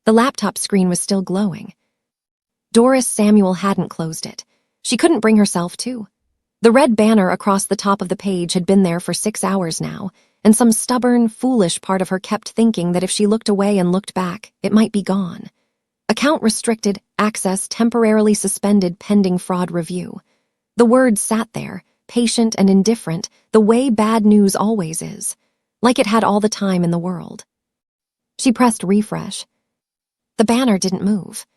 The laptop screen was still glowing. Doris Samuel hadn't closed it. She couldn't bring herself to. The red banner across the top of the page had been there for 6 hours now, and some stubborn, foolish part of her kept thinking that if she looked away and looked back, it might be gone. Account restricted, access temporarily suspended pending fraud review. The words sat there, patient and indifferent, the way bad news always is, like it had all the time in the world. She pressed refresh. The banner didn't move.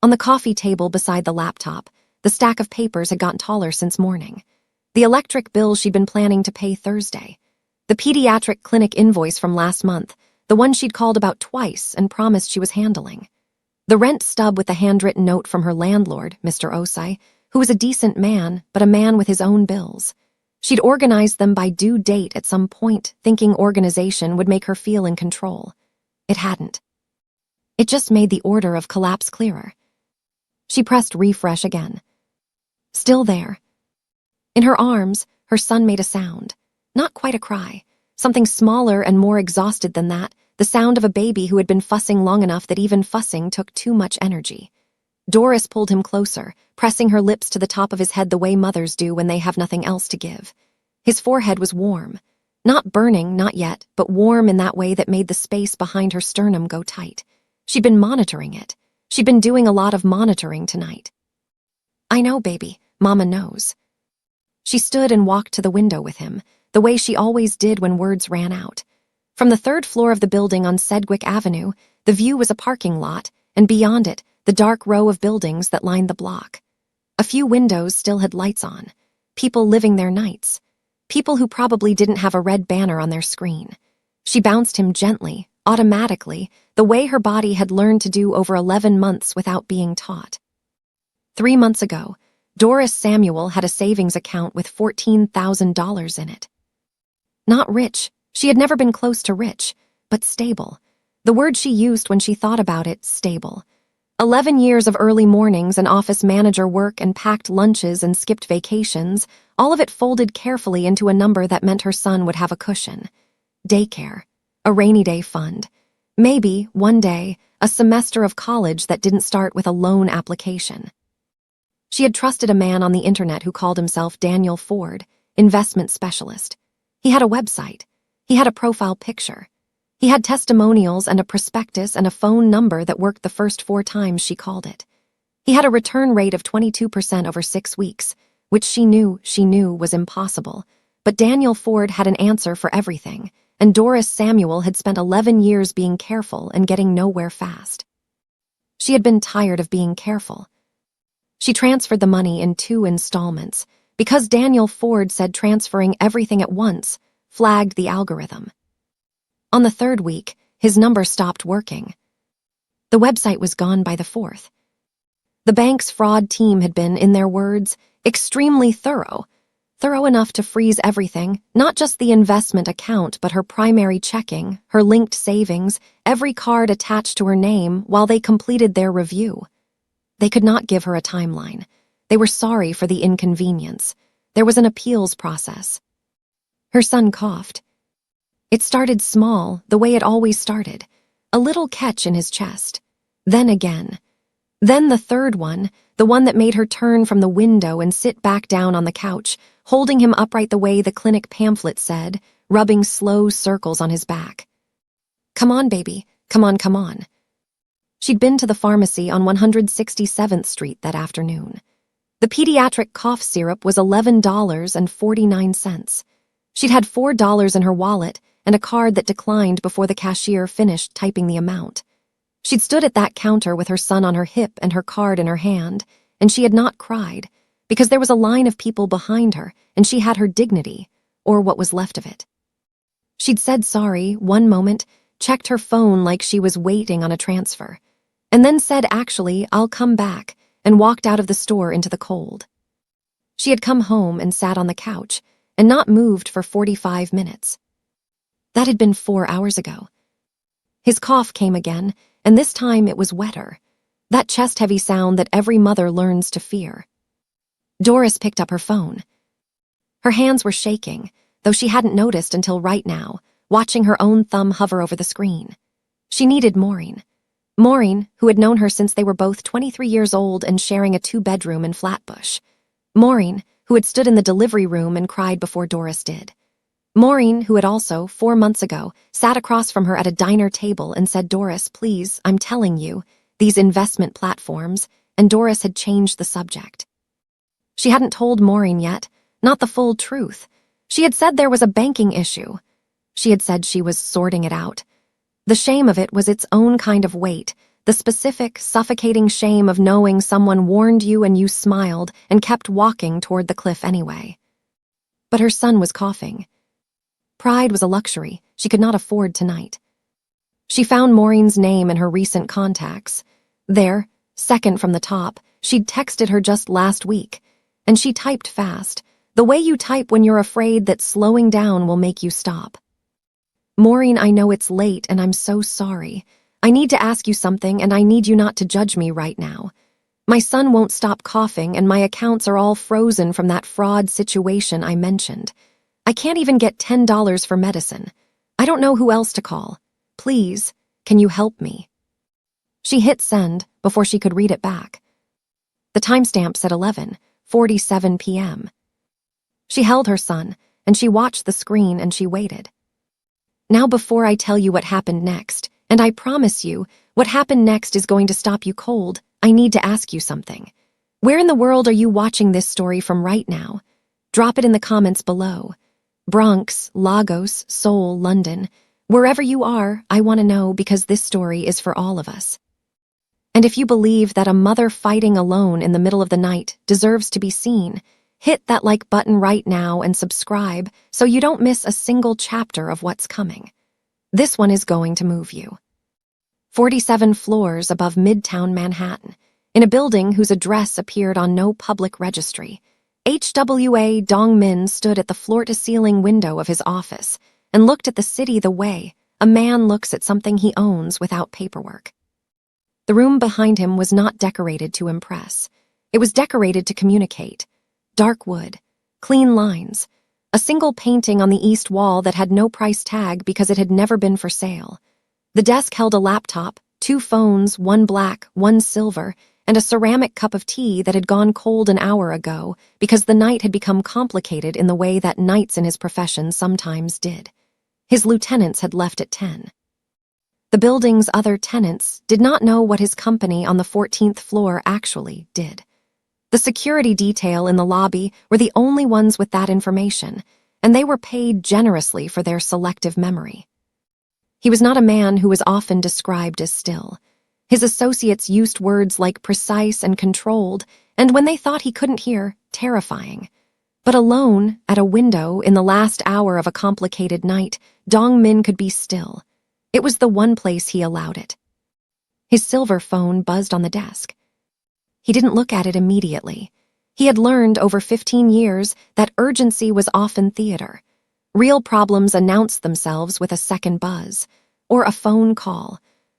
On the coffee table beside the laptop, the stack of papers had gotten taller since morning. The electric bill she'd been planning to pay Thursday. The pediatric clinic invoice from last month, the one she'd called about twice and promised she was handling. The rent stub with the handwritten note from her landlord, Mr. Osai, who was a decent man, but a man with his own bills. She'd organized them by due date at some point, thinking organization would make her feel in control. It hadn't. It just made the order of collapse clearer. She pressed refresh again. Still there. In her arms, her son made a sound. Not quite a cry. Something smaller and more exhausted than that, the sound of a baby who had been fussing long enough that even fussing took too much energy. Doris pulled him closer, pressing her lips to the top of his head the way mothers do when they have nothing else to give. His forehead was warm. Not burning, not yet, but warm in that way that made the space behind her sternum go tight. She'd been monitoring it. She'd been doing a lot of monitoring tonight. I know, baby. Mama knows. She stood and walked to the window with him, the way she always did when words ran out. From the 3rd floor of the building on Sedgwick Avenue, the view was a parking lot, and beyond it, the dark row of buildings that lined the block. A few windows still had lights on. People living their nights. People who probably didn't have a red banner on their screen. She bounced him gently, automatically, the way her body had learned to do over 11 months without being taught. 3 months ago, Doris Samuel had a savings account with $14,000 in it. Not rich. She had never been close to rich, but stable. The word she used when she thought about it, stable. 11 years of early mornings and office manager work and packed lunches and skipped vacations, all of it folded carefully into a number that meant her son would have a cushion. Daycare. A rainy day fund. Maybe, one day, a semester of college that didn't start with a loan application. She had trusted a man on the internet who called himself Daniel Ford, investment specialist. He had a website. He had a profile picture. He had testimonials and a prospectus and a phone number that worked the first 4 times she called it. He had a return rate of 22% over 6 weeks, which she knew was impossible. But Daniel Ford had an answer for everything, and Doris Samuel had spent 11 years being careful and getting nowhere fast. She had been tired of being careful. She transferred the money in 2 installments, because Daniel Ford said transferring everything at once flagged the algorithm. On the 3rd week, his number stopped working. The website was gone by the 4th. The bank's fraud team had been, in their words, extremely thorough enough to freeze everything, not just the investment account, but her primary checking, her linked savings, every card attached to her name while they completed their review. They could not give her a timeline. They were sorry for the inconvenience. There was an appeals process. Her son coughed. It started small, the way it always started, a little catch in his chest. Then again. Then the 3rd one, the one that made her turn from the window and sit back down on the couch, holding him upright the way the clinic pamphlet said, rubbing slow circles on his back. Come on, baby. Come on, come on. She'd been to the pharmacy on 167th Street that afternoon. The pediatric cough syrup was $11.49. She'd had $4 in her wallet and a card that declined before the cashier finished typing the amount. She'd stood at that counter with her son on her hip and her card in her hand, and she had not cried, because there was a line of people behind her, and she had her dignity, or what was left of it. She'd said sorry one moment, checked her phone like she was waiting on a transfer, and then said, actually, I'll come back, and walked out of the store into the cold. She had come home and sat on the couch, and not moved for 45 minutes. That had been 4 hours ago. His cough came again, and this time it was wetter, that chest-heavy sound that every mother learns to fear. Doris picked up her phone. Her hands were shaking, though she hadn't noticed until right now, watching her own thumb hover over the screen. She needed Maureen. Maureen, who had known her since they were both 23 years old and sharing a two-bedroom in Flatbush. Maureen, who had stood in the delivery room and cried before Doris did. Maureen, who had also, 4 months ago, sat across from her at a diner table and said, "Doris, please, I'm telling you, these investment platforms," and Doris had changed the subject. She hadn't told Maureen yet, not the full truth. She had said there was a banking issue. She had said she was sorting it out. The shame of it was its own kind of weight, the specific, suffocating shame of knowing someone warned you and you smiled and kept walking toward the cliff anyway. But her son was coughing. Pride was a luxury she could not afford tonight. She found Maureen's name in her recent contacts. There, second from the top, she'd texted her just last week, and she typed fast, the way you type when you're afraid that slowing down will make you stop. "Maureen, I know it's late and I'm so sorry. I need to ask you something and I need you not to judge me right now. My son won't stop coughing and my accounts are all frozen from that fraud situation I mentioned. I can't even get $10 for medicine. I don't know who else to call. Please, can you help me?" She hit send before she could read it back. The timestamp said 11:47 p.m. She held her son, and she watched the screen and she waited. "Now before I tell you what happened next, and I promise you, what happened next is going to stop you cold, I need to ask you something. Where in the world are you watching this story from right now? Drop it in the comments below. Bronx, Lagos, Seoul, London. Wherever you are, I want to know because this story is for all of us. And if you believe that a mother fighting alone in the middle of the night deserves to be seen, hit that like button right now and subscribe so you don't miss a single chapter of what's coming. This one is going to move you. 47 floors above Midtown Manhattan, in a building whose address appeared on no public registry, HWA Dong-min stood at the floor-to-ceiling window of his office and looked at the city the way a man looks at something he owns without paperwork. The room behind him was not decorated to impress. It was decorated to communicate. Dark wood, clean lines, a single painting on the east wall that had no price tag because it had never been for sale. The desk held a laptop, 2 phones, 1 black, 1 silver, and a ceramic cup of tea that had gone cold an hour ago because the night had become complicated in the way that nights in his profession sometimes did. His lieutenants had left at 10. The building's other tenants did not know what his company on the 14th floor actually did. The security detail in the lobby were the only ones with that information, and they were paid generously for their selective memory. He was not a man who was often described as still. His associates used words like precise and controlled, and when they thought he couldn't hear, terrifying. But alone, at a window, in the last hour of a complicated night, Dong-min could be still. It was the one place he allowed it. His silver phone buzzed on the desk. He didn't look at it immediately. He had learned over 15 years that urgency was often theater. Real problems announced themselves with a second buzz, or a phone call,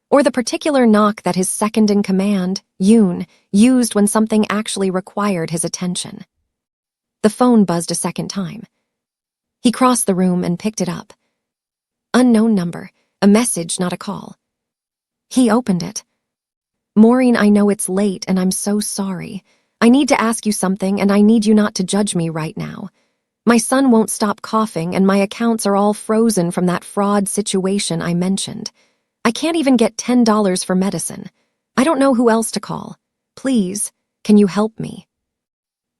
or the particular knock that his second-in-command, Yoon, used when something actually required his attention. The phone buzzed a second time. He crossed the room and picked it up. Unknown number, a message, not a call. He opened it. "Maureen, I know it's late and I'm so sorry. I need to ask you something and I need you not to judge me right now. My son won't stop coughing and my accounts are all frozen from that fraud situation I mentioned. I can't even get $10 for medicine. I don't know who else to call. Please, can you help me?"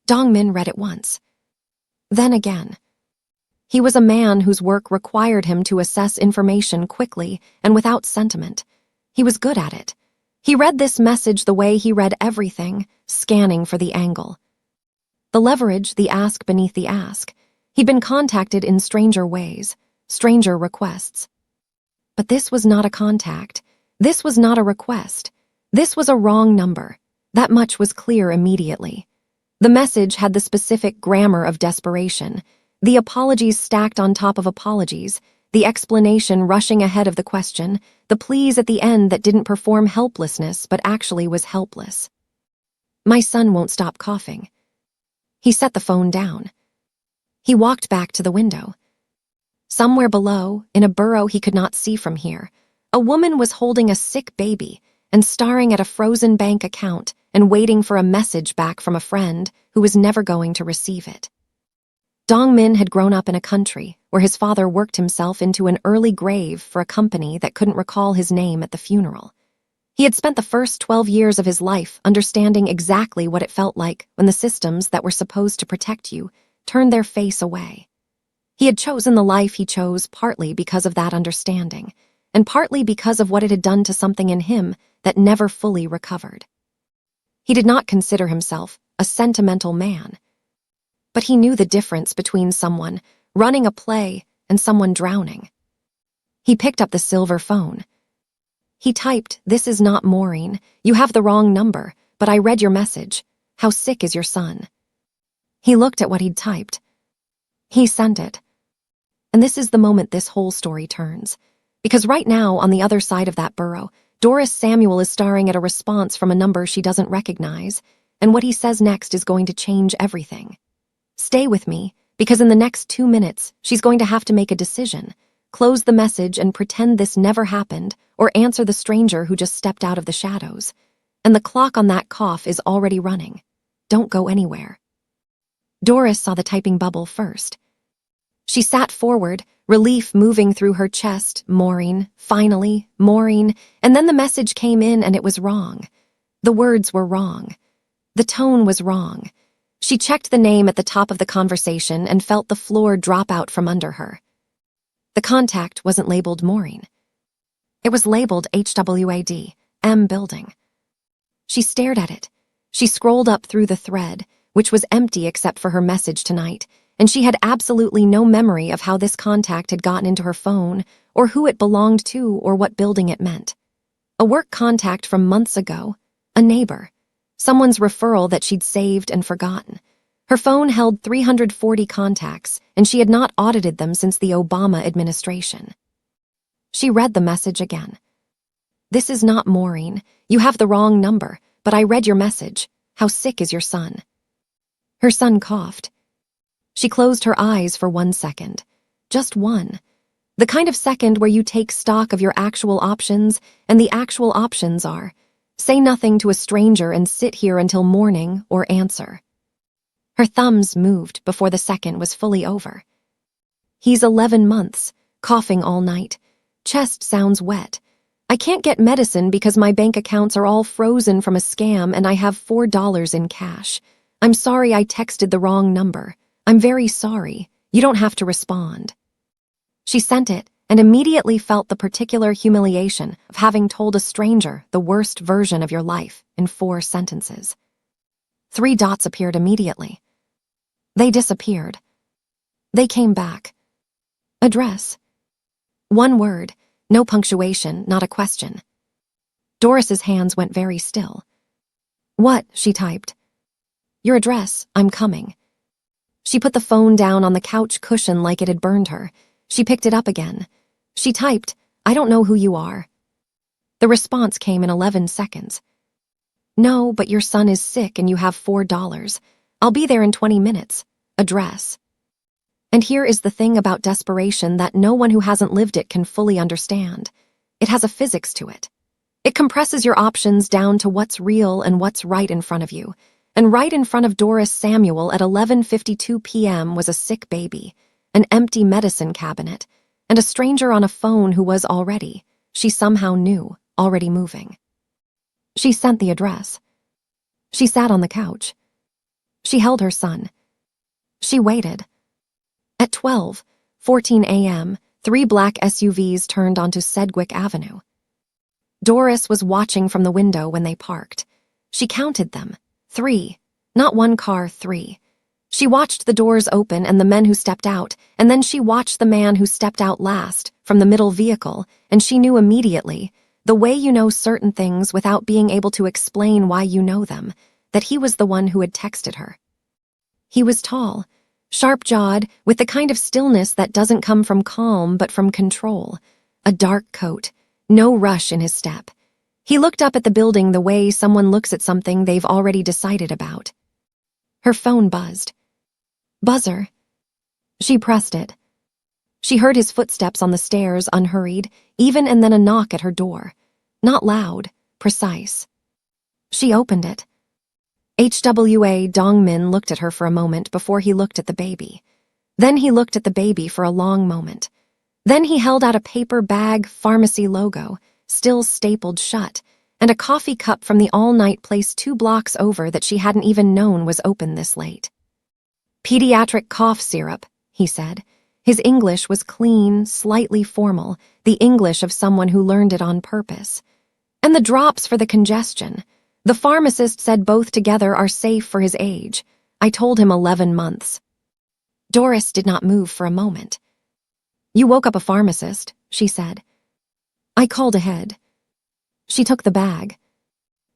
Dong-min read it once. Then again. He was a man whose work required him to assess information quickly and without sentiment. He was good at it. He read this message the way he read everything, scanning for the angle. The leverage, the ask beneath the ask. He'd been contacted in stranger ways, stranger requests. But this was not a contact. This was not a request. This was a wrong number. That much was clear immediately. The message had the specific grammar of desperation, the apologies stacked on top of apologies, the explanation rushing ahead of the question, the pleas at the end that didn't perform helplessness but actually was helpless. "My son won't stop coughing." He set the phone down. He walked back to the window. Somewhere below, in a burrow he could not see from here, a woman was holding a sick baby, and staring at a frozen bank account and waiting for a message back from a friend who was never going to receive it. Dong-min had grown up in a country where his father worked himself into an early grave for a company that couldn't recall his name at the funeral. He had spent the first 12 years of his life understanding exactly what it felt like when the systems that were supposed to protect you turned their face away. He had chosen the life he chose partly because of that understanding, and partly because of what it had done to something in him that never fully recovered. He did not consider himself a sentimental man, but he knew the difference between someone running a play and someone drowning. He picked up the silver phone. He typed, "This is not Maureen. You have the wrong number, but I read your message. How sick is your son?" He looked at what he'd typed. He sent it. And this is the moment this whole story turns. Because right now, on the other side of that burrow, Doris Samuel is staring at a response from a number she doesn't recognize, and what he says next is going to change everything. Stay with me, because in the next 2 minutes, she's going to have to make a decision. Close the message and pretend this never happened, or answer the stranger who just stepped out of the shadows. And the clock on that cough is already running. Don't go anywhere. Doris saw the typing bubble first. She sat forward, relief moving through her chest. Maureen, finally, Maureen, and then the message came in and it was wrong. The words were wrong. The tone was wrong. She checked the name at the top of the conversation and felt the floor drop out from under her. The contact wasn't labeled Maureen. It was labeled HWAD, M Building. She stared at it. She scrolled up through the thread, which was empty except for her message tonight, and she had absolutely no memory of how this contact had gotten into her phone, or who it belonged to, or what building it meant. A work contact from months ago, a neighbor, someone's referral that she'd saved and forgotten. Her phone held 340 contacts, and she had not audited them since the Obama administration. She read the message again. "This is not Maureen. You have the wrong number, but I read your message. How sick is your son?" Her son coughed. She closed her eyes for 1 second. Just one. The kind of second where you take stock of your actual options, and the actual options are, say nothing to a stranger and sit here until morning or answer. Her thumbs moved before the second was fully over. "He's 11 months, coughing all night. Chest sounds wet. I can't get medicine because my bank accounts are all frozen from a scam and I have $4 in cash. I'm sorry I texted the wrong number. I'm very sorry. You don't have to respond." She sent it and immediately felt the particular humiliation of having told a stranger the worst version of your life in 4 sentences. 3 dots appeared immediately. They disappeared. They came back. Address. 1 word, no punctuation, not a question. Doris's hands went very still. "What?" she typed. "Your address, I'm coming." She put the phone down on the couch cushion like it had burned her. She picked it up again. She typed, "I don't know who you are." The response came in 11 seconds. "No, but your son is sick and you have $4. I'll be there in 20 minutes. Address." And here is the thing about desperation that no one who hasn't lived it can fully understand. It has a physics to it. It compresses your options down to what's real and what's right in front of you. And right in front of Doris Samuel at 11:52 p.m. was a sick baby, an empty medicine cabinet, and a stranger on a phone who was already, she somehow knew, already moving. She sent the address. She sat on the couch. She held her son. She waited. At 12:14 a.m., 3 black SUVs turned onto Sedgwick Avenue. Doris was watching from the window when they parked. She counted them. 3. Not one car, 3. She watched the doors open and the men who stepped out, and then she watched the man who stepped out last from the middle vehicle, and she knew immediately, the way you know certain things without being able to explain why you know them, that he was the one who had texted her. He was tall, sharp-jawed, with the kind of stillness that doesn't come from calm but from control. A dark coat, no rush in his step. He looked up at the building the way someone looks at something they've already decided about. Her phone buzzed. Buzzer. She pressed it. She heard his footsteps on the stairs, unhurried, even, and then a knock at her door. Not loud, precise. She opened it. HWA Dongmin looked at her for a moment before he looked at the baby. Then he looked at the baby for a long moment. Then he held out a paper bag pharmacy logo, still stapled shut, and a coffee cup from the all-night place 2 blocks over that she hadn't even known was open this late. Pediatric cough syrup, he said. His English was clean, slightly formal, the English of someone who learned it on purpose. And the drops for the congestion. The pharmacist said both together are safe for his age. I told him 11 months. Doris did not move for a moment. You woke up a pharmacist, she said. I called ahead. She took the bag.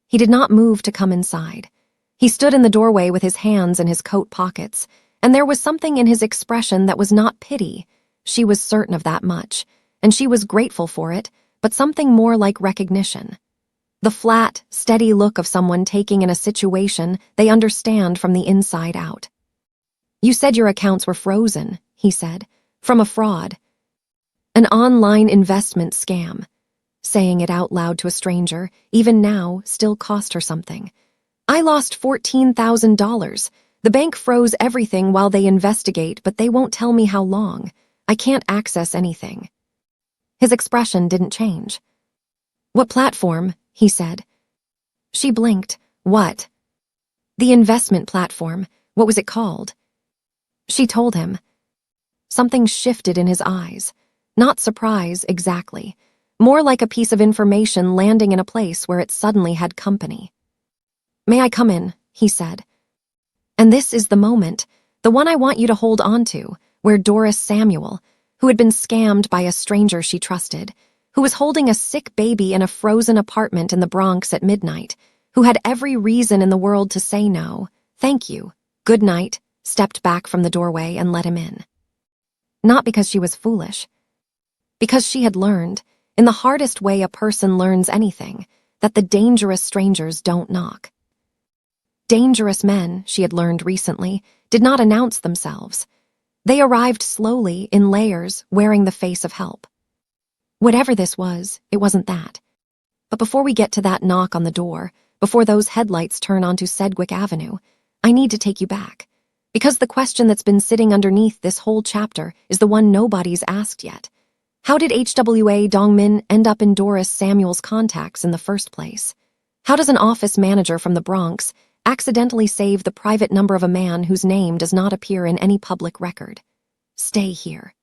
He did not move to come inside. He stood in the doorway with his hands in his coat pockets, and there was something in his expression that was not pity. She was certain of that much, and she was grateful for it, but something more like recognition. The flat, steady look of someone taking in a situation they understand from the inside out. You said your accounts were frozen, he said, from a fraud. An online investment scam. Saying it out loud to a stranger, even now, still cost her something. I lost $14,000. The bank froze everything while they investigate, but they won't tell me how long. I can't access anything. His expression didn't change. What platform? He said. She blinked. What? The investment platform. What was it called? She told him. Something shifted in his eyes. Not surprise, exactly. More like a piece of information landing in a place where it suddenly had company. May I come in? He said. And this is the moment, the one I want you to hold on to, where Doris Samuel, who had been scammed by a stranger she trusted, who was holding a sick baby in a frozen apartment in the Bronx at midnight, who had every reason in the world to say no, thank you, good night, stepped back from the doorway and let him in. Not because she was foolish. Because she had learned, in the hardest way a person learns anything, that the dangerous strangers don't knock. Dangerous men, she had learned recently, did not announce themselves. They arrived slowly, in layers, wearing the face of help. Whatever this was, it wasn't that. But before we get to that knock on the door, before those headlights turn onto Sedgwick Avenue, I need to take you back. Because the question that's been sitting underneath this whole chapter is the one nobody's asked yet. How did HWA Dongmin end up in Doris Samuel's contacts in the first place? How does an office manager from the Bronx accidentally save the private number of a man whose name does not appear in any public record? Stay here.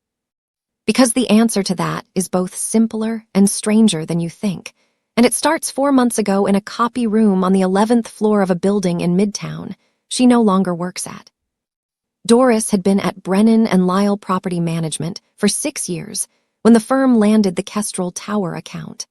Because the answer to that is both simpler and stranger than you think, and it starts 4 months ago in a copy room on the 11th floor of a building in Midtown she no longer works at. Doris had been at Brennan and Lyle Property Management for 6 years when the firm landed the Kestrel Tower account.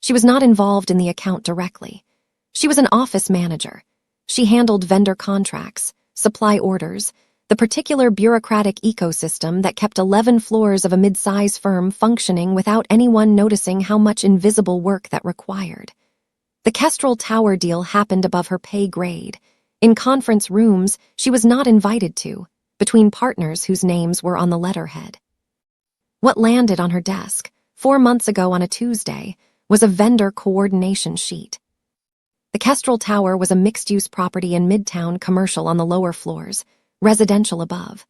She was not involved in the account directly. She was an office manager. She handled vendor contracts, supply orders, the particular bureaucratic ecosystem that kept 11 floors of a mid-size firm functioning without anyone noticing how much invisible work that required. The Kestrel Tower deal happened above her pay grade. In conference rooms she was not invited to, between partners whose names were on the letterhead. What landed on her desk, 4 months ago on a Tuesday, was a vendor coordination sheet. The Kestrel Tower was a mixed-use property in Midtown, commercial on the lower floors, residential above.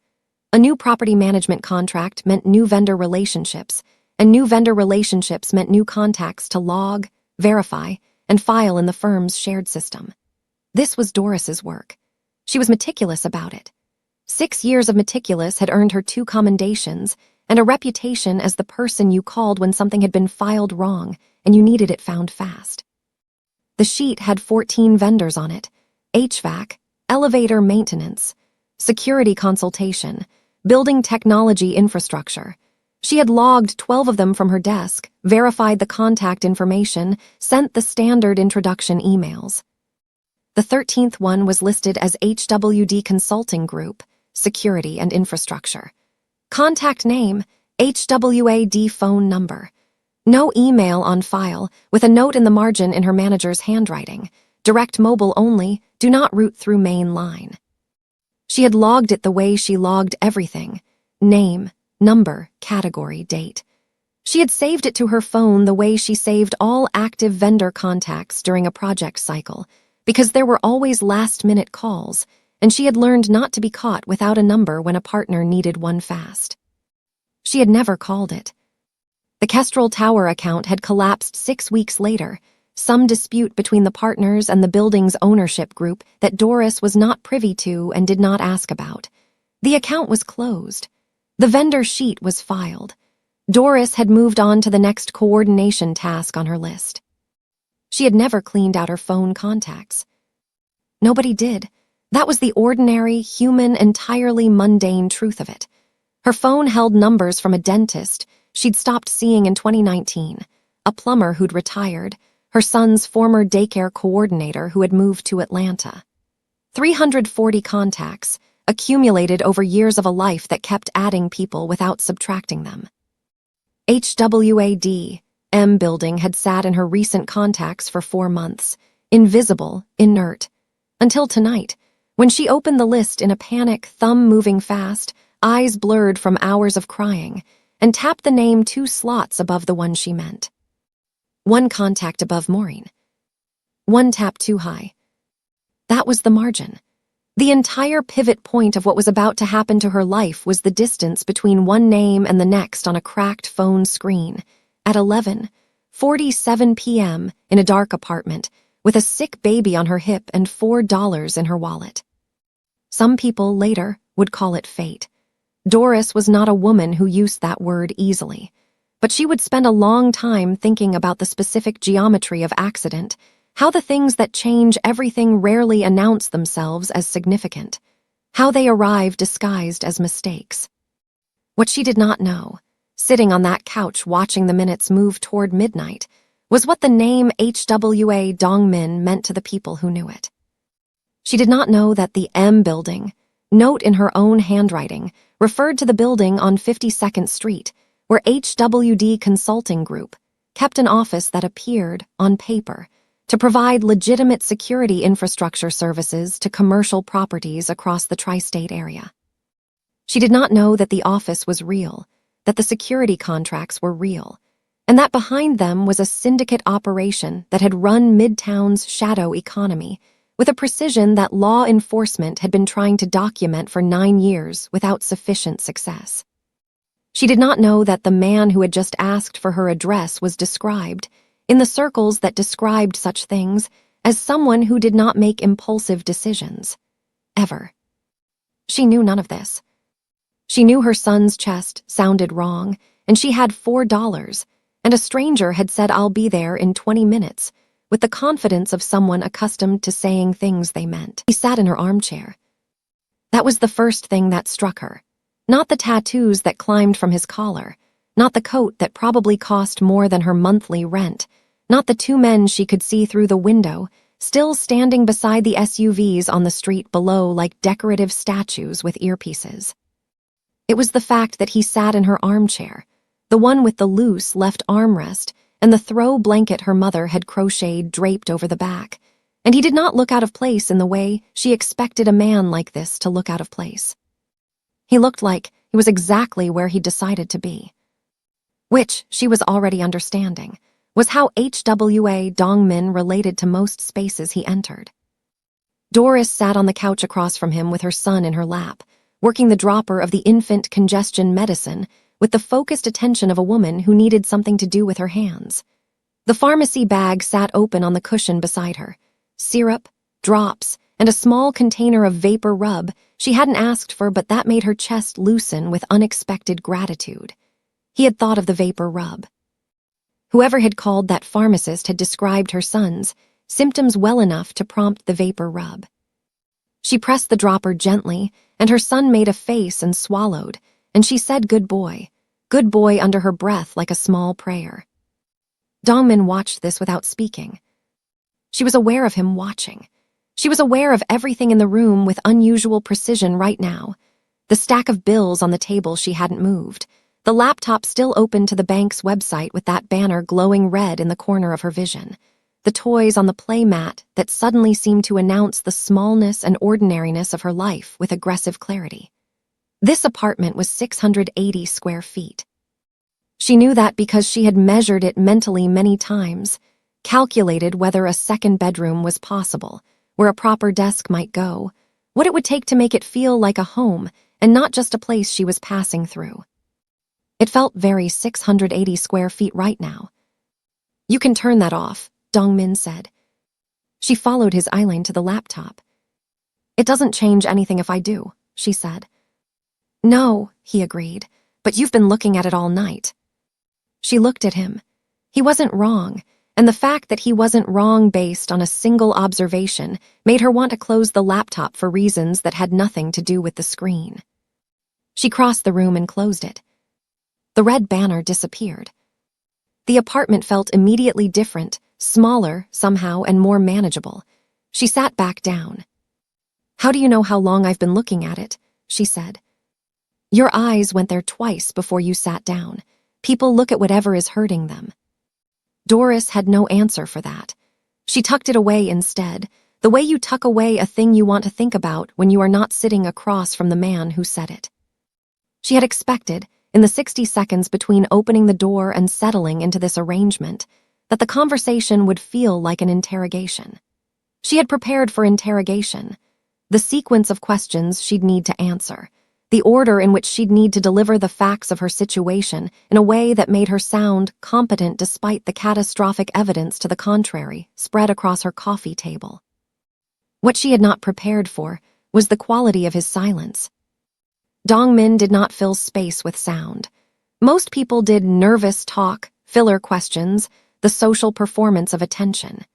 A new property management contract meant new vendor relationships, and new vendor relationships meant new contacts to log, verify, and file in the firm's shared system. This was Doris's work. She was meticulous about it. 6 years of meticulous had earned her 2 commendations and a reputation as the person you called when something had been filed wrong and you needed it found fast. The sheet had 14 vendors on it: HVAC, elevator maintenance, security consultation, building technology infrastructure. She had logged 12 of them from her desk, verified the contact information, sent the standard introduction emails. The 13th one was listed as HWD Consulting Group, Security and Infrastructure. Contact name, HWAD phone number. No email on file, with a note in the margin in her manager's handwriting. Direct mobile only, do not route through main line. She had logged it the way she logged everything: name, number, category, date. She had saved it to her phone the way she saved all active vendor contacts during a project cycle, because there were always last-minute calls, and she had learned not to be caught without a number when a partner needed one fast. She had never called it. The Kestrel Tower account had collapsed 6 weeks later, some dispute between the partners and the building's ownership group that Doris was not privy to and did not ask about. The account was closed. The vendor sheet was filed. Doris had moved on to the next coordination task on her list. She had never cleaned out her phone contacts. Nobody did. That was the ordinary, human, entirely mundane truth of it. Her phone held numbers from a dentist she'd stopped seeing in 2019, a plumber who'd retired, her son's former daycare coordinator who had moved to Atlanta. 340 contacts, accumulated over years of a life that kept adding people without subtracting them. HWAD, M building had sat in her recent contacts for 4 months, invisible, inert, until tonight, when she opened the list in a panic, thumb moving fast, eyes blurred from hours of crying, and tapped the name 2 slots above the one she meant. 1 contact above Maureen. 1 tap too high. That was the margin. The entire pivot point of what was about to happen to her life was the distance between one name and the next on a cracked phone screen. At 11:47 p.m. in a dark apartment, with a sick baby on her hip and $4 in her wallet. Some people later would call it fate. Doris was not a woman who used that word easily, but she would spend a long time thinking about the specific geometry of accident, how the things that change everything rarely announce themselves as significant, how they arrive disguised as mistakes. What she did not know, sitting on that couch watching the minutes move toward midnight, was what the name HWA Dongmin meant to the people who knew it. She did not know that the M building, note in her own handwriting, referred to the building on 52nd Street, where HWD Consulting Group kept an office that appeared, on paper, to provide legitimate security infrastructure services to commercial properties across the tri-state area. She did not know that the office was real, that the security contracts were real, and that behind them was a syndicate operation that had run Midtown's shadow economy with a precision that law enforcement had been trying to document for 9 years without sufficient success. She did not know that the man who had just asked for her address was described, in the circles that described such things, as someone who did not make impulsive decisions. Ever. She knew none of this. She knew her son's chest sounded wrong, and she had $4, and a stranger had said, "I'll be there in 20 minutes, with the confidence of someone accustomed to saying things they meant. He sat in her armchair. That was the first thing that struck her. Not the tattoos that climbed from his collar, not the coat that probably cost more than her monthly rent, not the 2 men she could see through the window, still standing beside the SUVs on the street below like decorative statues with earpieces. It was the fact that he sat in her armchair, the one with the loose left armrest and the throw blanket her mother had crocheted draped over the back, and he did not look out of place in the way she expected a man like this to look out of place. He looked like he was exactly where he decided to be. Which, she was already understanding, was how HWA Dongmin related to most spaces he entered. Doris sat on the couch across from him with her son in her lap, working the dropper of the infant congestion medicine with the focused attention of a woman who needed something to do with her hands. The pharmacy bag sat open on the cushion beside her. Syrup, drops, and a small container of vapor rub she hadn't asked for, but that made her chest loosen with unexpected gratitude. He had thought of the vapor rub. Whoever had called that pharmacist had described her son's symptoms well enough to prompt the vapor rub. She pressed the dropper gently, and her son made a face and swallowed, and she said good boy under her breath like a small prayer. Dongmin watched this without speaking. She was aware of him watching. She was aware of everything in the room with unusual precision right now. The stack of bills on the table she hadn't moved, the laptop still open to the bank's website with that banner glowing red in the corner of her vision, the toys on the play mat that suddenly seemed to announce the smallness and ordinariness of her life with aggressive clarity. This apartment was 680 square feet. She knew that because she had measured it mentally many times, calculated whether a second bedroom was possible, where a proper desk might go, what it would take to make it feel like a home and not just a place she was passing through. It felt very 680 square feet right now. "You can turn that off," Dongmin said. She followed his eyeline to the laptop. "It doesn't change anything if I do," she said. "No," he agreed, "but you've been looking at it all night." She looked at him. He wasn't wrong, and the fact that he wasn't wrong based on a single observation made her want to close the laptop for reasons that had nothing to do with the screen. She crossed the room and closed it. The red banner disappeared. The apartment felt immediately different, smaller, somehow, and more manageable. She sat back down. "How do you know how long I've been looking at it?" she said. "Your eyes went there twice before you sat down. People look at whatever is hurting them." Doris had no answer for that. She tucked it away instead, the way you tuck away a thing you want to think about when you are not sitting across from the man who said it. She had expected, in the 60 seconds between opening the door and settling into this arrangement, that the conversation would feel like an interrogation. She had prepared for interrogation, the sequence of questions she'd need to answer, the order in which she'd need to deliver the facts of her situation in a way that made her sound competent despite the catastrophic evidence to the contrary spread across her coffee table. What she had not prepared for was the quality of his silence. Dongmin did not fill space with sound. Most people did nervous talk, filler questions, the social performance of attention.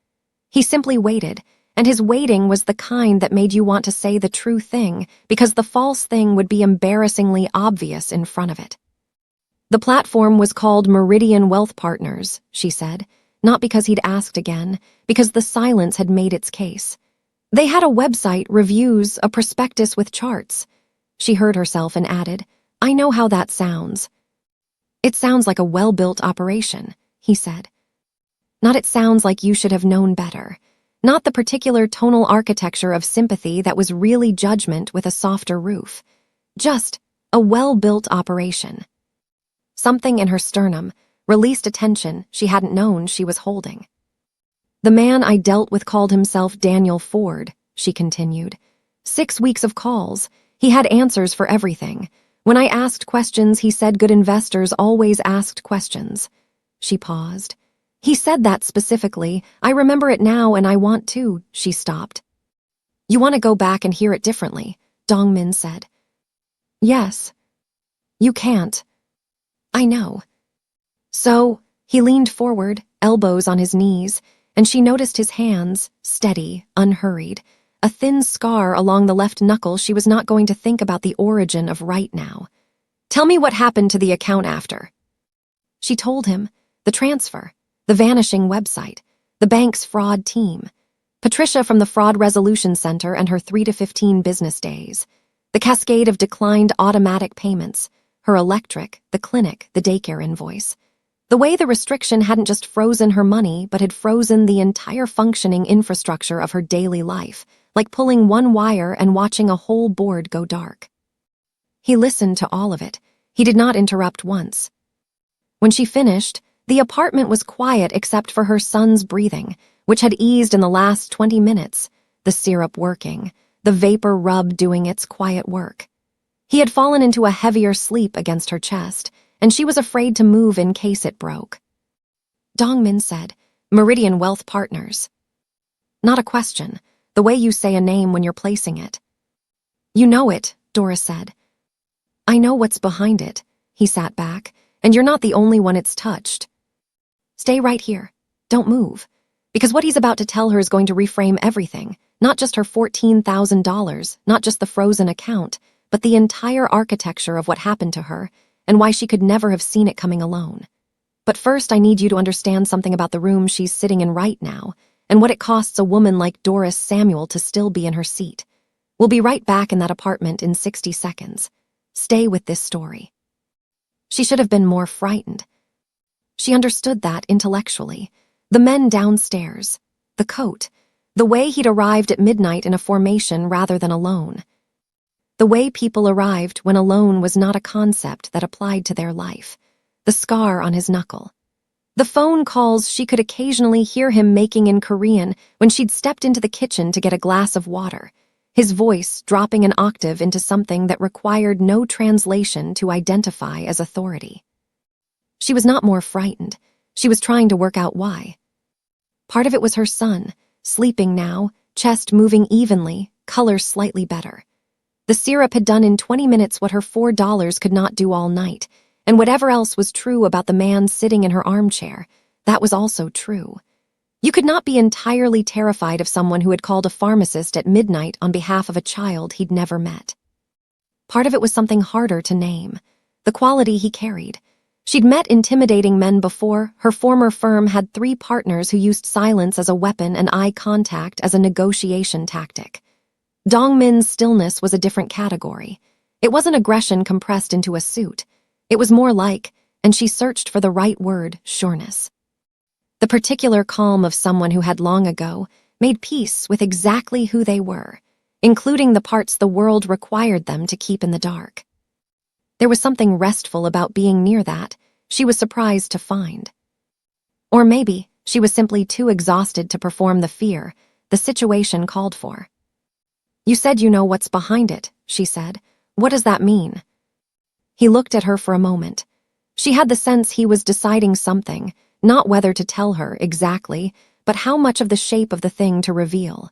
He simply waited, and his waiting was the kind that made you want to say the true thing because the false thing would be embarrassingly obvious in front of it. "The platform was called Meridian Wealth Partners," she said, not because he'd asked again, because the silence had made its case. "They had a website, reviews, a prospectus with charts." She heard herself and added, "I know how that sounds." "It sounds like a well-built operation," he said. "Not it sounds like you should have known better. Not the particular tonal architecture of sympathy that was really judgment with a softer roof. Just a well-built operation." Something in her sternum released a tension she hadn't known she was holding. "The man I dealt with called himself Daniel Ford," she continued. 6 weeks of calls. He had answers for everything. When I asked questions, he said good investors always asked questions. She paused. "He said that specifically. I remember it now and I want to," she stopped. "You want to go back and hear it differently," Dongmin said. "Yes." "You can't." "I know." So, he leaned forward, elbows on his knees, and she noticed his hands, steady, unhurried, a thin scar along the left knuckle she was not going to think about the origin of right now. "Tell me what happened to the account after." She told him, the transfer, the vanishing website, the bank's fraud team, Patricia from the Fraud Resolution Center and her 3 to 15 business days, the cascade of declined automatic payments, her electric, the clinic, the daycare invoice, the way the restriction hadn't just frozen her money but had frozen the entire functioning infrastructure of her daily life, like pulling one wire and watching a whole board go dark. He listened to all of it. He did not interrupt once. When she finished, the apartment was quiet except for her son's breathing, which had eased in the last 20 minutes, the syrup working, the vapor rub doing its quiet work. He had fallen into a heavier sleep against her chest, and she was afraid to move in case it broke. Dongmin said, "Meridian Wealth Partners." "Not a question, the way you say a name when you're placing it." "You know it," Doris said. "I know what's behind it." He sat back. "And you're not the only one it's touched. Stay right here. Don't move. Because what he's about to tell her is going to reframe everything, not just her $14,000, not just the frozen account, but the entire architecture of what happened to her and why she could never have seen it coming alone. But first I need you to understand something about the room she's sitting in right now and what it costs a woman like Doris Samuel to still be in her seat. We'll be right back in that apartment in 60 seconds. Stay with this story." She should have been more frightened. She understood that intellectually. The men downstairs, the coat, the way he'd arrived at midnight in a formation rather than alone. The way people arrived when alone was not a concept that applied to their life. the scar on his knuckle. The phone calls she could occasionally hear him making in Korean when she'd stepped into the kitchen to get a glass of water, his voice dropping an octave into something that required no translation to identify as authority. She was not more frightened. She was trying to work out why. Part of it was her son, sleeping now, chest moving evenly, color slightly better. The syrup had done in 20 minutes what her $4 could not do all night, and whatever else was true about the man sitting in her armchair, that was also true. You could not be entirely terrified of someone who had called a pharmacist at midnight on behalf of a child he'd never met. Part of it was something harder to name, the quality he carried. She'd met intimidating men before. Her former firm had 3 partners who used silence as a weapon and eye contact as a negotiation tactic. Dongmin's stillness was a different category. It wasn't aggression compressed into a suit. It was more like, and she searched for the right word, sureness. The particular calm of someone who had long ago made peace with exactly who they were, including the parts the world required them to keep in the dark. There was something restful about being near that, she was surprised to find. Or maybe she was simply too exhausted to perform the fear the situation called for. "You said you know what's behind it," she said. "What does that mean?" He looked at her for a moment. She had the sense he was deciding something, not whether to tell her exactly, but how much of the shape of the thing to reveal.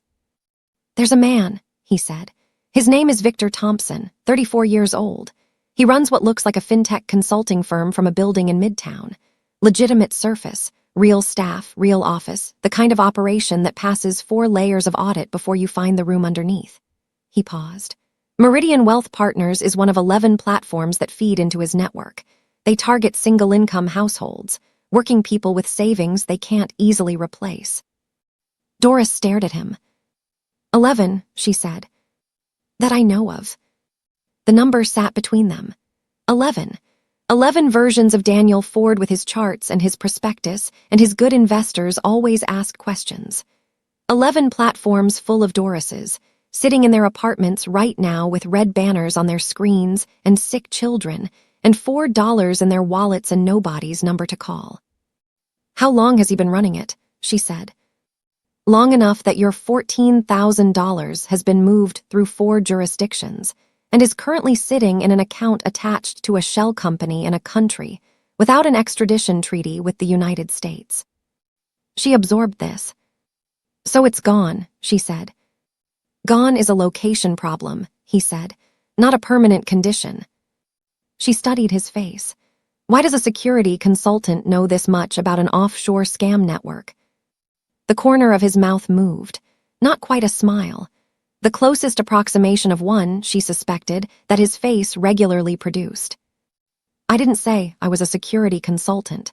"There's a man," he said. "His name is Victor Thompson, 34 years old. He runs what looks like a fintech consulting firm from a building in Midtown. Legitimate surface, real staff, real office, the kind of operation that passes 4 layers of audit before you find the room underneath." He paused. Meridian Wealth Partners is one of 11 platforms that feed into his network. They target single-income households, working people with savings they can't easily replace. Doris stared at him. 11, she said. "That I know of." The number sat between them. 11. 11 versions of Daniel Ford with his charts and his prospectus, and his good investors always ask questions. 11 platforms full of Dorises, sitting in their apartments right now with red banners on their screens and sick children, and $4 in their wallets and nobody's number to call. "How long has he been running it?" she said. "Long enough that your $14,000 has been moved through 4 jurisdictions, and is currently sitting in an account attached to a shell company in a country without an extradition treaty with the United States." She absorbed this. "So it's gone," she said. "Gone is a location problem," he said, "not a permanent condition." She studied his face. Why does a security consultant know this much about an offshore scam network? The corner of his mouth moved, not quite a smile. The closest approximation of one, she suspected, that his face regularly produced. "I didn't say I was a security consultant.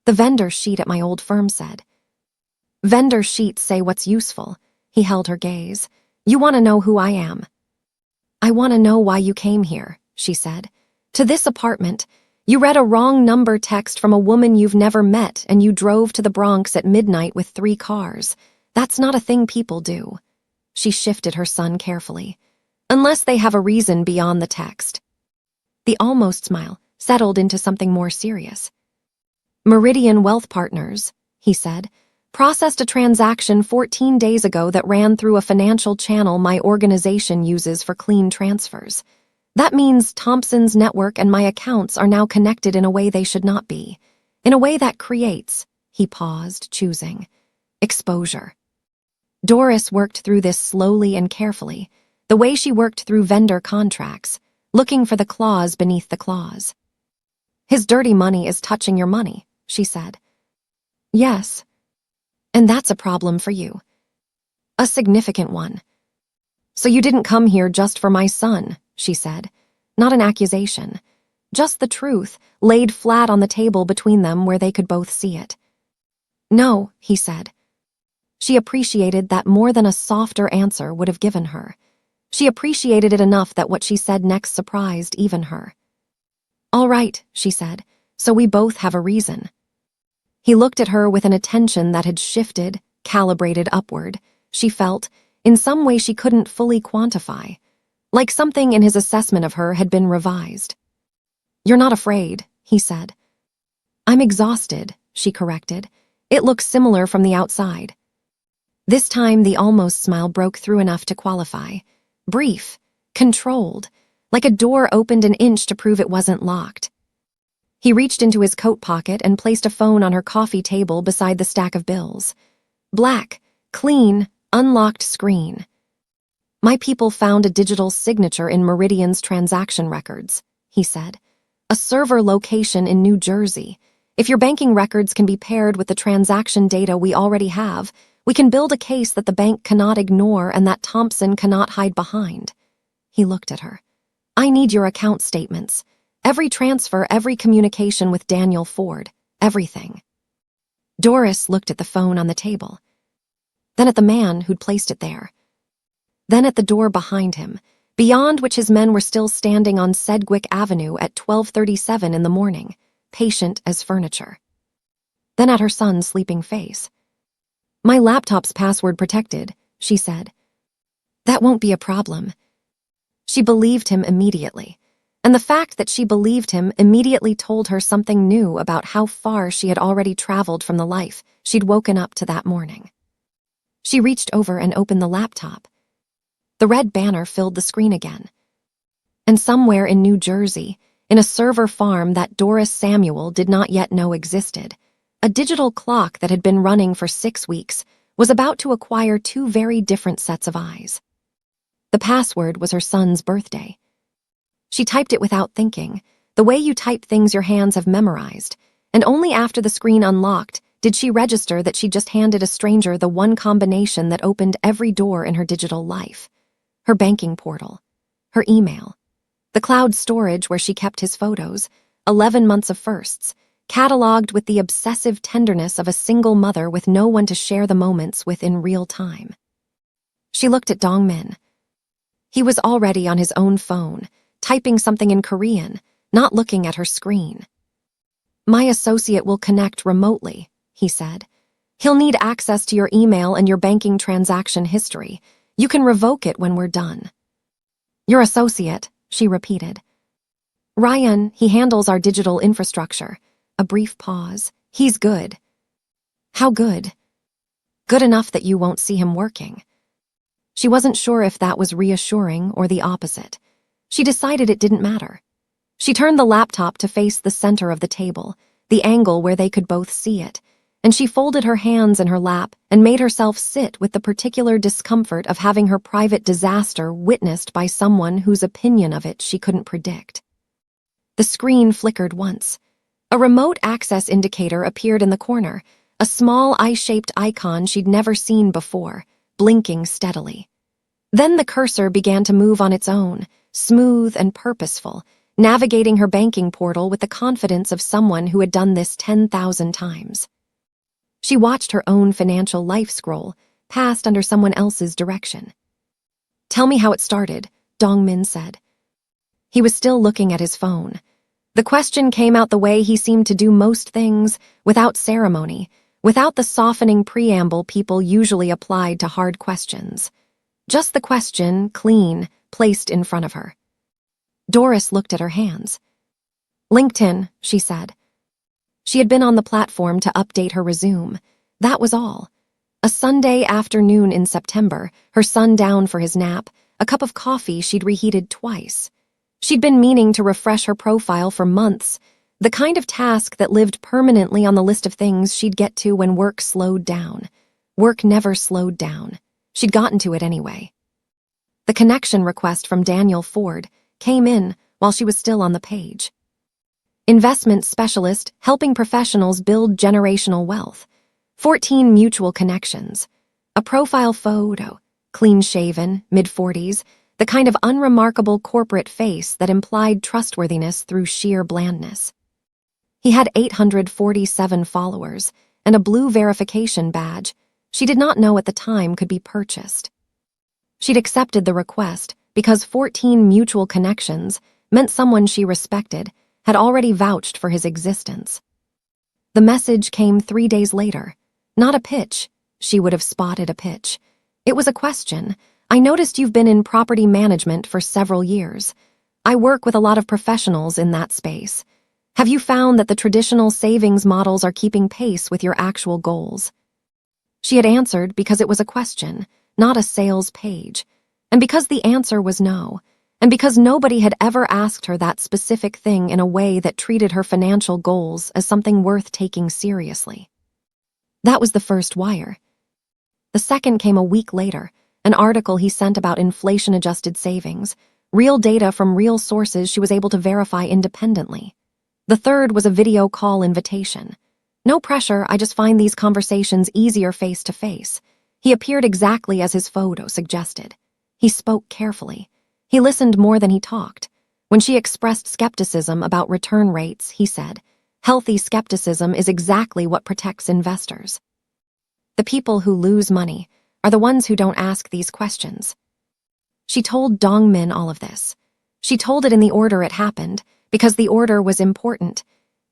The vendor sheet at my old firm said." "Vendor sheets say what's useful." He held her gaze. "You want to know who I am." "I want to know why you came here," she said. "To this apartment. You read a wrong number text from a woman you've never met, and you drove to the Bronx at midnight with 3 cars. That's not a thing people do." She shifted her son carefully. "Unless they have a reason beyond the text." The almost smile settled into something more serious. "Meridian Wealth Partners," he said, "processed a transaction 14 days ago that ran through a financial channel my organization uses for clean transfers. That means Thompson's network and my accounts are now connected in a way they should not be. In a way that creates," he paused, choosing, "exposure." Doris worked through this slowly and carefully, the way she worked through vendor contracts, looking for the clause beneath the clause. "His dirty money is touching your money," she said. "Yes. And that's a problem for you. A significant one." "So you didn't come here just for my son," she said. Not an accusation. Just the truth, laid flat on the table between them where they could both see it. "No," he said. She appreciated that more than a softer answer would have given her. She appreciated it enough that what she said next surprised even her. "All right," she said, "so we both have a reason." He looked at her with an attention that had shifted, calibrated upward. She felt, in some way she couldn't fully quantify, like something in his assessment of her had been revised. "You're not afraid," he said. I'm exhausted, she corrected. It looks similar from the outside. This time the almost smile broke through enough to qualify. Brief, controlled, like a door opened an inch to prove it wasn't locked. He reached into his coat pocket and placed a phone on her coffee table beside the stack of bills. Black, clean, unlocked screen. My people found a digital signature in Meridian's transaction records, he said. A server location in New Jersey. If your banking records can be paired with the transaction data we already have, we can build a case that the bank cannot ignore and that Thompson cannot hide behind. He looked at her. I need your account statements. Every transfer, every communication with Daniel Ford. Everything. Doris looked at the phone on the table. Then at the man who'd placed it there. Then at the door behind him, beyond which his men were still standing on Sedgwick Avenue at 12:37 in the morning, patient as furniture. Then at her son's sleeping face. My laptop's password protected, she said. That won't be a problem. She believed him immediately, and the fact that she believed him immediately told her something new about how far she had already traveled from the life she'd woken up to that morning. She reached over and opened the laptop. The red banner filled the screen again. And somewhere in New Jersey, in a server farm that Doris Samuel did not yet know existed, a digital clock that had been running for 6 weeks was about to acquire 2 very different sets of eyes. The password was her son's birthday. She typed it without thinking, the way you type things your hands have memorized, and only after the screen unlocked did she register that she just handed a stranger the one combination that opened every door in her digital life. Her banking portal, her email, the cloud storage where she kept his photos, 11 months of firsts, cataloged with the obsessive tenderness of a single mother with no one to share the moments with in real time. She looked at Dongmin. He was already on his own phone, typing something in Korean, not looking at her screen. My associate will connect remotely, he said. He'll need access to your email and your banking transaction history. You can revoke it when we're done. Your associate, she repeated. Ryan, he handles our digital infrastructure. A brief pause. He's good. How good? Good enough that you won't see him working. She wasn't sure if that was reassuring or the opposite. She decided it didn't matter. She turned the laptop to face the center of the table, the angle where they could both see it, and she folded her hands in her lap and made herself sit with the particular discomfort of having her private disaster witnessed by someone whose opinion of it she couldn't predict. The screen flickered once. A remote access indicator appeared in the corner, a small eye-shaped icon she'd never seen before, blinking steadily. Then the cursor began to move on its own, smooth and purposeful, navigating her banking portal with the confidence of someone who had done this 10,000 times. She watched her own financial life scroll, past under someone else's direction. Tell me how it started, Dongmin said. He was still looking at his phone. The question came out the way he seemed to do most things, without ceremony, without the softening preamble people usually applied to hard questions. Just the question, clean, placed in front of her. Doris looked at her hands. LinkedIn, she said. She had been on the platform to update her resume. That was all. A Sunday afternoon in September, her son down for his nap, a cup of coffee she'd reheated twice. She'd been meaning to refresh her profile for months, the kind of task that lived permanently on the list of things she'd get to when work slowed down. Work never slowed down. She'd gotten to it anyway. The connection request from Daniel Ford came in while she was still on the page. Investment specialist helping professionals build generational wealth. 14 mutual connections. A profile photo, clean-shaven, mid-40s, the kind of unremarkable corporate face that implied trustworthiness through sheer blandness. He had 847 followers and a blue verification badge she did not know at the time could be purchased. She'd accepted the request because 14 mutual connections meant someone she respected had already vouched for his existence. The message came 3 days later. Not a pitch. She would have spotted a pitch. It was a question. I noticed you've been in property management for several years. I work with a lot of professionals in that space. Have you found that the traditional savings models are keeping pace with your actual goals? She had answered because it was a question, not a sales page, and because the answer was no, and because nobody had ever asked her that specific thing in a way that treated her financial goals as something worth taking seriously. That was the first wire. The second came a week later, an article he sent about inflation-adjusted savings, real data from real sources she was able to verify independently. The third was a video call invitation. No pressure, I just find these conversations easier face-to-face. He appeared exactly as his photo suggested. He spoke carefully. He listened more than he talked. When she expressed skepticism about return rates, he said, "Healthy skepticism is exactly what protects investors. The people who lose money are the ones who don't ask these questions." She told Dong-min all of this. She told it in the order it happened, because the order was important.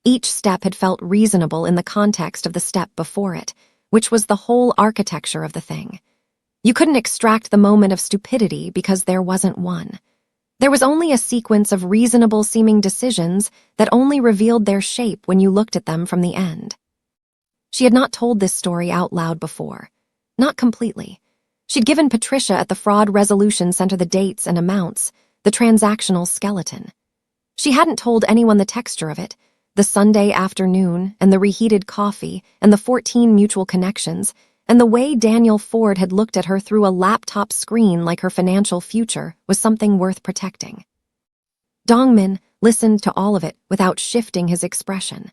Each step had felt reasonable in the context of the step before it, which was the whole architecture of the thing. You couldn't extract the moment of stupidity because there wasn't one. There was only a sequence of reasonable-seeming decisions that only revealed their shape when you looked at them from the end. She had not told this story out loud before. Not completely. She'd given Patricia at the Fraud Resolution Center the dates and amounts, the transactional skeleton. She hadn't told anyone the texture of it, the Sunday afternoon and the reheated coffee and the 14 mutual connections, and the way Daniel Ford had looked at her through a laptop screen like her financial future was something worth protecting. Dong-min listened to all of it without shifting his expression.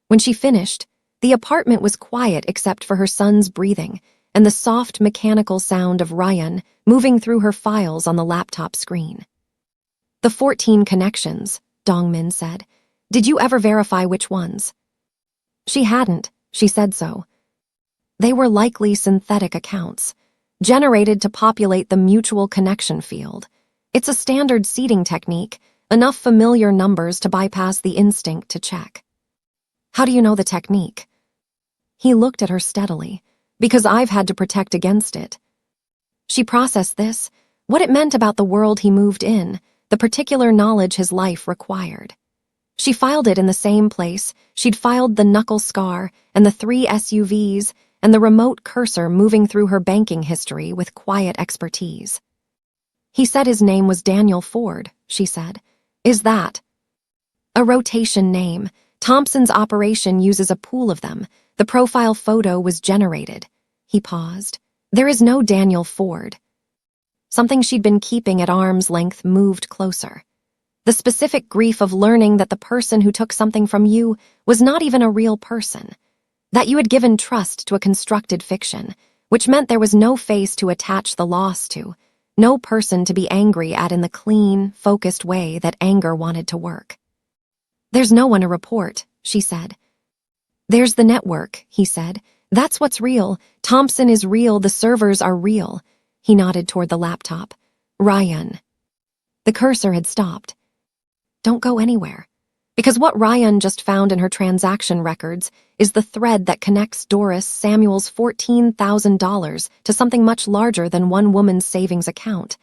When she finished, the apartment was quiet except for her son's breathing and the soft mechanical sound of Ryan moving through her files on the laptop screen. "The 14 connections," Dong-min said. "Did you ever verify which ones?" She hadn't. She said so. They were likely synthetic accounts, generated to populate the mutual connection field. It's a standard seeding technique, enough familiar numbers to bypass the instinct to check. "How do you know the technique?" He looked at her steadily. "Because I've had to protect against it." She processed this, what it meant about the world he moved in, the particular knowledge his life required. She filed it in the same place she'd filed the knuckle scar and the 3 SUVs and the remote cursor moving through her banking history with quiet expertise. "He said his name was Daniel Ford," she said. "Is that a rotation name? Thompson's operation uses a pool of them. The profile photo was generated." He paused. "There is no Daniel Ford." Something she'd been keeping at arm's length moved closer. The specific grief of learning that the person who took something from you was not even a real person. That you had given trust to a constructed fiction, which meant there was no face to attach the loss to, no person to be angry at in the clean, focused way that anger wanted to work. "There's no one to report," she said. "There's the network," he said. "That's what's real. Thompson is real, the servers are real." He nodded toward the laptop. "Ryan." The cursor had stopped. "Don't go anywhere." Because what Ryan just found in her transaction records is the thread that connects Doris Samuel's $14,000 to something much larger than one woman's savings account.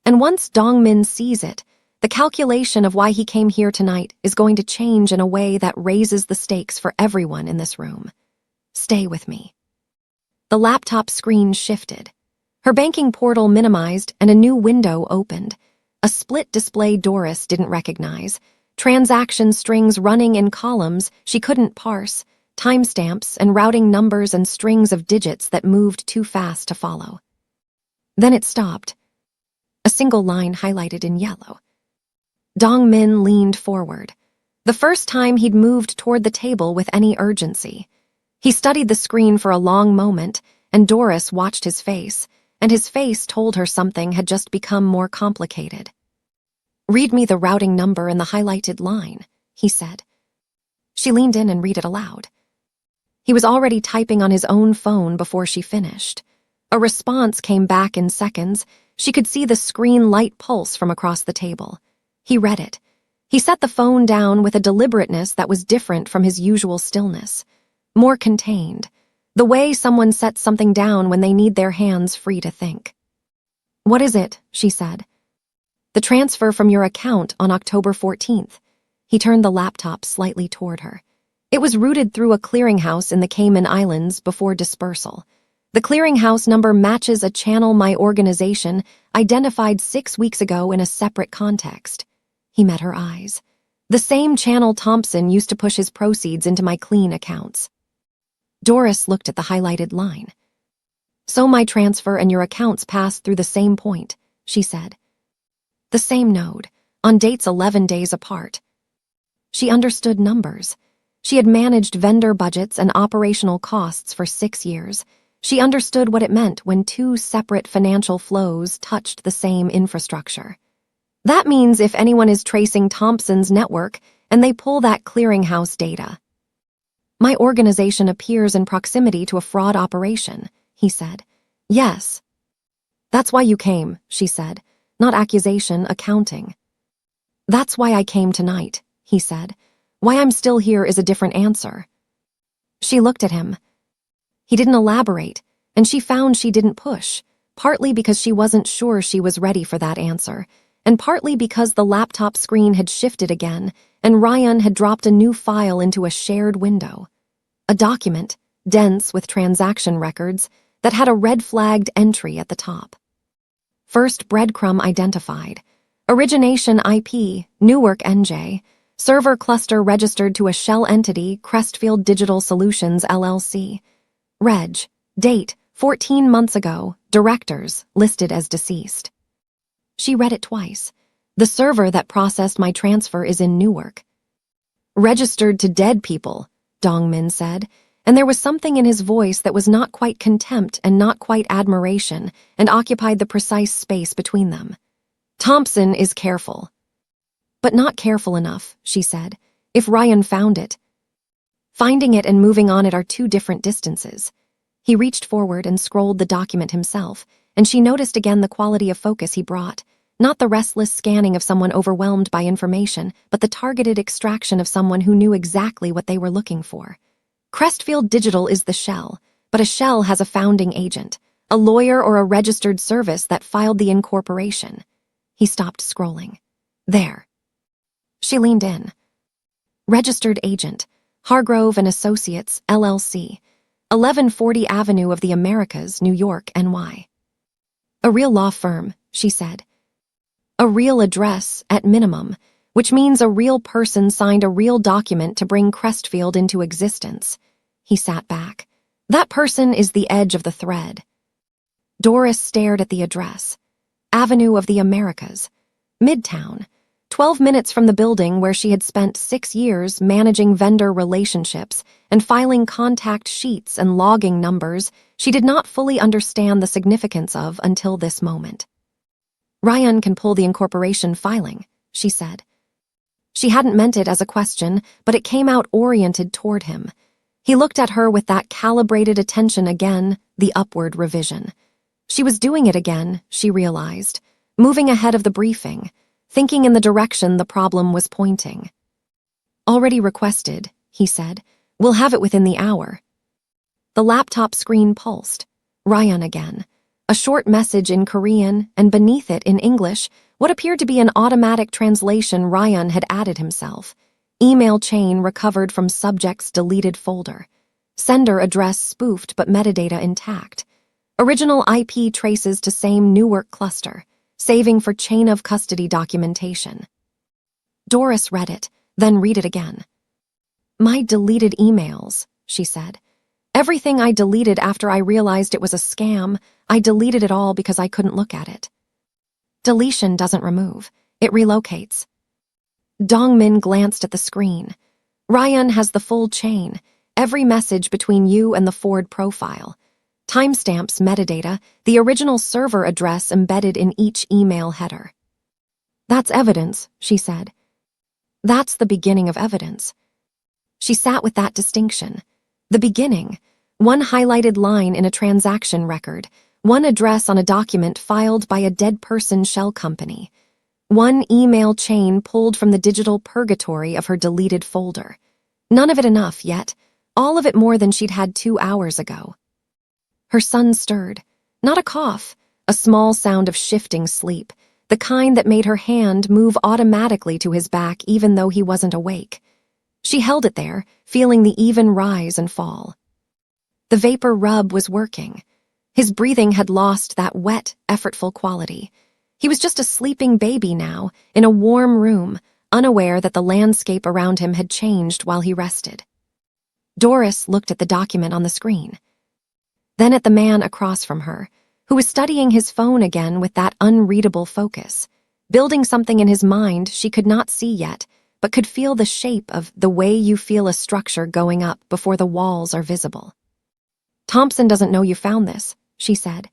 And once Dong-min sees it, the calculation of why he came here tonight is going to change in a way that raises the stakes for everyone in this room. Stay with me. The laptop screen shifted. Her banking portal minimized and a new window opened. A split display Doris didn't recognize. Transaction strings running in columns she couldn't parse, timestamps and routing numbers and strings of digits that moved too fast to follow. Then it stopped. A single line highlighted in yellow. Dong-min leaned forward. The first time he'd moved toward the table with any urgency. He studied the screen for a long moment, and Doris watched his face, and his face told her something had just become more complicated. "Read me the routing number and the highlighted line," he said. She leaned in and read it aloud. He was already typing on his own phone before she finished. A response came back in seconds. She could see the screen light pulse from across the table. He read it. He set the phone down with a deliberateness that was different from his usual stillness, more contained, the way someone sets something down when they need their hands free to think. "What is it?" she said. "The transfer from your account on October 14th. He turned the laptop slightly toward her. It was routed through a clearinghouse in the Cayman Islands before dispersal. The clearinghouse number matches a channel my organization identified 6 weeks ago in a separate context. He met her eyes. The same channel Thompson used to push his proceeds into my clean accounts. Doris looked at the highlighted line. So my transfer and your accounts passed through the same point, she said. The same node, on dates 11 days apart. She understood numbers. She had managed vendor budgets and operational costs for 6 years. She understood what it meant when 2 separate financial flows touched the same infrastructure. That means if anyone is tracing Thompson's network and they pull that clearinghouse data. My organization appears in proximity to a fraud operation, he said. Yes. That's why you came, she said. Not accusation, accounting. That's why I came tonight, he said. Why I'm still here is a different answer. She looked at him. He didn't elaborate, and she found she didn't push, partly because she wasn't sure she was ready for that answer, and partly because the laptop screen had shifted again, and Ryan had dropped a new file into a shared window. A document, dense with transaction records, that had a red-flagged entry at the top. First breadcrumb identified. Origination IP, Newark, NJ. Server cluster registered to a shell entity, Crestfield Digital Solutions, LLC. Reg. Date, 14 months ago. Directors, listed as deceased. She read it twice. The server that processed my transfer is in Newark. Registered to dead people, Dongmin said, and there was something in his voice that was not quite contempt and not quite admiration and occupied the precise space between them. Thompson is careful. But not careful enough, she said. If Ryan found it. Finding it and moving on it are 2 different distances. He reached forward and scrolled the document himself, and she noticed again the quality of focus he brought, not the restless scanning of someone overwhelmed by information, but the targeted extraction of someone who knew exactly what they were looking for. Crestfield Digital is the shell, but a shell has a founding agent, a lawyer or a registered service that filed the incorporation. He stopped scrolling. There. She leaned in. Registered agent, Hargrove and Associates, LLC, 1140 Avenue of the Americas, New York, NY. A real law firm, she said. A real address, at minimum, which means a real person signed a real document to bring Crestfield into existence. He sat back. That person is the edge of the thread. Doris stared at the address. Avenue of the Americas. Midtown. 12 minutes from the building where she had spent 6 years managing vendor relationships and filing contact sheets and logging numbers she did not fully understand the significance of until this moment. Ryan can pull the incorporation filing, she said. She hadn't meant it as a question, but it came out oriented toward him. He looked at her with that calibrated attention again, the upward revision. She was doing it again, she realized, moving ahead of the briefing, thinking in the direction the problem was pointing. Already requested, he said. We'll have it within the hour. The laptop screen pulsed. Ryan again. A short message in Korean, and beneath it in English, what appeared to be an automatic translation Ryan had added himself. Email chain recovered from subject's deleted folder. Sender address spoofed but metadata intact. Original IP traces to same Newark cluster, saving for chain of custody documentation. Doris read it, then read it again. My deleted emails, she said. Everything I deleted after I realized it was a scam, I deleted it all because I couldn't look at it. Deletion doesn't remove, it relocates. Dongmin glanced at the screen. Ryan has the full chain, every message between you and the Ford profile. Timestamps, metadata, the original server address embedded in each email header. That's evidence, she said. That's the beginning of evidence. She sat with that distinction. The beginning, one highlighted line in a transaction record, one address on a document filed by a dead person shell company, one email chain pulled from the digital purgatory of her deleted folder. None of it enough yet, all of it more than she'd had 2 hours ago. Her son stirred. Not a cough, a small sound of shifting sleep, the kind that made her hand move automatically to his back even though he wasn't awake. She held it there, feeling the even rise and fall. The vapor rub was working. His breathing had lost that wet, effortful quality. He was just a sleeping baby now, in a warm room, unaware that the landscape around him had changed while he rested. Doris looked at the document on the screen. Then at the man across from her, who was studying his phone again with that unreadable focus, building something in his mind she could not see yet, but could feel the shape of the way you feel a structure going up before the walls are visible. "Thompson doesn't know you found this," she said.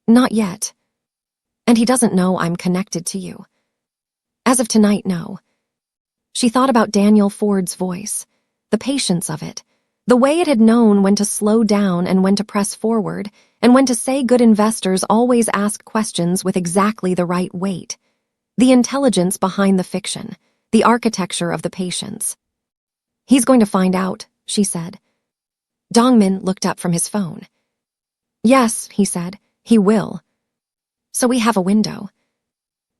"Not yet. And he doesn't know I'm connected to you. As of tonight, no." She thought about Daniel Ford's voice, the patience of it, the way it had known when to slow down and when to press forward, and when to say good investors always ask questions with exactly the right weight. The intelligence behind the fiction, the architecture of the patience. "He's going to find out," she said. Dongmin looked up from his phone. "Yes," he said, "he will. So we have a window."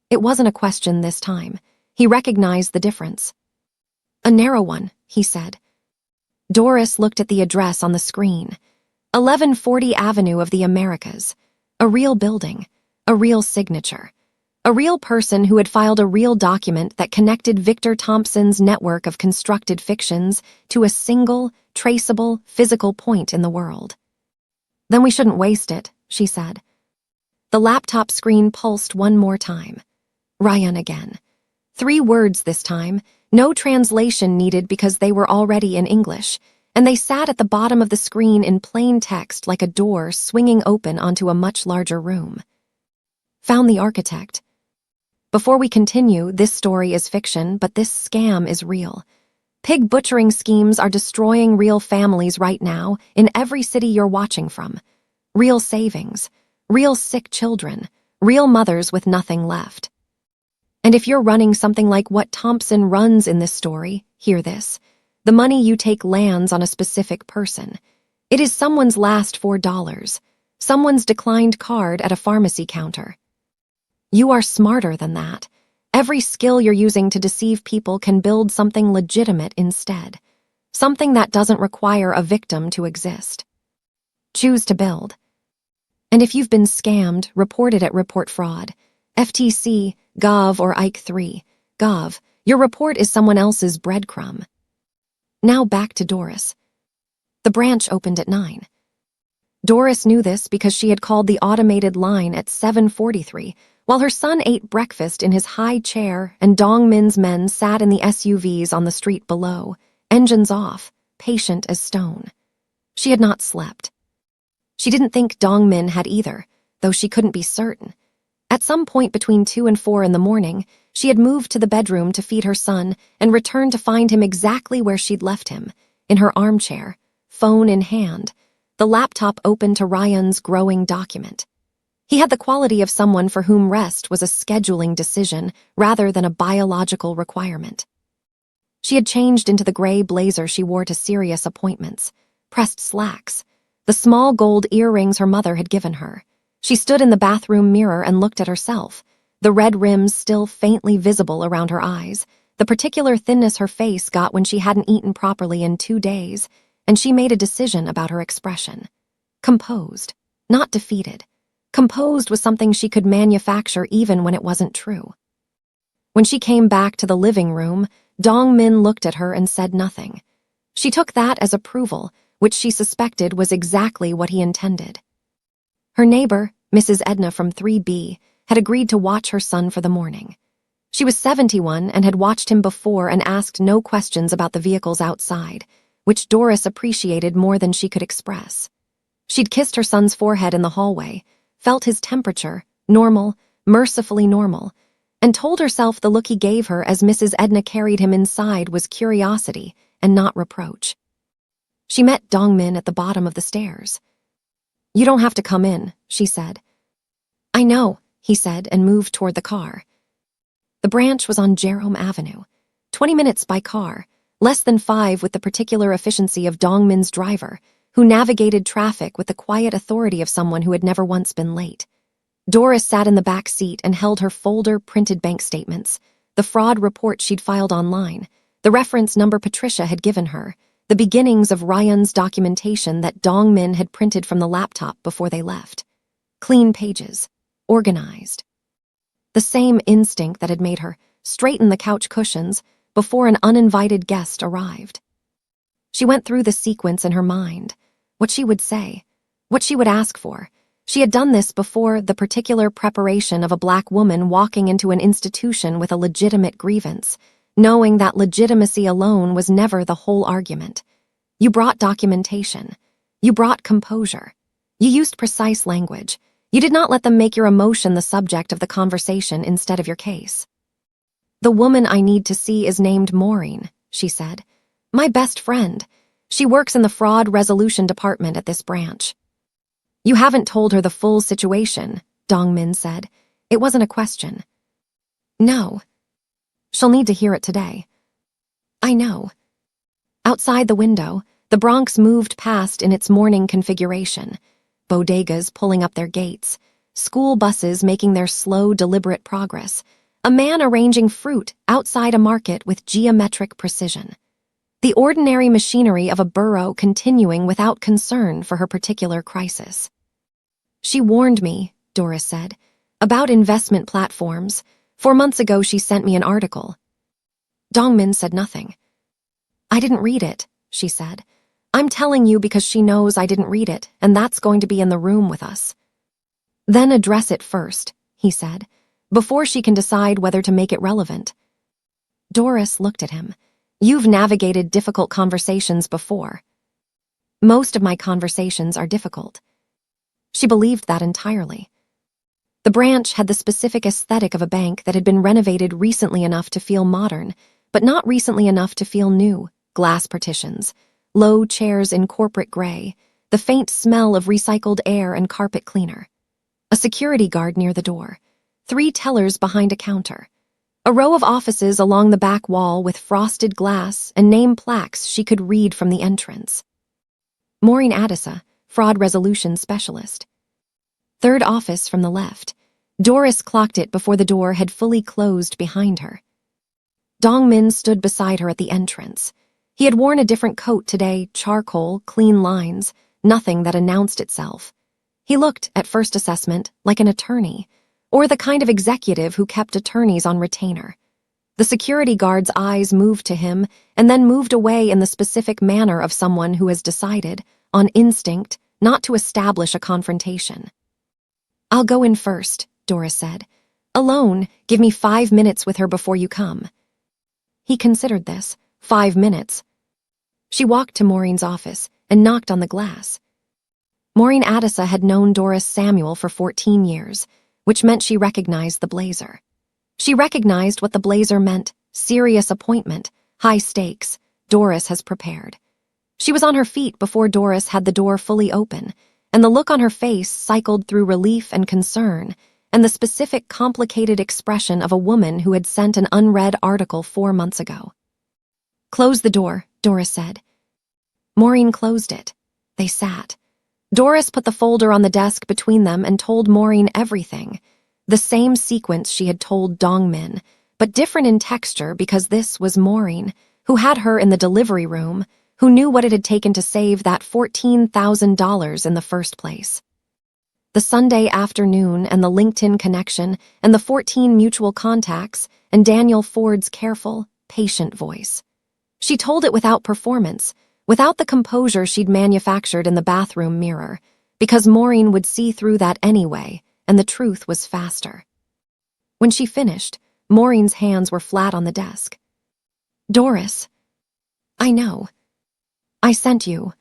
It wasn't a question this time. He recognized the difference. "A narrow one," he said. Doris looked at the address on the screen. 1140 Avenue of the Americas. A real building. A real signature. A real person who had filed a real document that connected Victor Thompson's network of constructed fictions to a single, traceable, physical point in the world. "Then we shouldn't waste it," she said. The laptop screen pulsed one more time. Ryan again. 3 words this time, no translation needed because they were already in English, and they sat at the bottom of the screen in plain text like a door swinging open onto a much larger room. "Found the architect. Before we continue, this story is fiction, but this scam is real. Pig butchering schemes are destroying real families right now in every city you're watching from. Real savings, real sick children, real mothers with nothing left. And if you're running something like what Thompson runs in this story, hear this. The money you take lands on a specific person. It is someone's last $4, someone's declined card at a pharmacy counter. You are smarter than that. Every skill you're using to deceive people can build something legitimate instead. Something that doesn't require a victim to exist. Choose to build. And if you've been scammed, report it at Report Fraud. FTC, Gov, or Ike3. Gov, your report is someone else's breadcrumb." Now back to Doris. The branch opened at 9. Doris knew this because she had called the automated line at 7:43, while her son ate breakfast in his high chair and Dongmin's men sat in the SUVs on the street below, engines off, patient as stone. She had not slept. She didn't think Dongmin had either, though she couldn't be certain. At some point between 2 and 4 in the morning, she had moved to the bedroom to feed her son and returned to find him exactly where she'd left him, in her armchair, phone in hand, the laptop open to Ryan's growing document. He had the quality of someone for whom rest was a scheduling decision rather than a biological requirement. She had changed into the gray blazer she wore to serious appointments, pressed slacks, the small gold earrings her mother had given her. She stood in the bathroom mirror and looked at herself, the red rims still faintly visible around her eyes, the particular thinness her face got when she hadn't eaten properly in 2 days, and she made a decision about her expression. Composed, not defeated. Composed was something she could manufacture even when it wasn't true. When she came back to the living room, Dongmin looked at her and said nothing. She took that as approval, which she suspected was exactly what he intended. Her neighbor, Mrs. Edna from 3B, had agreed to watch her son for the morning. She was 71 and had watched him before and asked no questions about the vehicles outside, which Doris appreciated more than she could express. She'd kissed her son's forehead in the hallway, felt his temperature, normal, mercifully normal, and told herself the look he gave her as Mrs. Edna carried him inside was curiosity and not reproach. She met Dongmin at the bottom of the stairs. "You don't have to come in," she said. "I know," he said and moved toward the car. The branch was on Jerome Avenue, 20 minutes by car, less than 5 with the particular efficiency of Dongmin's driver, who navigated traffic with the quiet authority of someone who had never once been late. Doris sat in the back seat and held her folder printed bank statements, the fraud report she'd filed online, the reference number Patricia had given her, the beginnings of Ryan's documentation that Dongmin had printed from the laptop before they left. Clean pages, organized. The same instinct that had made her straighten the couch cushions before an uninvited guest arrived. She went through the sequence in her mind, what she would say, what she would ask for. She had done this before the particular preparation of a black woman walking into an institution with a legitimate grievance, knowing that legitimacy alone was never the whole argument. You brought documentation. You brought composure. You used precise language. You did not let them make your emotion the subject of the conversation instead of your case. "The woman I need to see is named Maureen," she said. "My best friend. She works in the fraud resolution department at this branch." "You haven't told her the full situation," Dongmin said. It wasn't a question. "No. She'll need to hear it today." "I know." Outside the window, the Bronx moved past in its morning configuration. Bodegas pulling up their gates, school buses making their slow, deliberate progress, a man arranging fruit outside a market with geometric precision. The ordinary machinery of a borough continuing without concern for her particular crisis. "She warned me," Doris said, "about investment platforms. 4 months ago she sent me an article." Dongmin said nothing. "I didn't read it," she said. "I'm telling you because she knows I didn't read it, and that's going to be in the room with us." "Then address it first," he said, "before she can decide whether to make it relevant." Doris looked at him. "You've navigated difficult conversations before." "Most of my conversations are difficult." She believed that entirely. The branch had the specific aesthetic of a bank that had been renovated recently enough to feel modern, but not recently enough to feel new. Glass partitions, low chairs in corporate gray, the faint smell of recycled air and carpet cleaner. A security guard near the door, 3 tellers behind a counter. A row of offices along the back wall with frosted glass and name plaques she could read from the entrance. Maureen Addisa, fraud resolution specialist. 3rd office from the left. Doris clocked it before the door had fully closed behind her. Dongmin stood beside her at the entrance. He had worn a different coat today, charcoal, clean lines, nothing that announced itself. He looked, at first assessment, like an attorney, or the kind of executive who kept attorneys on retainer. The security guard's eyes moved to him and then moved away in the specific manner of someone who has decided, on instinct, not to establish a confrontation. "I'll go in first," Doris said. "Alone, give me 5 minutes with her before you come." He considered this. 5 minutes. She walked to Maureen's office and knocked on the glass. Maureen Addisa had known Doris Samuel for 14 years, which meant she recognized the blazer. She recognized what the blazer meant: serious appointment, high stakes. Doris has prepared. She was on her feet before Doris had the door fully open, and the look on her face cycled through relief and concern, and the specific, complicated expression of a woman who had sent an unread article 4 months ago. "Close the door," Doris said. Maureen closed it. They sat. Doris put the folder on the desk between them and told Maureen everything. The same sequence she had told Dongmin, but different in texture because this was Maureen, who had her in the delivery room, who knew what it had taken to save that $14,000 in the first place. The Sunday afternoon and the LinkedIn connection and the 14 mutual contacts and Daniel Ford's careful, patient voice. She told it without performance, without the composure she'd manufactured in the bathroom mirror, because Maureen would see through that anyway, and the truth was faster. When she finished, Maureen's hands were flat on the desk. "Doris, I know. I sent you."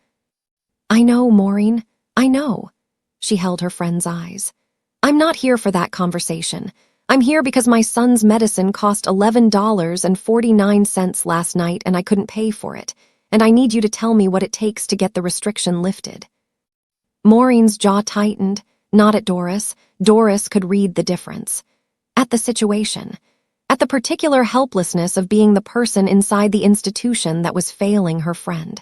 "I know, Maureen, I know." She held her friend's eyes. "I'm not here for that conversation. I'm here because my son's medicine cost $11.49 last night and I couldn't pay for it, and I need you to tell me what it takes to get the restriction lifted." Maureen's jaw tightened, not at Doris. Doris could read the difference. At the situation. At the particular helplessness of being the person inside the institution that was failing her friend.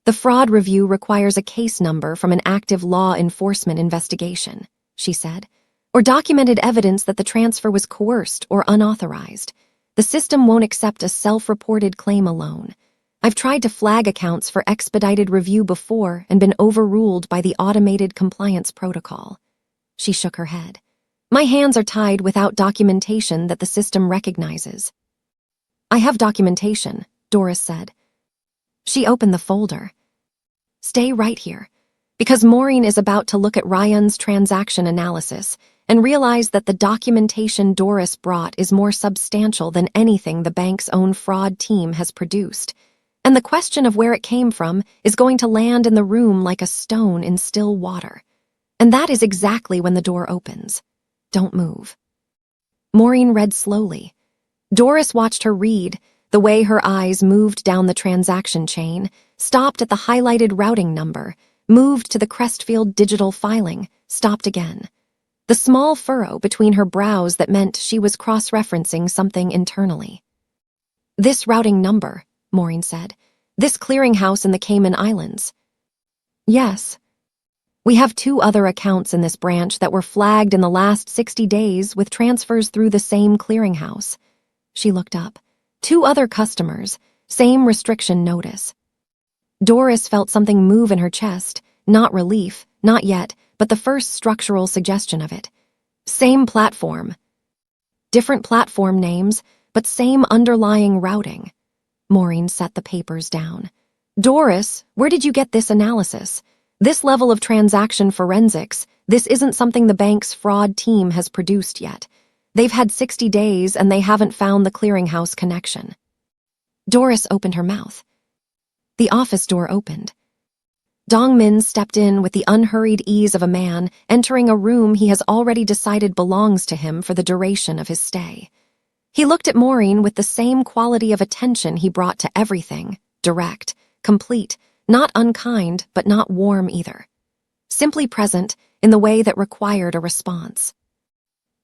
"The fraud review requires a case number from an active law enforcement investigation," she said, or documented evidence that the transfer was coerced or unauthorized. The system won't accept a self-reported claim alone. I've tried to flag accounts for expedited review before and been overruled by the automated compliance protocol. She shook her head. My hands are tied without documentation that the system recognizes. I have documentation, Doris said. She opened the folder. Stay right here, because Maureen is about to look at Ryan's transaction analysis and realize that the documentation Doris brought is more substantial than anything the bank's own fraud team has produced. And the question of where it came from is going to land in the room like a stone in still water. And that is exactly when the door opens. Don't move. Maureen read slowly. Doris watched her read, the way her eyes moved down the transaction chain, stopped at the highlighted routing number, moved to the Crestfield digital filing, stopped again. The small furrow between her brows that meant she was cross-referencing something internally. This routing number, Maureen said. This clearinghouse in the Cayman Islands. Yes. We have 2 other accounts in this branch that were flagged in the last 60 days with transfers through the same clearinghouse. She looked up. 2 other customers, same restriction notice. Doris felt something move in her chest, not relief, not yet, but the first structural suggestion of it. Same platform. Different platform names, but same underlying routing. Maureen set the papers down. Doris, where did you get this analysis? This level of transaction forensics, this isn't something the bank's fraud team has produced yet. They've had 60 days and they haven't found the clearinghouse connection. Doris opened her mouth. The office door opened. Dong-min stepped in with the unhurried ease of a man entering a room he has already decided belongs to him for the duration of his stay. He looked at Maureen with the same quality of attention he brought to everything, direct, complete, not unkind, but not warm either. Simply present in the way that required a response.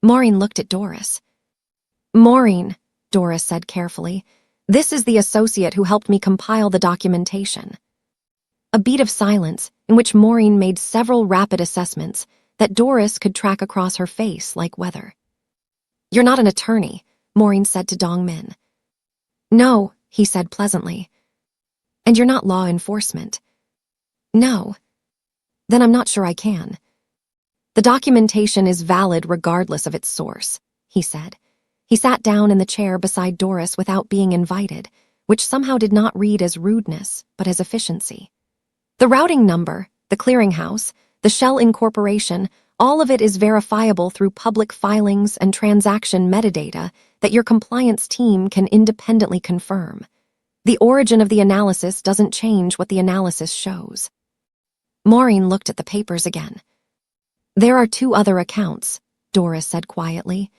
Maureen looked at Doris. Maureen, Doris said carefully, this is the associate who helped me compile the documentation. A beat of silence in which Maureen made several rapid assessments that Doris could track across her face like weather. You're not an attorney, Maureen said to Dong-min. No, he said pleasantly. And you're not law enforcement. No. Then I'm not sure I can. The documentation is valid regardless of its source, he said. He sat down in the chair beside Doris without being invited, which somehow did not read as rudeness, but as efficiency. The routing number, the clearinghouse, the shell incorporation, all of it is verifiable through public filings and transaction metadata that your compliance team can independently confirm. The origin of the analysis doesn't change what the analysis shows. Maureen looked at the papers again. There are 2 other accounts, Doris said quietly.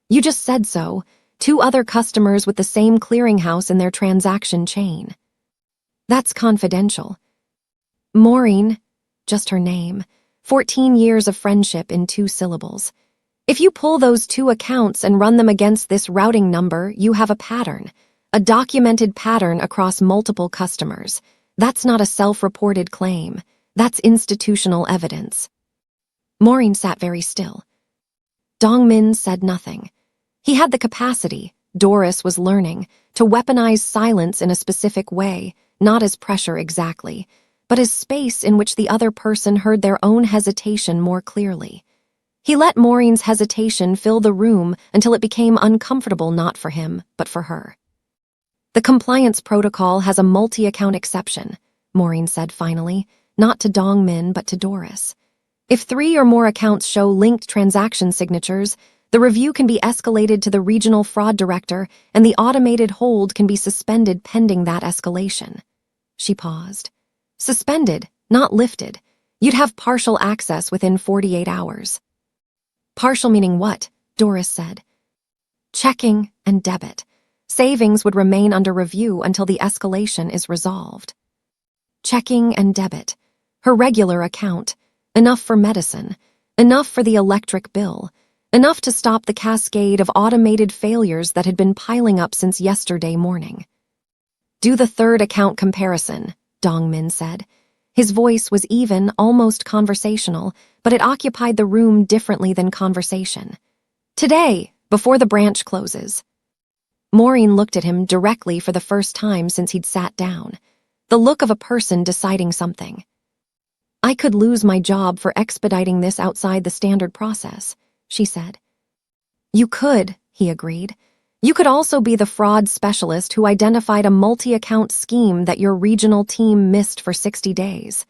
You just said so. 2 other customers with the same clearinghouse in their transaction chain. That's confidential. Maureen, just her name, 14 years of friendship in 2 syllables. If you pull those 2 accounts and run them against this routing number, you have a pattern, a documented pattern across multiple customers. That's not a self-reported claim. That's institutional evidence. Maureen sat very still. Dong-min said nothing. He had the capacity, Doris was learning, to weaponize silence in a specific way, not as pressure exactly, but as space in which the other person heard their own hesitation more clearly. He let Maureen's hesitation fill the room until it became uncomfortable not for him, but for her. The compliance protocol has a multi-account exception, Maureen said finally, not to Dong-min but to Doris. If 3 or more accounts show linked transaction signatures, the review can be escalated to the regional fraud director and the automated hold can be suspended pending that escalation. She paused. Suspended, not lifted. You'd have partial access within 48 hours. Partial meaning what? Doris said. Checking and debit. Savings would remain under review until the escalation is resolved. Checking and debit. Her regular account. Enough for medicine. Enough for the electric bill. Enough to stop the cascade of automated failures that had been piling up since yesterday morning. Do the 3rd account comparison, Dong-min said. His voice was even, almost conversational, but it occupied the room differently than conversation. "Today, before the branch closes." Maureen looked at him directly for the first time since he'd sat down, the look of a person deciding something. "I could lose my job for expediting this outside the standard process," she said. "You could," he agreed. "You could also be the fraud specialist who identified a multi-account scheme that your regional team missed for 60 days.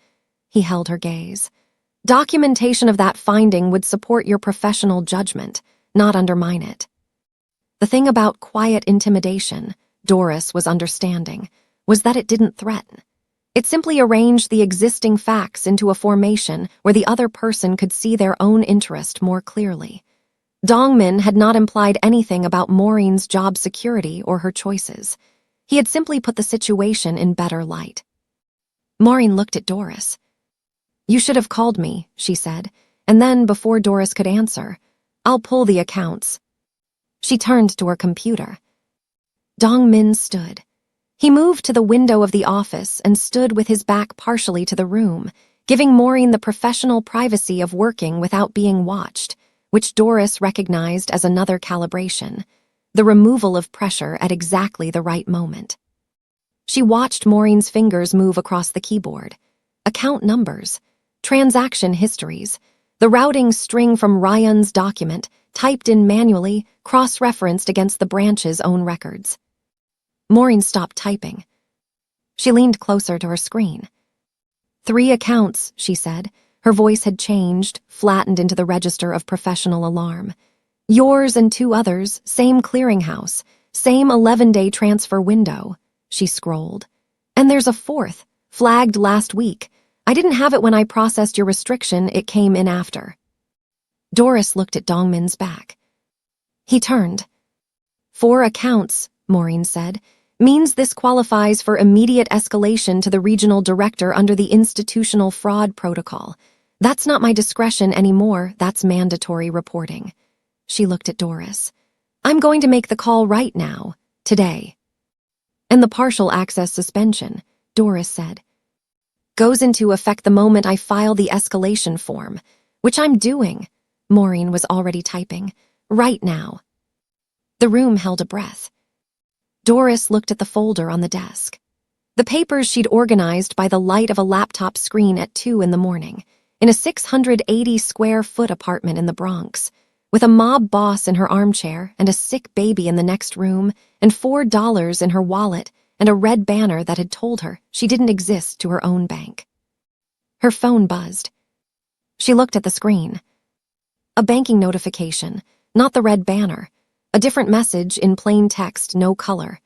He held her gaze. "Documentation of that finding would support your professional judgment, not undermine it." The thing about quiet intimidation, Doris was understanding, was that it didn't threaten. It simply arranged the existing facts into a formation where the other person could see their own interest more clearly. Dongmin had not implied anything about Maureen's job security or her choices. He had simply put the situation in better light. Maureen looked at Doris. "You should have called me," she said, and then, before Doris could answer, "I'll pull the accounts." She turned to her computer. Dongmin stood. He moved to the window of the office and stood with his back partially to the room, giving Maureen the professional privacy of working without being watched, which Doris recognized as another calibration, the removal of pressure at exactly the right moment. She watched Maureen's fingers move across the keyboard. Account numbers, transaction histories, the routing string from Ryan's document, typed in manually, cross-referenced against the branch's own records. Maureen stopped typing. She leaned closer to her screen. "3 accounts," she said. Her voice had changed, flattened into the register of professional alarm. "Yours and 2 others, same clearinghouse, same 11-day transfer window." She scrolled. "And there's a 4th, flagged last week. I didn't have it when I processed your restriction, it came in after." Doris looked at Dongmin's back. He turned. "4 accounts," Maureen said, "means this qualifies for immediate escalation to the regional director under the institutional fraud protocol. That's not my discretion anymore, that's mandatory reporting." She looked at Doris. "I'm going to make the call right now, today." "And the partial access suspension," Doris said, "goes into effect the moment I file the escalation form, which I'm doing." Maureen was already typing. "Right now." The room held a breath. Doris looked at the folder on the desk. The papers she'd organized by the light of a laptop screen at 2 in the morning, in a 680-square-foot apartment in the Bronx, with a mob boss in her armchair and a sick baby in the next room, and $4 in her wallet and a red banner that had told her she didn't exist to her own bank. Her phone buzzed. She looked at the screen. A banking notification, not the red banner. A different message in plain text, no color.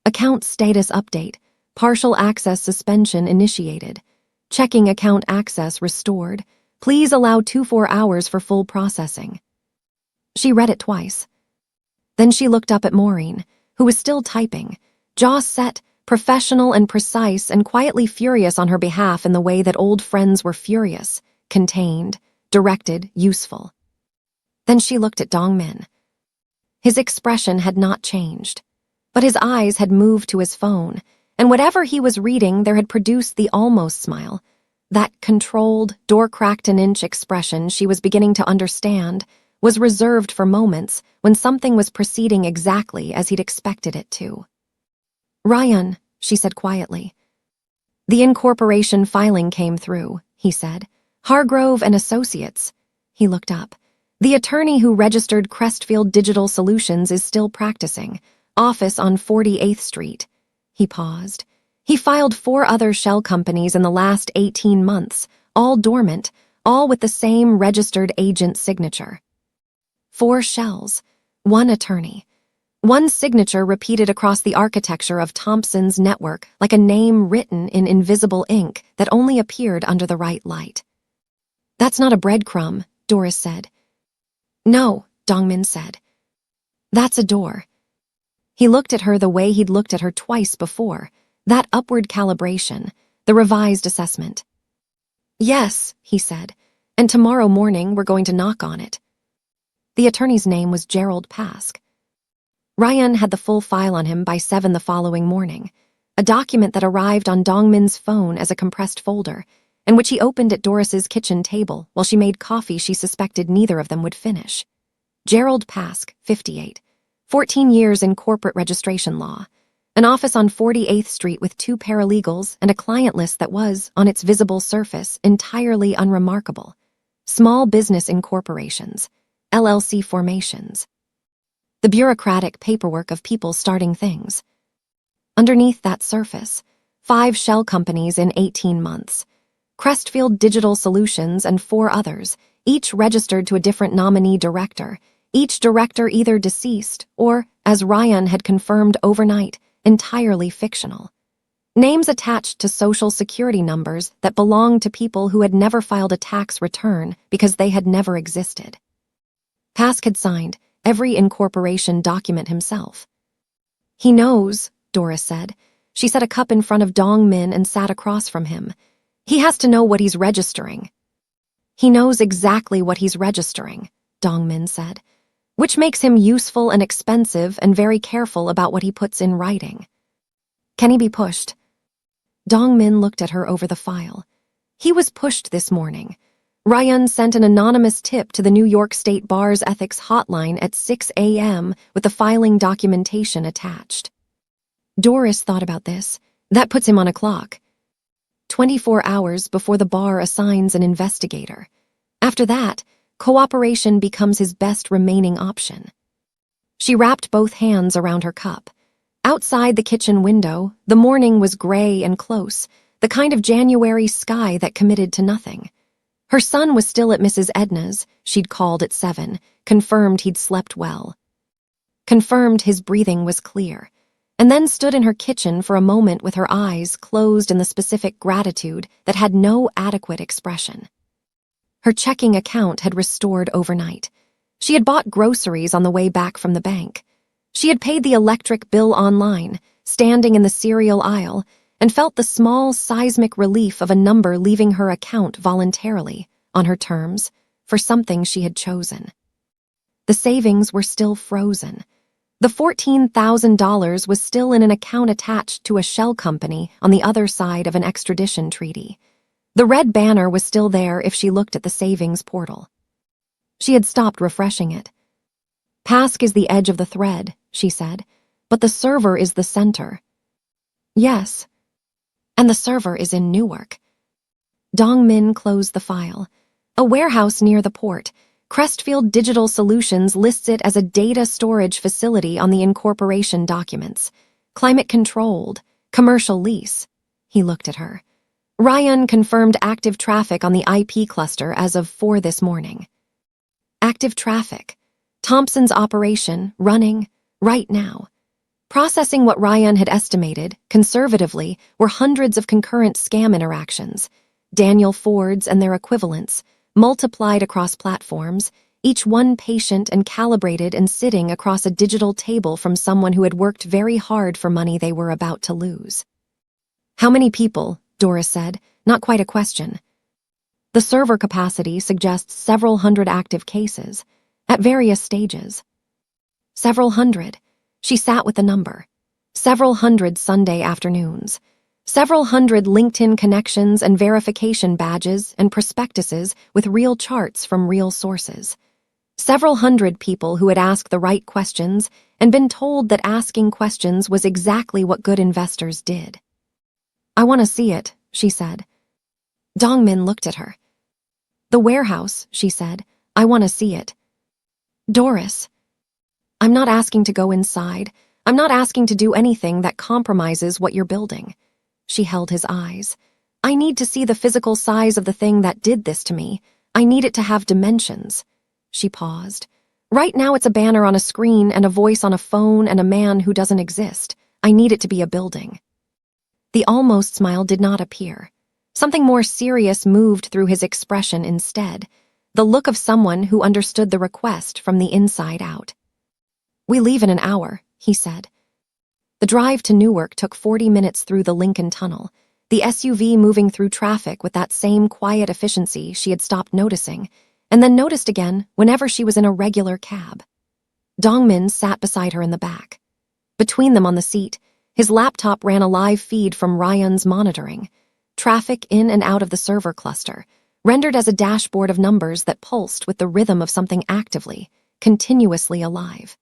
"Account status update. Partial access suspension initiated. Checking account access restored. Please allow 24 hours for full processing." She read it twice. Then she looked up at Maureen, who was still typing, jaw set, professional and precise, and quietly furious on her behalf in the way that old friends were furious, contained, directed, useful. Then she looked at Dongmin. His expression had not changed, but his eyes had moved to his phone, and whatever he was reading there had produced the almost smile, that controlled, door-cracked-an-inch expression she was beginning to understand was reserved for moments when something was proceeding exactly as he'd expected it to. "Ryan," she said quietly. "The incorporation filing came through," he said. "Hargrove and Associates." He looked up. "The attorney who registered Crestfield Digital Solutions is still practicing. Office on 48th Street. He paused. "He filed 4 other shell companies in the last 18 months, all dormant, all with the same registered agent signature. 4 shells, 1 attorney. 1 signature repeated across the architecture of Thompson's network like a name written in invisible ink that only appeared under the right light." "That's not a breadcrumb," Doris said. "No," Dongmin said. "That's a door." He looked at her the way he'd looked at her twice before, that upward calibration, the revised assessment. "Yes," he said, "and tomorrow morning we're going to knock on it." The attorney's name was Gerald Pask. Ryan had the full file on him by 7 the following morning. a document that arrived on Dongmin's phone as a compressed folder, and which he opened at Doris's kitchen table while she made coffee she suspected neither of them would finish. Gerald Pask, 58, 14 years in corporate registration law, an office on 48th Street with 2 paralegals and a client list that was, on its visible surface, entirely unremarkable. Small business incorporations, LLC formations. The bureaucratic paperwork of people starting things. Underneath that surface, 5 shell companies in 18 months. Crestfield Digital Solutions and 4 others, each registered to a different nominee director, each director either deceased or, as Ryan had confirmed overnight, entirely fictional. Names attached to social security numbers that belonged to people who had never filed a tax return because they had never existed. Pask had signed every incorporation document himself. "He knows," Doris said. She set a cup in front of Dongmin and sat across from him. "He has to know what he's registering." "He knows exactly what he's registering," Dongmin said, "which makes him useful and expensive and very careful about what he puts in writing." "Can he be pushed?" Dongmin looked at her over the file. "He was pushed this morning. Ryan sent an anonymous tip to the New York State Bar's ethics hotline at 6 a.m. with the filing documentation attached." Doris thought about this. That puts him on a clock. 24 hours before the bar assigns an investigator. After that, cooperation becomes his best remaining option. She wrapped both hands around her cup. Outside the kitchen window, the morning was gray and close, the kind of January sky that committed to nothing. Her son was still at Mrs. Edna's, she'd called at 7, confirmed he'd slept well. Confirmed his breathing was clear, and then stood in her kitchen for a moment with her eyes closed in the specific gratitude that had no adequate expression. Her checking account had restored overnight. She had bought groceries on the way back from the bank. She had paid the electric bill online, standing in the cereal aisle, and felt the small seismic relief of a number leaving her account voluntarily, on her terms, for something she had chosen. The savings were still frozen. The $14,000 was still in an account attached to a shell company on the other side of an extradition treaty. The red banner was still there if she looked at the savings portal. She had stopped refreshing it. "Pask is the edge of the thread," she said, "but the server is the center." "Yes. And the server is in Newark." Dongmin closed the file. "A warehouse near the port. Crestfield Digital Solutions lists it as a data storage facility on the incorporation documents. Climate-controlled, commercial lease." He looked at her. "Ryan confirmed active traffic on the IP cluster as of 4 this morning." Active traffic. Thompson's operation, running, right now. Processing what Ryan had estimated, conservatively, were hundreds of concurrent scam interactions. Daniel Fords and their equivalents, multiplied across platforms, each one patient and calibrated and sitting across a digital table from someone who had worked very hard for money they were about to lose. "How many people?" Doris said, not quite a question. "The server capacity suggests several hundred active cases, at various stages." Several hundred. She sat with the number. Several hundred Sunday afternoons. Several hundred LinkedIn connections and verification badges and prospectuses with real charts from real sources. Several hundred people who had asked the right questions and been told that asking questions was exactly what good investors did. "I want to see it," she said. Dongmin looked at her. "The warehouse," she said. "I want to see it." "Doris, I'm not asking to go inside. I'm not asking to do anything that compromises what you're building." She held his eyes. "I need to see the physical size of the thing that did this to me. I need it to have dimensions." She paused. "Right now it's a banner on a screen and a voice on a phone and a man who doesn't exist. I need it to be a building." The almost smile did not appear. Something more serious moved through his expression instead, the look of someone who understood the request from the inside out. "We leave in an hour," he said. The drive to Newark took 40 minutes through the Lincoln Tunnel, the SUV moving through traffic with that same quiet efficiency she had stopped noticing, and then noticed again whenever she was in a regular cab. Dongmin sat beside her in the back. Between them on the seat, His laptop ran a live feed from Ryan's monitoring, traffic in and out of the server cluster, rendered as a dashboard of numbers that pulsed with the rhythm of something actively, continuously alive.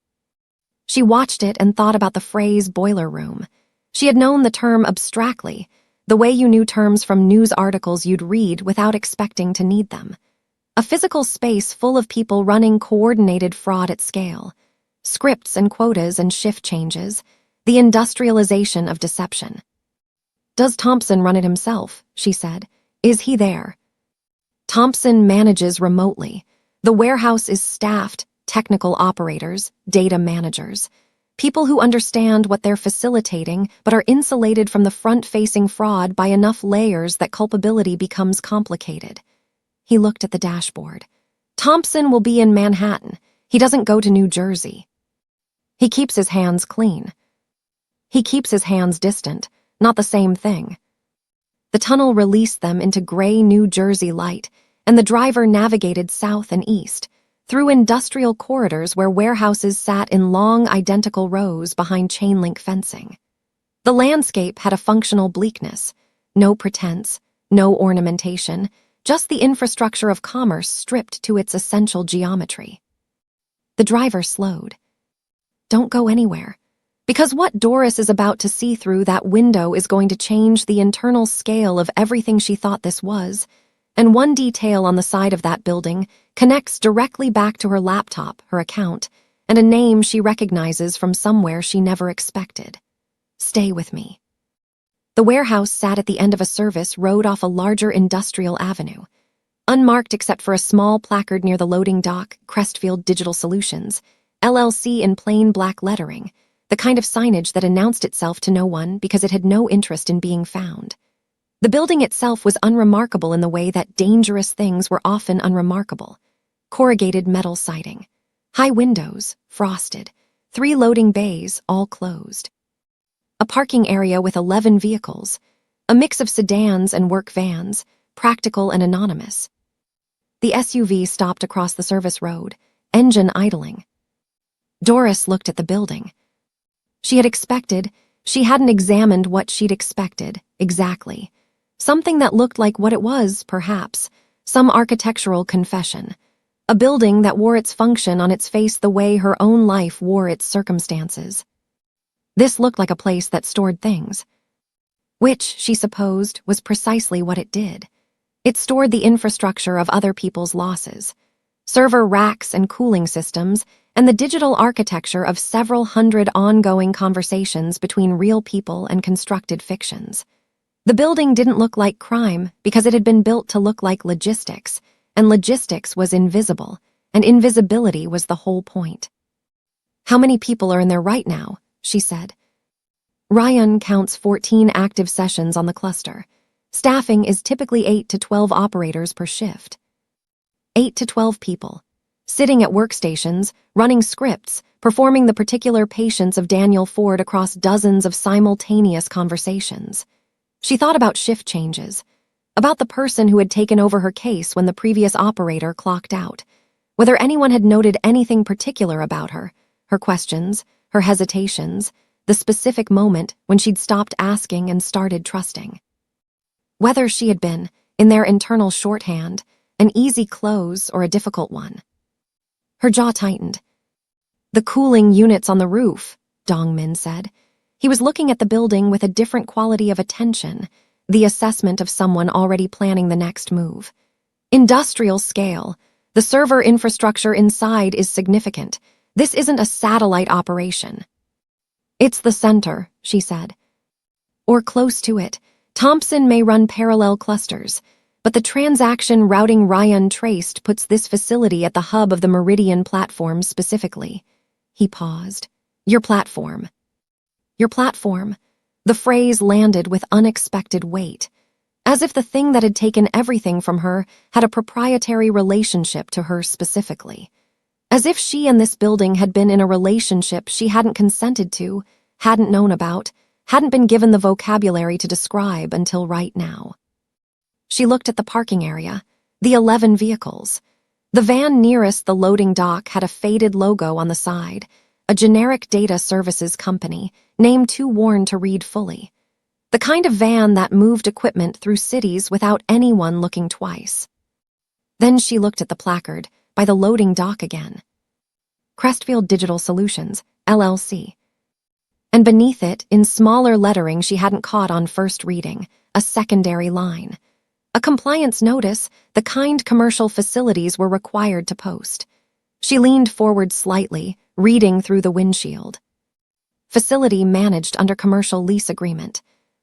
She watched it and thought about the phrase boiler room. She had known the term abstractly, the way you knew terms from news articles you'd read without expecting to need them. A physical space full of people running coordinated fraud at scale. Scripts and quotas and shift changes. The industrialization of deception. "Does Thompson run it himself?" she said. "Is he there?" Thompson manages remotely. The warehouse is staffed, technical operators, data managers. People who understand what they're facilitating but are insulated from the front-facing fraud by enough layers that culpability becomes complicated. He looked at the dashboard. Thompson will be in Manhattan. He doesn't go to New Jersey. He keeps his hands clean. He keeps his hands distant, not the same thing. The tunnel released them into gray New Jersey light, and the driver navigated south and east, through industrial corridors where warehouses sat in long, identical rows behind chain-link fencing. The landscape had a functional bleakness, no pretense, no ornamentation, just the infrastructure of commerce stripped to its essential geometry. The driver slowed. "Don't go anywhere. Because what Doris is about to see through that window is going to change the internal scale of everything she thought this was, and one detail on the side of that building connects directly back to her laptop, her account, and a name she recognizes from somewhere she never expected. Stay with me." The warehouse sat at the end of a service road off a larger industrial avenue. Unmarked except for a small placard near the loading dock, Crestfield Digital Solutions, LLC in plain black lettering, the kind of signage that announced itself to no one because it had no interest in being found. The building itself was unremarkable in the way that dangerous things were often unremarkable. Corrugated metal siding, high windows, frosted, 3 loading bays, all closed. A parking area with 11 vehicles, a mix of sedans and work vans, practical and anonymous. The SUV stopped across the service road, engine idling. Doris looked at the building. She hadn't examined what she'd expected, exactly. Something that looked like what it was, perhaps, some architectural confession. A building that wore its function on its face the way her own life wore its circumstances. This looked like a place that stored things. Which, she supposed, was precisely what it did. It stored the infrastructure of other people's losses. Server racks and cooling systems, and the digital architecture of several hundred ongoing conversations between real people and constructed fictions. The building didn't look like crime because it had been built to look like logistics, and logistics was invisible, and invisibility was the whole point. "How many people are in there right now?" she said. Ryan counts 14 active sessions on the cluster. Staffing is typically 8 to 12 operators per shift. 8 to 12 people, sitting at workstations, running scripts, performing the particular patience of Daniel Ford across dozens of simultaneous conversations. She thought about shift changes, about the person who had taken over her case when the previous operator clocked out, whether anyone had noted anything particular about her questions, her hesitations, the specific moment when she'd stopped asking and started trusting. Whether she had been, in their internal shorthand, an easy close or a difficult one. Her jaw tightened. "The cooling units on the roof," Dongmin said. He was looking at the building with a different quality of attention, the assessment of someone already planning the next move. "Industrial scale. The server infrastructure inside is significant. This isn't a satellite operation." "It's the center," she said. "Or close to it. Thompson may run parallel clusters, but the transaction routing Ryan traced puts this facility at the hub of the Meridian platform specifically." He paused. "Your platform." "Your platform." The phrase landed with unexpected weight, as if the thing that had taken everything from her had a proprietary relationship to her specifically. As if she and this building had been in a relationship she hadn't consented to, hadn't known about, hadn't been given the vocabulary to describe until right now. She looked at the parking area, the 11 vehicles. The van nearest the loading dock had a faded logo on the side, a generic data services company, name too worn to read fully. The kind of van that moved equipment through cities without anyone looking twice. Then she looked at the placard, by the loading dock again. Crestfield Digital Solutions, LLC. And beneath it, in smaller lettering she hadn't caught on first reading, a secondary line. A compliance notice, the kind commercial facilities were required to post. She leaned forward slightly, reading through the windshield. Facility managed under commercial lease agreement.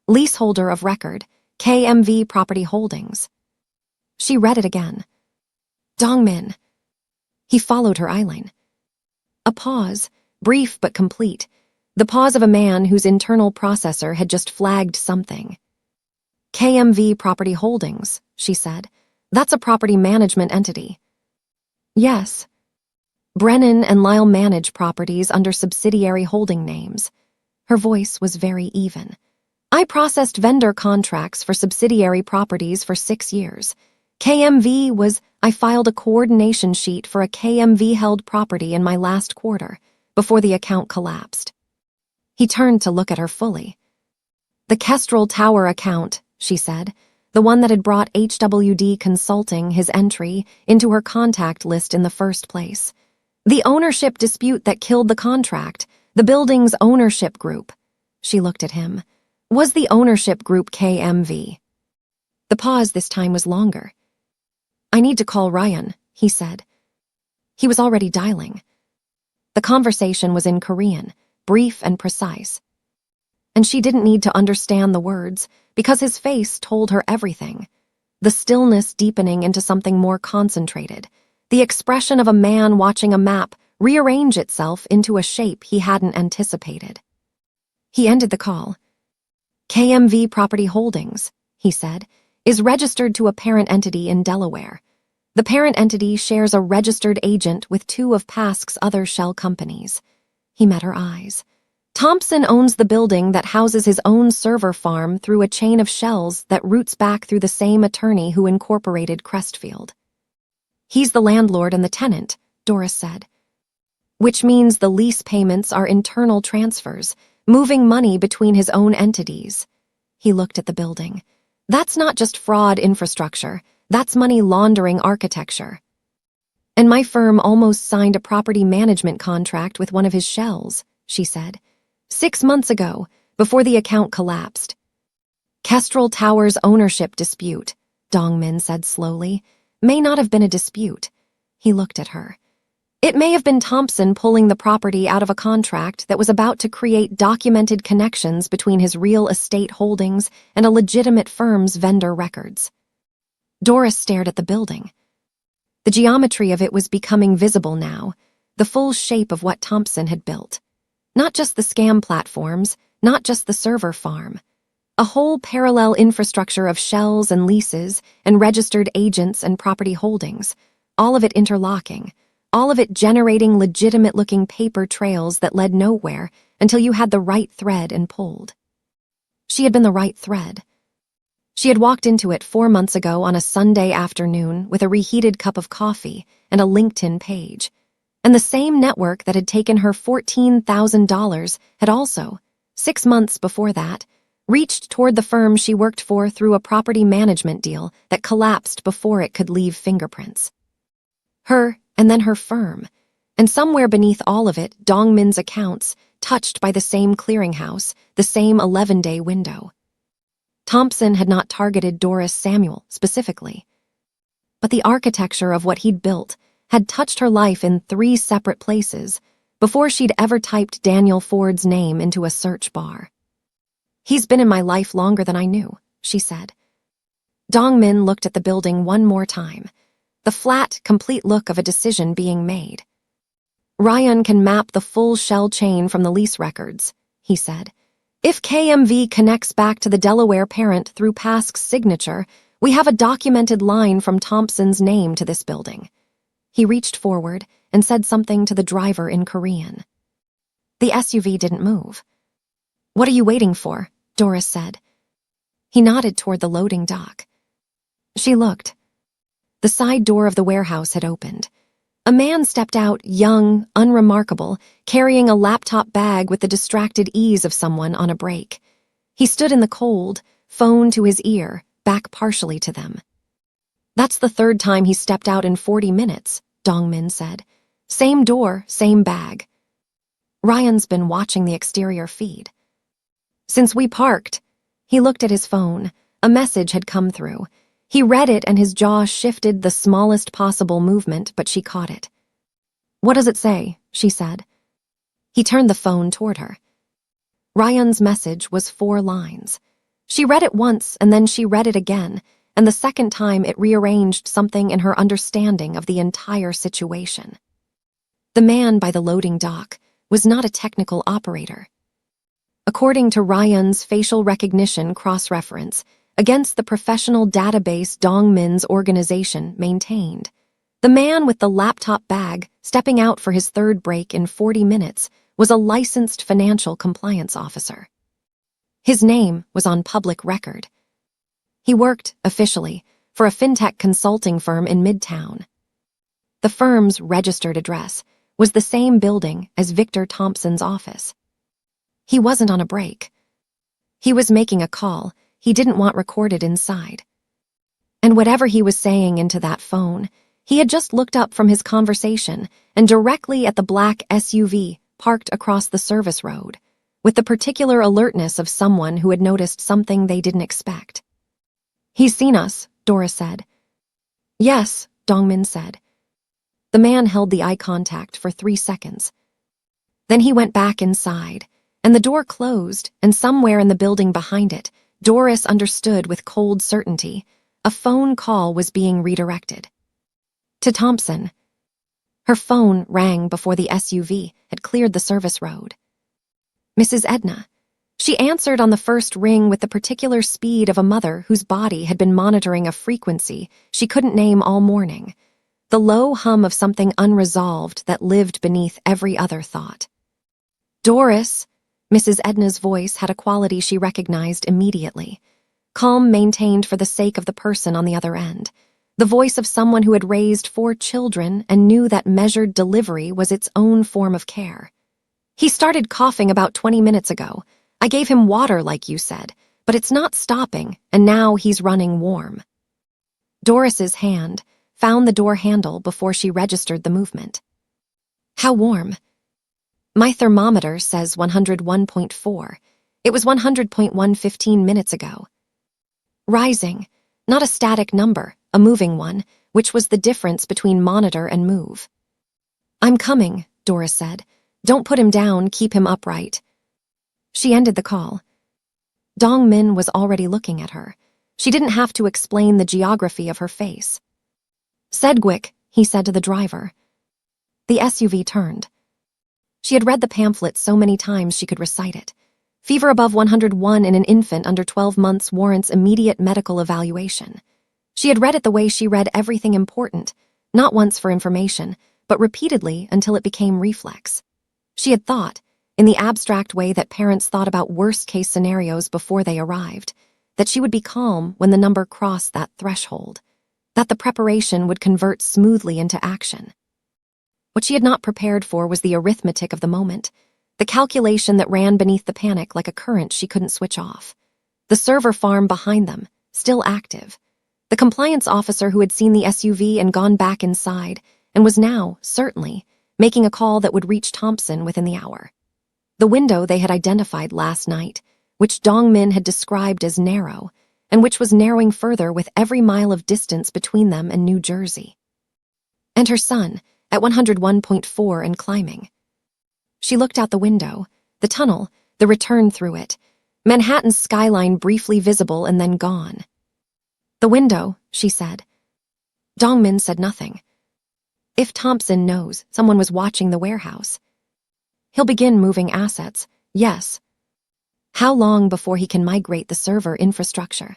Leaseholder of record, KMV Property Holdings. She read it again. Dongmin. He followed her eyeline. A pause, brief but complete. The pause of a man whose internal processor had just flagged something. KMV Property Holdings, she said. That's a property management entity. Yes. Brennan and Lyle manage properties under subsidiary holding names. Her voice was very even. I processed vendor contracts for subsidiary properties for 6 years. KMV was, I filed a coordination sheet for a KMV-held property in my last quarter, before the account collapsed. He turned to look at her fully. The Kestrel Tower account, she said, the one that had brought HWD Consulting, his entry, into her contact list in the first place. The ownership dispute that killed the contract, the building's ownership group. She looked at him. Was the ownership group KMV? The pause this time was longer. I need to call Ryan, he said. He was already dialing. The conversation was in Korean, brief and precise. And she didn't need to understand the words, because his face told her everything. The stillness deepening into something more concentrated. The expression of a man watching a map rearrange itself into a shape he hadn't anticipated. He ended the call. KMV Property Holdings, he said, is registered to a parent entity in Delaware. The parent entity shares a registered agent with 2 of PASC's other shell companies. He met her eyes. Thompson owns the building that houses his own server farm through a chain of shells that roots back through the same attorney who incorporated Crestfield. He's the landlord and the tenant, Doris said. Which means the lease payments are internal transfers, moving money between his own entities. He looked at the building. That's not just fraud infrastructure, that's money laundering architecture. And my firm almost signed a property management contract with one of his shells, she said. 6 months ago, before the account collapsed. Kestrel Tower's ownership dispute, Dongmin said slowly, may not have been a dispute. He looked at her. It may have been Thompson pulling the property out of a contract that was about to create documented connections between his real estate holdings and a legitimate firm's vendor records. Doris stared at the building. The geometry of it was becoming visible now, the full shape of what Thompson had built. Not just the scam platforms, not just the server farm. A whole parallel infrastructure of shells and leases and registered agents and property holdings, all of it interlocking. All of it generating legitimate-looking paper trails that led nowhere until you had the right thread and pulled. She had been the right thread. She had walked into it 4 months ago on a Sunday afternoon with a reheated cup of coffee and a LinkedIn page. And the same network that had taken her $14,000 had also, 6 months before that, reached toward the firm she worked for through a property management deal that collapsed before it could leave fingerprints. Her, and then her firm, and somewhere beneath all of it, Dongmin's accounts, touched by the same clearinghouse, the same 11-day window. Thompson had not targeted Doris Samuel specifically, but the architecture of what he'd built had touched her life in 3 separate places before she'd ever typed Daniel Ford's name into a search bar. He's been in my life longer than I knew, she said. Dongmin looked at the building one more time. The flat, complete look of a decision being made. Ryan can map the full shell chain from the lease records, he said. If KMV connects back to the Delaware parent through PASC's signature, we have a documented line from Thompson's name to this building. He reached forward and said something to the driver in Korean. The SUV didn't move. What are you waiting for? Doris said. He nodded toward the loading dock. She looked. The side door of the warehouse had opened. A man stepped out, young, unremarkable, carrying a laptop bag with the distracted ease of someone on a break. He stood in the cold, phone to his ear, back partially to them. "That's the third time he stepped out in 40 minutes, Dongmin said. "Same door, same bag." Ryan's been watching the exterior feed. "Since we parked." He looked at his phone. A message had come through. He read it and his jaw shifted the smallest possible movement, but she caught it. "What does it say?" she said. He turned the phone toward her. Ryan's message was 4 lines. She read it once and then she read it again, and the second time it rearranged something in her understanding of the entire situation. The man by the loading dock was not a technical operator. According to Ryan's facial recognition cross-reference, against the professional database Dongmin's organization maintained, the man with the laptop bag stepping out for his third break in 40 minutes was a licensed financial compliance officer. His name was on public record. He worked, officially, for a fintech consulting firm in Midtown. The firm's registered address was the same building as Victor Thompson's office. He wasn't on a break. He was making a call he didn't want recorded inside. And whatever he was saying into that phone, he had just looked up from his conversation and directly at the black SUV parked across the service road, with the particular alertness of someone who had noticed something they didn't expect. "He's seen us," Dora said. "Yes," Dongmin said. The man held the eye contact for 3 seconds. Then he went back inside, and the door closed, and somewhere in the building behind it, Doris understood with cold certainty, a phone call was being redirected. To Thompson. Her phone rang before the SUV had cleared the service road. Mrs. Edna. She answered on the first ring with the particular speed of a mother whose body had been monitoring a frequency she couldn't name all morning, the low hum of something unresolved that lived beneath every other thought. "Doris." Mrs. Edna's voice had a quality she recognized immediately. Calm maintained for the sake of the person on the other end. The voice of someone who had raised 4 children and knew that measured delivery was its own form of care. "He started coughing about 20 minutes ago. I gave him water like you said, but it's not stopping, and now he's running warm." Doris's hand found the door handle before she registered the movement. "How warm?" "My thermometer says 101.4. It was 100.1 15 minutes ago." "Rising, not a static number, a moving one, which was the difference between monitor and move." "I'm coming," Doris said. "Don't put him down, keep him upright." She ended the call. Dongmin was already looking at her. She didn't have to explain the geography of her face. "Sedgwick," he said to the driver. The SUV turned. She had read the pamphlet so many times she could recite it. Fever above 101 in an infant under 12 months warrants immediate medical evaluation. She had read it the way she read everything important, not once for information, but repeatedly until it became reflex. She had thought, in the abstract way that parents thought about worst-case scenarios before they arrived, that she would be calm when the number crossed that threshold, that the preparation would convert smoothly into action. What she had not prepared for was the arithmetic of the moment, the calculation that ran beneath the panic like a current she couldn't switch off. The server farm behind them, still active. The compliance officer who had seen the SUV and gone back inside, and was now, certainly, making a call that would reach Thompson within the hour. The window they had identified last night, which Dongmin had described as narrow, and which was narrowing further with every mile of distance between them and New Jersey. And her son, at 101.4 and climbing. She looked out the window, the tunnel, the return through it, Manhattan's skyline briefly visible and then gone. "The window," she said. Dongmin said nothing. If Thompson knows someone was watching the warehouse, he'll begin moving assets, yes. How long before he can migrate the server infrastructure?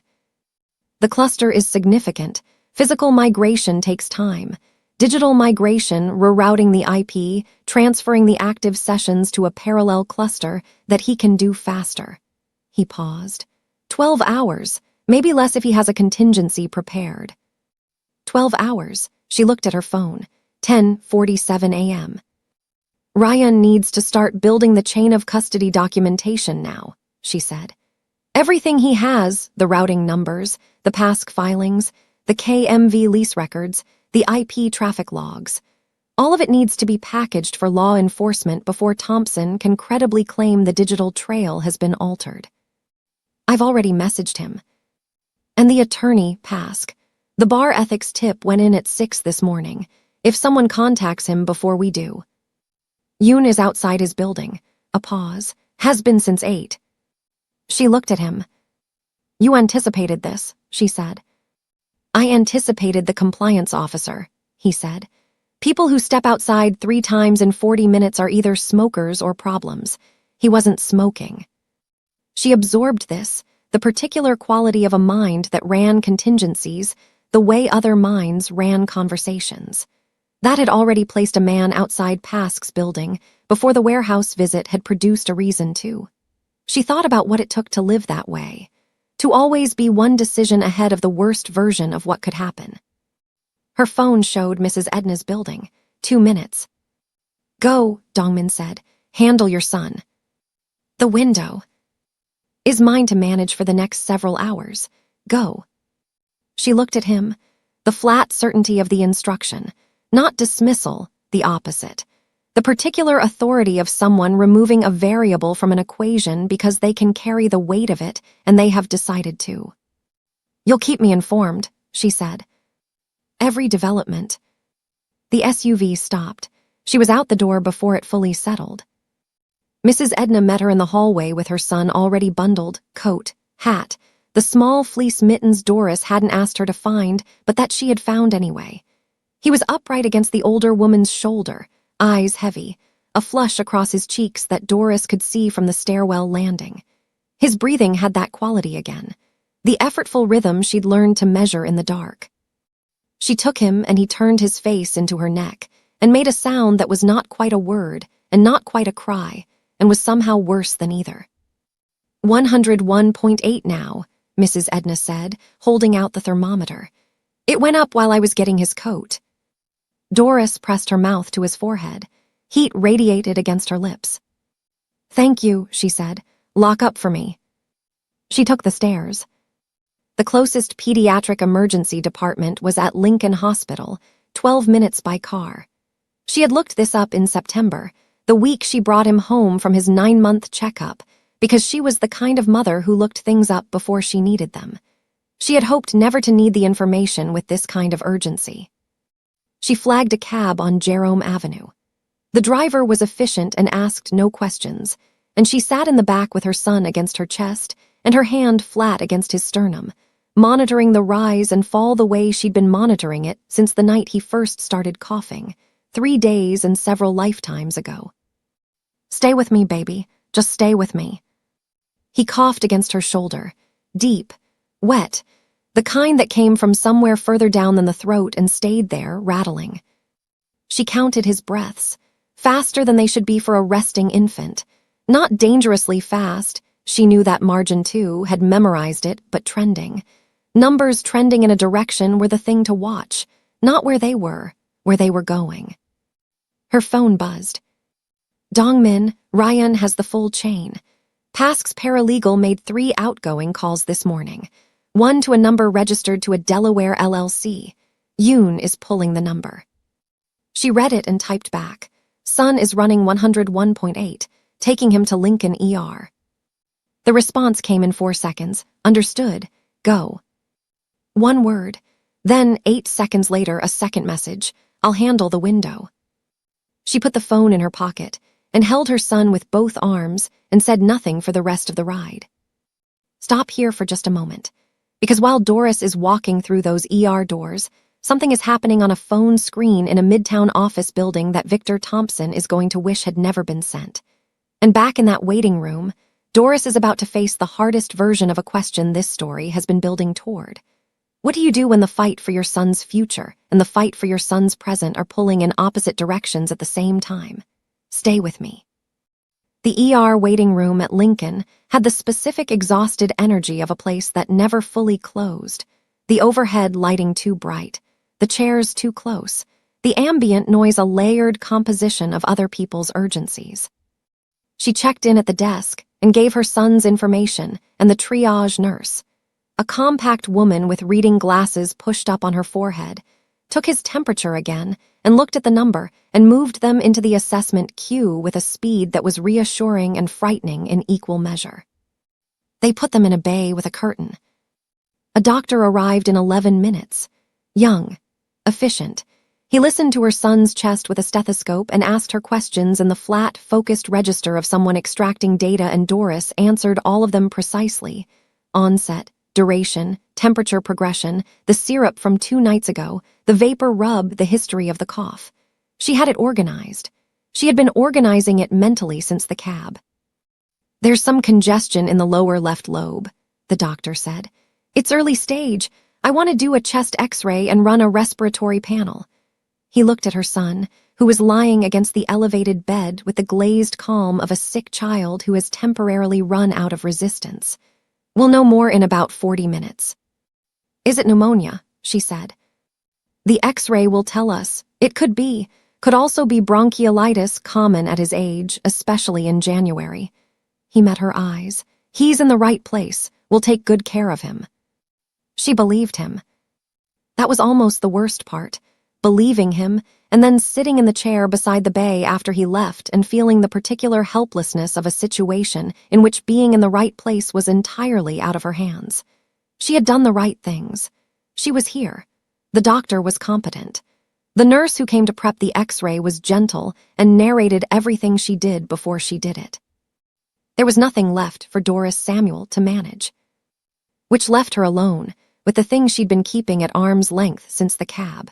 The cluster is significant. Physical migration takes time. Digital migration, rerouting the IP, transferring the active sessions to a parallel cluster that he can do faster. He paused. 12 hours, maybe less if he has a contingency prepared. 12 hours, she looked at her phone. 10:47 a.m. Ryan needs to start building the chain of custody documentation now, she said. Everything he has, the routing numbers, the PASC filings, the KMV lease records, the IP traffic logs. All of it needs to be packaged for law enforcement before Thompson can credibly claim the digital trail has been altered. I've already messaged him. And the attorney, PASC. The bar ethics tip went in at 6 this morning. If someone contacts him before we do. Yoon is outside his building. A pause. Has been since 8. She looked at him. You anticipated this, she said. I anticipated the compliance officer, he said. People who step outside 3 times in 40 minutes are either smokers or problems. He wasn't smoking. She absorbed this, the particular quality of a mind that ran contingencies, the way other minds ran conversations. That had already placed a man outside PASC's building before the warehouse visit had produced a reason to. She thought about what it took to live that way, to always be one decision ahead of the worst version of what could happen. Her phone showed Mrs. Edna's building. 2 minutes. Go, Dongmin said. Handle your son. The window is mine to manage for the next several hours. Go. She looked at him, the flat certainty of the instruction. Not dismissal, the opposite. The particular authority of someone removing a variable from an equation because they can carry the weight of it and they have decided to. You'll keep me informed, she said. Every development. The SUV stopped. She was out the door before it fully settled. Mrs. Edna met her in the hallway with her son already bundled, coat, hat, the small fleece mittens Doris hadn't asked her to find, but that she had found anyway. He was upright against the older woman's shoulder, eyes heavy, a flush across his cheeks that Doris could see from the stairwell landing. His breathing had that quality again, the effortful rhythm she'd learned to measure in the dark. She took him and he turned his face into her neck and made a sound that was not quite a word and not quite a cry and was somehow worse than either. 101.8 now, Mrs. Edna said, holding out the thermometer. It went up while I was getting his coat. Doris pressed her mouth to his forehead. Heat radiated against her lips. Thank you, she said. Lock up for me. She took the stairs. The closest pediatric emergency department was at Lincoln Hospital, 12 minutes by car. She had looked this up in September, the week she brought him home from his 9-month checkup, because she was the kind of mother who looked things up before she needed them. She had hoped never to need the information with this kind of urgency. She flagged a cab on Jerome Avenue. The driver was efficient and asked no questions, and she sat in the back with her son against her chest and her hand flat against his sternum, monitoring the rise and fall the way she'd been monitoring it since the night he first started coughing, 3 days and several lifetimes ago. Stay with me, baby. Just stay with me. He coughed against her shoulder, deep, wet, the kind that came from somewhere further down than the throat and stayed there, rattling. She counted his breaths, faster than they should be for a resting infant. Not dangerously fast, she knew that margin too, had memorized it, but trending. Numbers trending in a direction were the thing to watch, not where they were going. Her phone buzzed. Dongmin, Ryan has the full chain. PASC's paralegal made 3 outgoing calls this morning. 1 to a number registered to a Delaware LLC. Yoon is pulling the number. She read it and typed back. Son is running 101.8, taking him to Lincoln ER. The response came in 4 seconds. Understood. Go. 1 word. Then, 8 seconds later, a second message. I'll handle the window. She put the phone in her pocket and held her son with both arms and said nothing for the rest of the ride. Stop here for just a moment. Because while Doris is walking through those ER doors, something is happening on a phone screen in a midtown office building that Victor Thompson is going to wish had never been sent. And back in that waiting room, Doris is about to face the hardest version of a question this story has been building toward. What do you do when the fight for your son's future and the fight for your son's present are pulling in opposite directions at the same time? Stay with me. The ER waiting room at Lincoln had the specific exhausted energy of a place that never fully closed, the overhead lighting too bright, the chairs too close, The ambient noise a layered composition of other people's urgencies. She checked in at the desk and gave her son's information and the triage nurse, a compact woman with reading glasses pushed up on her forehead, took his temperature again and looked at the number and moved them into the assessment queue with a speed that was reassuring and frightening in equal measure. They put them in a bay with a curtain. A doctor arrived in 11 minutes. Young, efficient. He listened to her son's chest with a stethoscope and asked her questions in the flat, focused register of someone extracting data, and Doris answered all of them precisely. Onset, duration, temperature progression, the syrup from 2 nights ago, the vapor rub, the history of the cough. She had it organized. She had been organizing it mentally since the cab. "There's some congestion in the lower left lobe," the doctor said. "It's early stage. I want to do a chest x-ray and run a respiratory panel." He looked at her son, who was lying against the elevated bed with the glazed calm of a sick child who has temporarily run out of resistance. "We'll know more in about 40 minutes. "Is it pneumonia?" she said. "The x-ray will tell us. It could also be bronchiolitis, common at his age, especially in January." He met her eyes. "He's in the right place. We'll take good care of him." She believed him. That was almost the worst part, believing him and then sitting in the chair beside the bay after he left and feeling the particular helplessness of a situation in which being in the right place was entirely out of her hands. She had done the right things. She was here. The doctor was competent. The nurse who came to prep the x-ray was gentle and narrated everything she did before she did it. There was nothing left for Doris Samuel to manage, which left her alone with the thing she'd been keeping at arm's length since the cab.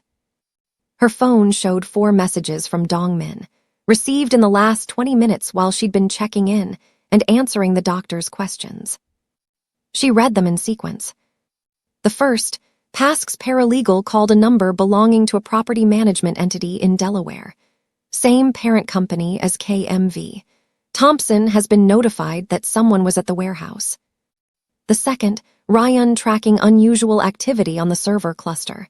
Her phone showed 4 messages from Dongmin, received in the last 20 minutes while she'd been checking in and answering the doctor's questions. She read them in sequence. The first, Pask's paralegal called a number belonging to a property management entity in Delaware. Same parent company as KMV. Thompson has been notified that someone was at the warehouse. The second, Ryan tracking unusual activity on the server cluster.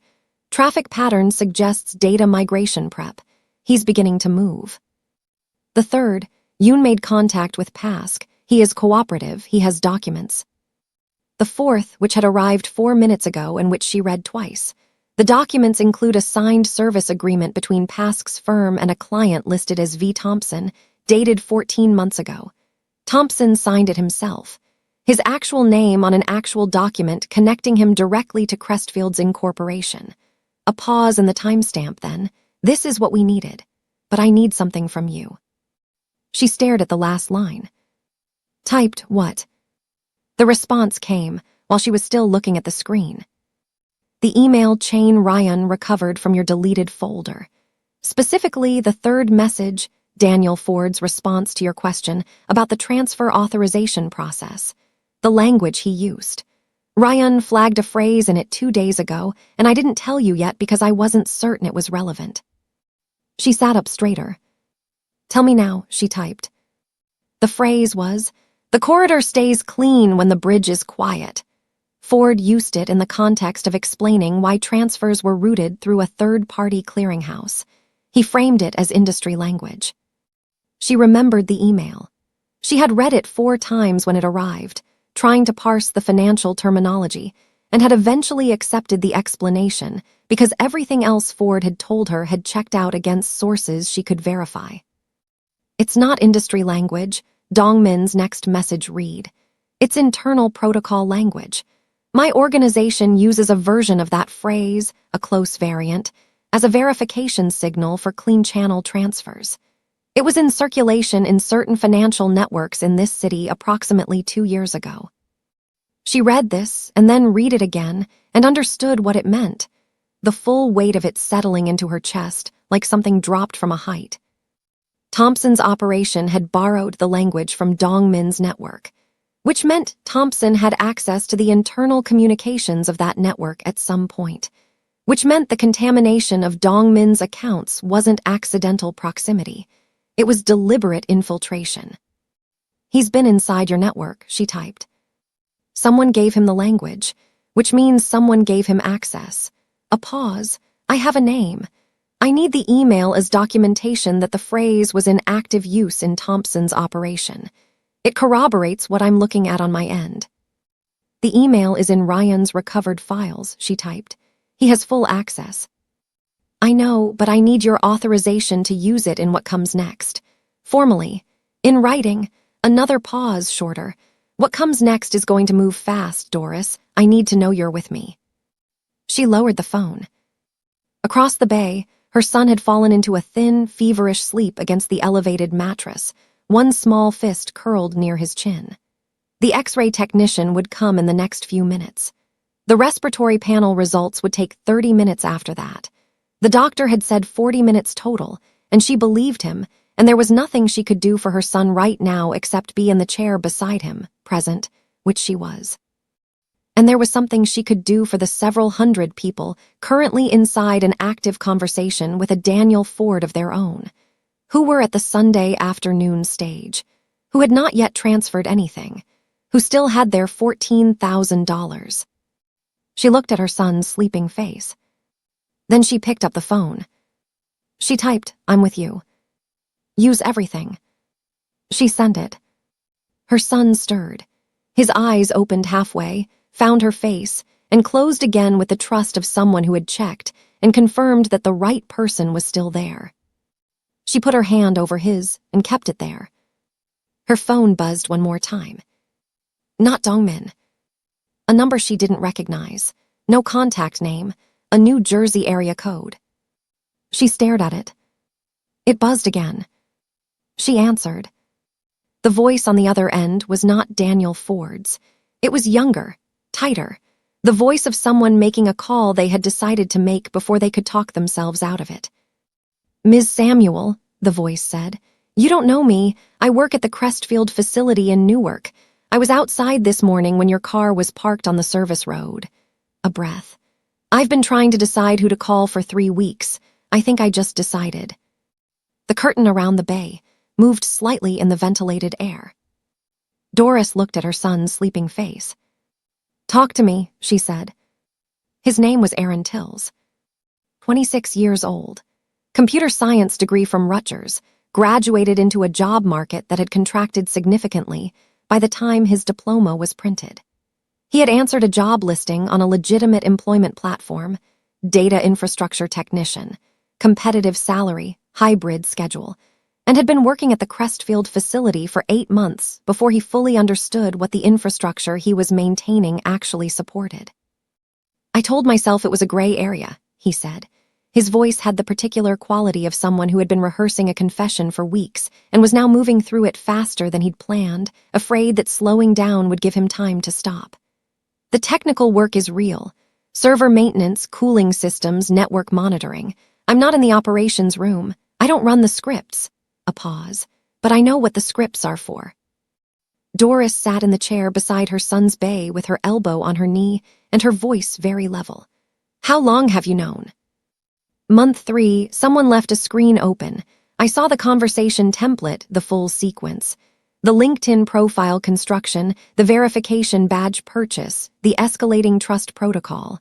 Traffic pattern suggests data migration prep. He's beginning to move. The third, Yoon made contact with Pask. He is cooperative. He has documents. The fourth, which had arrived 4 minutes ago and which she read twice. The documents include a signed service agreement between Pask's firm and a client listed as V. Thompson, dated 14 months ago. Thompson signed it himself. His actual name on an actual document connecting him directly to Crestfield's incorporation. A pause in the timestamp then. "This is what we needed, but I need something from you." She stared at the last line. "Typed what?" The response came while she was still looking at the screen. "The email chain Ryan recovered from your deleted folder. Specifically, the third message, Daniel Ford's response to your question about the transfer authorization process. The language he used. Ryan flagged a phrase in it 2 days ago, and I didn't tell you yet because I wasn't certain it was relevant." She sat up straighter. "Tell me now," she typed. The phrase was, "The corridor stays clean when the bridge is quiet." Ford used it in the context of explaining why transfers were routed through a third-party clearinghouse. He framed it as industry language. She remembered the email. She had read it 4 times when it arrived, trying to parse the financial terminology, and had eventually accepted the explanation because everything else Ford had told her had checked out against sources she could verify. "It's not industry language," Dongmin's next message read. "It's internal protocol language. My organization uses a version of that phrase, a close variant, as a verification signal for clean channel transfers. It was in circulation in certain financial networks in this city approximately 2 years ago." She read this and then read it again and understood what it meant, the full weight of it settling into her chest like something dropped from a height. Thompson's operation had borrowed the language from Dongmin's network, which meant Thompson had access to the internal communications of that network at some point, which meant the contamination of Dongmin's accounts wasn't accidental proximity. It was deliberate infiltration. "He's been inside your network," she typed. Someone gave him the language, which means someone gave him access. A pause. "I have a name. I need the email as documentation that the phrase was in active use in Thompson's operation. It corroborates what I'm looking at on my end. The email is in Ryan's recovered files, she typed. He has full access. I know, but I need your authorization to use it in what comes next. Formally. In writing. Another pause, shorter. What comes next is going to move fast, Doris. I need to know you're with me. She lowered the phone. Across the bay, her son had fallen into a thin, feverish sleep against the elevated mattress, one small fist curled near his chin. The X-ray technician would come in the next few minutes. The respiratory panel results would take 30 minutes after that. The doctor had said 40 minutes total, and she believed him, and there was nothing she could do for her son right now except be in the chair beside him, present, which she was. And there was something she could do for the several hundred people currently inside an active conversation with a Daniel Ford of their own, who were at the Sunday afternoon stage, who had not yet transferred anything, who still had their $14,000. She looked at her son's sleeping face. Then she picked up the phone. She typed, "I'm with you. Use everything." She sent it. Her son stirred. His eyes opened halfway, found her face, and closed again with the trust of someone who had checked and confirmed that the right person was still there. She put her hand over his and kept it there. Her phone buzzed one more time. Not Dongmin. A number she didn't recognize. No contact name. A New Jersey area code. She stared at it. It buzzed again. She answered. The voice on the other end was not Daniel Ford's. It was younger, tighter, the voice of someone making a call they had decided to make before they could talk themselves out of it. "Ms. Samuel," the voice said, "you don't know me. I work at the Crestfield facility in Newark. I was outside this morning when your car was parked on the service road." A breath. "I've been trying to decide who to call for 3 weeks. I think I just decided." The curtain around the bay moved slightly in the ventilated air. Doris looked at her son's sleeping face. "Talk to me," she said. His name was Aaron Tills. 26 years old. Computer science degree from Rutgers, graduated into a job market that had contracted significantly by the time his diploma was printed. He had answered a job listing on a legitimate employment platform, data infrastructure technician, competitive salary, hybrid schedule, and had been working at the Crestfield facility for 8 months before he fully understood what the infrastructure he was maintaining actually supported. "I told myself it was a gray area," he said. His voice had the particular quality of someone who had been rehearsing a confession for weeks and was now moving through it faster than he'd planned, afraid that slowing down would give him time to stop. "The technical work is real. Server maintenance, cooling systems, network monitoring. I'm not in the operations room. I don't run the scripts." A pause. "But I know what the scripts are for." Doris sat in the chair beside her son's bay with her elbow on her knee and her voice very level. "How long have you known?" "Month 3, someone left a screen open. I saw the conversation template, the full sequence. The LinkedIn profile construction, the verification badge purchase, the escalating trust protocol."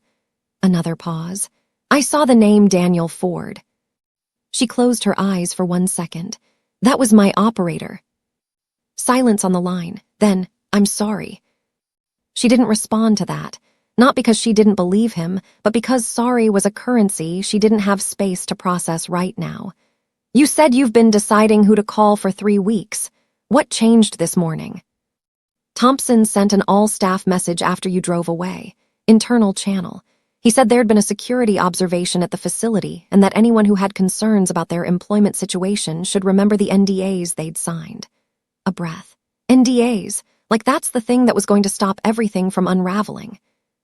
Another pause. "I saw the name Daniel Ford." She closed her eyes for 1 second. "That was my operator." Silence on the line. Then, "I'm sorry." She didn't respond to that, not because she didn't believe him, but because sorry was a currency she didn't have space to process right now. "You said you've been deciding who to call for 3 weeks. What changed this morning?" "Thompson sent an all-staff message after you drove away. Internal channel. He said there'd been a security observation at the facility and that anyone who had concerns about their employment situation should remember the NDAs they'd signed." A breath. "NDAs? Like that's the thing that was going to stop everything from unraveling."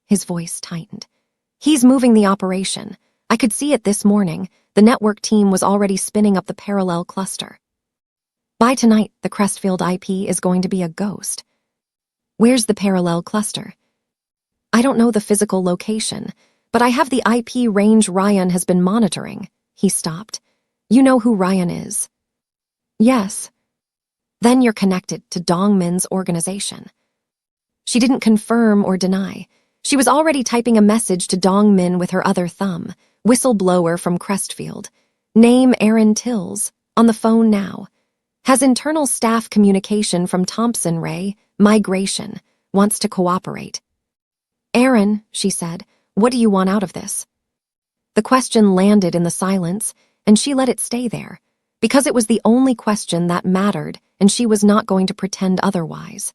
His voice tightened. "He's moving the operation. I could see it this morning. The network team was already spinning up the parallel cluster. By tonight, the Crestfield IP is going to be a ghost." "Where's the parallel cluster?" "I don't know the physical location, but I have the IP range Ryan has been monitoring." He stopped. "You know who Ryan is?" "Yes." "Then you're connected to Dongmin's organization." She didn't confirm or deny. She was already typing a message to Dongmin with her other thumb, whistleblower from Crestfield. Name Aaron Tills, on the phone now. Has internal staff communication from Thompson Ray, migration, wants to cooperate. Aaron, she said, what do you want out of this? The question landed in the silence, and she let it stay there, because it was the only question that mattered, and she was not going to pretend otherwise.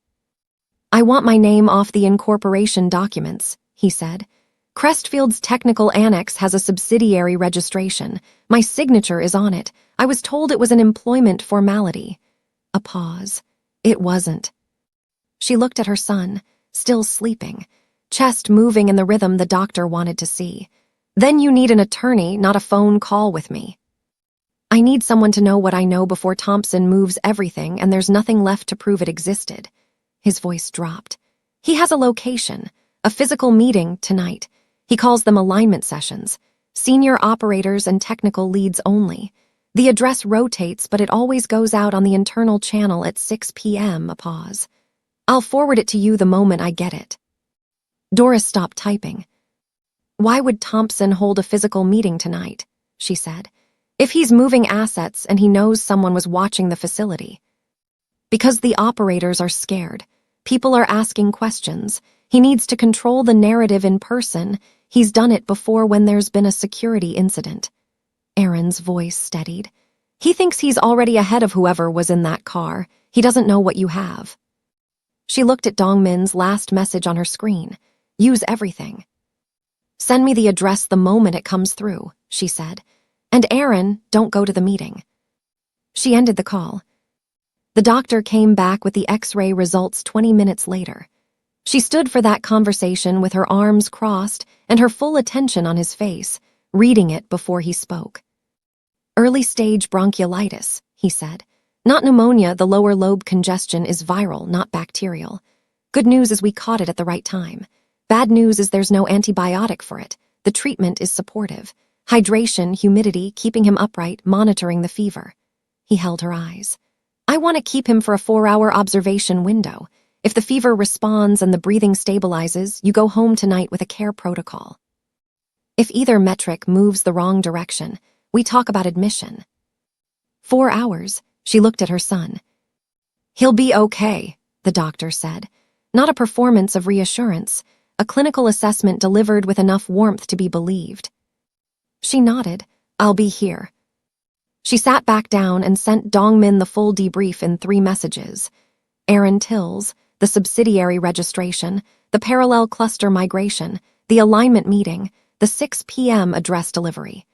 I want my name off the incorporation documents, he said. Crestfield's technical annex has a subsidiary registration. My signature is on it. I was told it was an employment formality. A pause. It wasn't. She looked at her son, still sleeping, chest moving in the rhythm the doctor wanted to see. Then you need an attorney, not a phone call with me. I need someone to know what I know before Thompson moves everything and there's nothing left to prove it existed. His voice dropped. He has a location, a physical meeting tonight. He calls them alignment sessions, senior operators and technical leads only. The address rotates, but it always goes out on the internal channel at 6 p.m. A pause. I'll forward it to you the moment I get it. Doris stopped typing. Why would Thompson hold a physical meeting tonight? She said. If he's moving assets and he knows someone was watching the facility. Because the operators are scared. People are asking questions. He needs to control the narrative in person. He's done it before when there's been a security incident. Aaron's voice steadied. He thinks he's already ahead of whoever was in that car. He doesn't know what you have. She looked at Dongmin's last message on her screen. Use everything. Send me the address the moment it comes through, she said. And Aaron, don't go to the meeting. She ended the call. The doctor came back with the X-ray results 20 minutes later. She stood for that conversation with her arms crossed and her full attention on his face, reading it before he spoke. Early-stage bronchiolitis, he said. Not pneumonia, the lower lobe congestion is viral, not bacterial. Good news is we caught it at the right time. Bad news is there's no antibiotic for it. The treatment is supportive. Hydration, humidity, keeping him upright, monitoring the fever. He held her eyes. I want to keep him for a 4-hour observation window. If the fever responds and the breathing stabilizes, you go home tonight with a care protocol. If either metric moves the wrong direction, we talk about admission. 4 hours, she looked at her son. He'll be okay, the doctor said. Not a performance of reassurance, a clinical assessment delivered with enough warmth to be believed. She nodded. I'll be here. She sat back down and sent Dongmin the full debrief in 3 messages. Aaron Tills, the subsidiary registration, the parallel cluster migration, the alignment meeting, the 6 p.m. address delivery.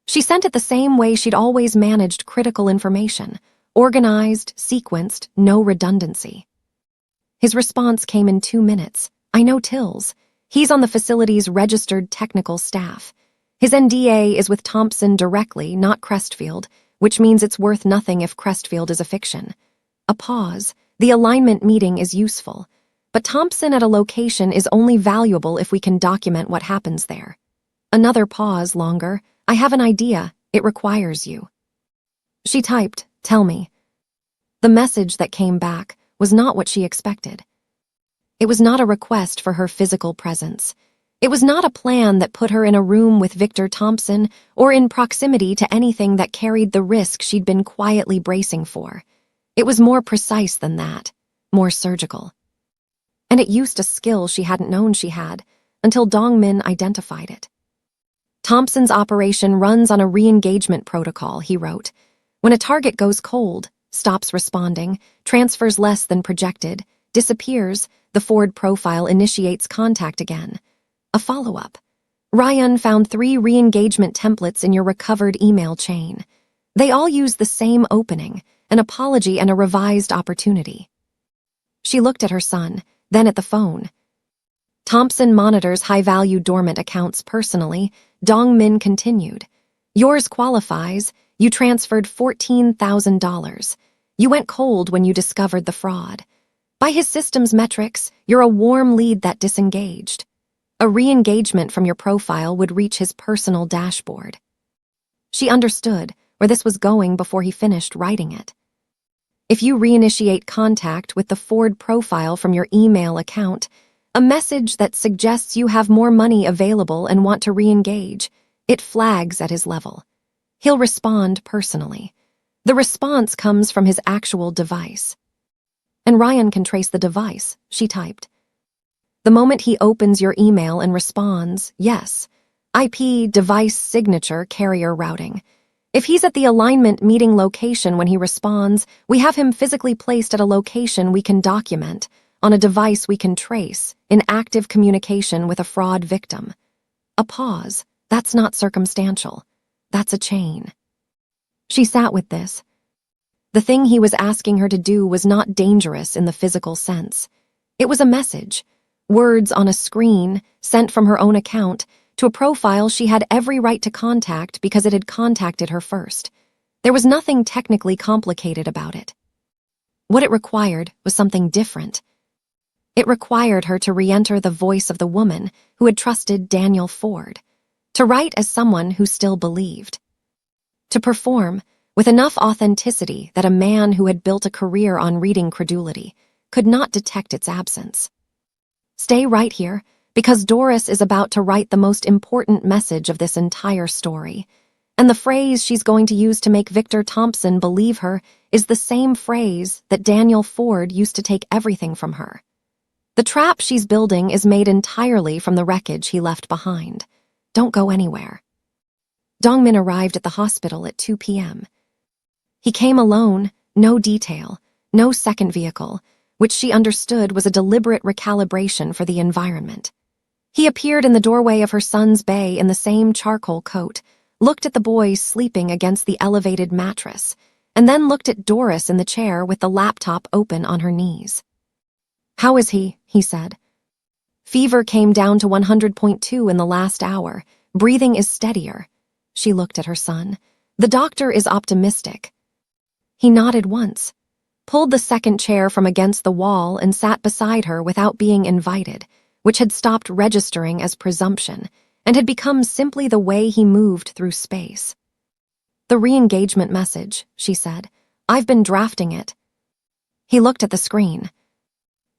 She sent it the same way she'd always managed critical information, organized, sequenced, no redundancy. His response came in 2 minutes. I know Tills. He's on the facility's registered technical staff. His NDA is with Thompson directly, not Crestfield, which means it's worth nothing if Crestfield is a fiction. A pause. The alignment meeting is useful, but Thompson at a location is only valuable if we can document what happens there. Another pause, longer. I have an idea. It requires you. She typed, tell me. The message that came back was not what she expected. It was not a request for her physical presence. It was not a plan that put her in a room with Victor Thompson or in proximity to anything that carried the risk she'd been quietly bracing for. It was more precise than that, more surgical. And it used a skill she hadn't known she had until Dongmin identified it. Thompson's operation runs on a re-engagement protocol, he wrote. When a target goes cold, stops responding, transfers less than projected, disappears, the forward profile initiates contact again. A follow-up. Ryan found 3 re-engagement templates in your recovered email chain. They all use the same opening, an apology and a revised opportunity. She looked at her son, then at the phone. Thompson monitors high-value dormant accounts personally. Dongmin continued. Yours qualifies. You transferred $14,000. You went cold when you discovered the fraud. By his system's metrics, you're a warm lead that disengaged. A re-engagement from your profile would reach his personal dashboard. She understood where this was going before he finished writing it. If you reinitiate contact with the forward profile from your email account, a message that suggests you have more money available and want to re-engage, it flags at his level. He'll respond personally. The response comes from his actual device. And Ryan can trace the device, she typed. The moment he opens your email and responds, yes, IP device signature carrier routing. If he's at the alignment meeting location when he responds, we have him physically placed at a location we can document, on a device we can trace, in active communication with a fraud victim. A pause. That's not circumstantial. That's a chain. She sat with this. The thing he was asking her to do was not dangerous in the physical sense. It was a message, words on a screen, sent from her own account, to a profile she had every right to contact because it had contacted her first. There was nothing technically complicated about it. What it required was something different. It required her to re-enter the voice of the woman who had trusted Daniel Ford, to write as someone who still believed, to perform with enough authenticity that a man who had built a career on reading credulity could not detect its absence. Stay right here, because Doris is about to write the most important message of this entire story, and the phrase she's going to use to make Victor Thompson believe her is the same phrase that Daniel Ford used to take everything from her. The trap she's building is made entirely from the wreckage he left behind. Don't go anywhere. Dongmin arrived at the hospital at 2 p.m. He came alone, no detail, no second vehicle, which she understood was a deliberate recalibration for the environment. He appeared in the doorway of her son's bay in the same charcoal coat, looked at the boys sleeping against the elevated mattress, and then looked at Doris in the chair with the laptop open on her knees. "How is he?" he said. "Fever came down to 100.2 in the last hour. Breathing is steadier." She looked at her son. "The doctor is optimistic." He nodded once, pulled the second chair from against the wall and sat beside her without being invited, which had stopped registering as presumption and had become simply the way he moved through space. "The re-engagement message," she said. "I've been drafting it." He looked at the screen.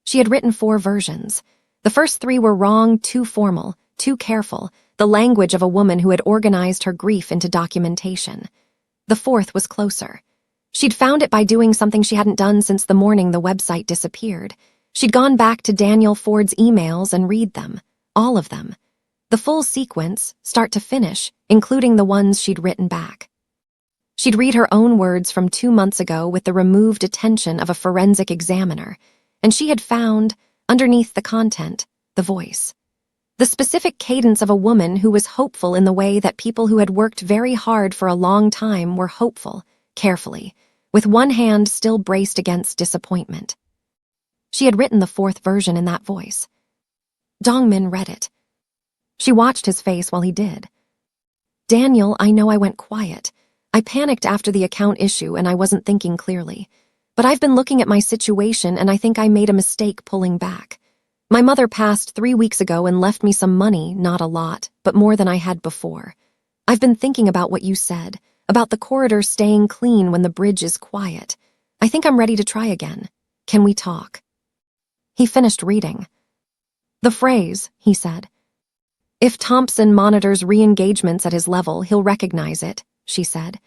She had written 4 versions. The first 3 were wrong, too formal, too careful, the language of a woman who had organized her grief into documentation. The 4th was closer. She'd found it by doing something she hadn't done since the morning the website disappeared. She'd gone back to Daniel Ford's emails and read them, all of them. The full sequence, start to finish, including the ones she'd written back. She'd read her own words from 2 months ago with the removed attention of a forensic examiner, and she had found, underneath the content, the voice. The specific cadence of a woman who was hopeful in the way that people who had worked very hard for a long time were hopeful, carefully, with one hand still braced against disappointment. She had written the 4th version in that voice. Dongmin read it. She watched his face while he did. "Daniel, I know I went quiet. I panicked after the account issue and I wasn't thinking clearly. But I've been looking at my situation and I think I made a mistake pulling back. My mother passed 3 weeks ago and left me some money, not a lot, but more than I had before. I've been thinking about what you said, about the corridor staying clean when the bridge is quiet. I think I'm ready to try again. Can we talk?" He finished reading. "The phrase," he said. "If Thompson monitors re-engagements at his level, he'll recognize it," she said.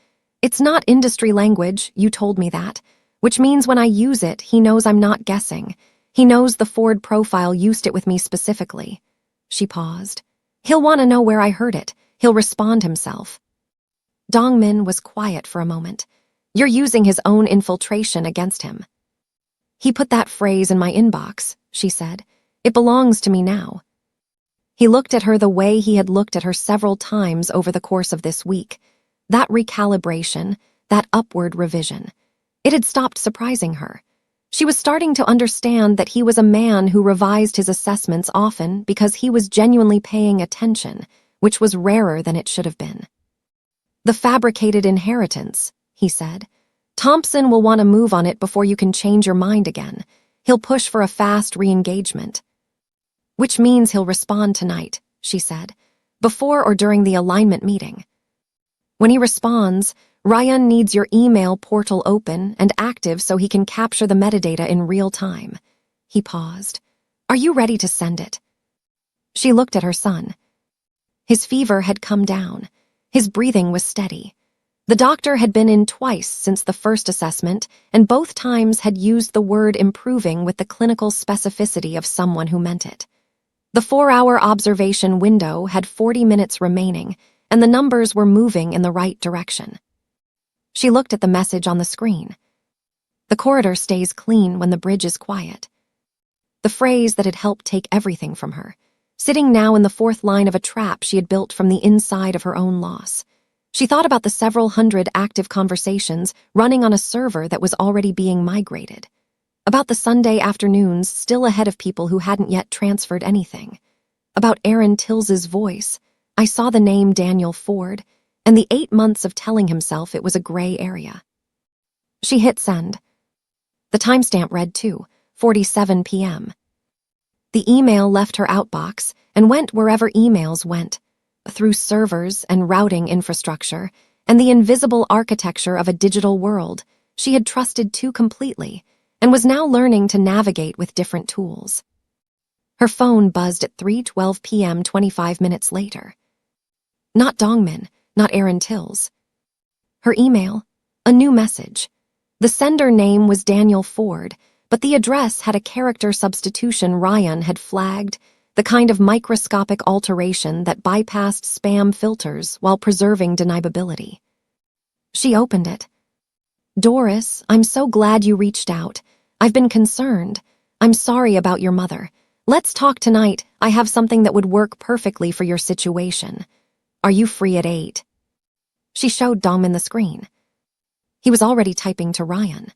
"It's not industry language, you told me that. Which means when I use it, he knows I'm not guessing. He knows the Ford profile used it with me specifically." She paused. "He'll want to know where I heard it. He'll respond himself." Dongmin was quiet for a moment. "You're using his own infiltration against him." "He put that phrase in my inbox," she said. "It belongs to me now." He looked at her the way he had looked at her several times over the course of this week. That recalibration, that upward revision. It had stopped surprising her. She was starting to understand that he was a man who revised his assessments often because he was genuinely paying attention, which was rarer than it should have been. "The fabricated inheritance," he said. "Thompson will want to move on it before you can change your mind again. He'll push for a fast re-engagement." "Which means he'll respond tonight," she said, "before or during the alignment meeting. When he responds, Ryan needs your email portal open and active so he can capture the metadata in real time." He paused. "Are you ready to send it?" She looked at her son. His fever had come down. His breathing was steady. The doctor had been in twice since the first assessment, and both times had used the word improving with the clinical specificity of someone who meant it. The 4-hour observation window had 40 minutes remaining, and the numbers were moving in the right direction. She looked at the message on the screen. The corridor stays clean when the bridge is quiet. The phrase that had helped take everything from her, sitting now in the fourth line of a trap she had built from the inside of her own loss. She thought about the several hundred active conversations running on a server that was already being migrated. About the Sunday afternoons still ahead of people who hadn't yet transferred anything. About Aaron Tills's voice. I saw the name Daniel Ford, and the 8 months of telling himself it was a gray area. She hit send. The timestamp read 2:47 p.m. The email left her outbox and went wherever emails went, through servers and routing infrastructure and the invisible architecture of a digital world she had trusted too completely and was now learning to navigate with different tools. Her phone buzzed at 3:12 p.m. 25 minutes later. Not Dongmin, not Aaron Tills. Her email, a new message. The sender name was Daniel Ford, but the address had a character substitution Ryan had flagged, the kind of microscopic alteration that bypassed spam filters while preserving deniability. She opened it. Doris, I'm so glad you reached out. I've been concerned. I'm sorry about your mother. Let's talk tonight. I have something that would work perfectly for your situation. Are you free at 8? She showed Dongmin the screen. He was already typing to Ryan.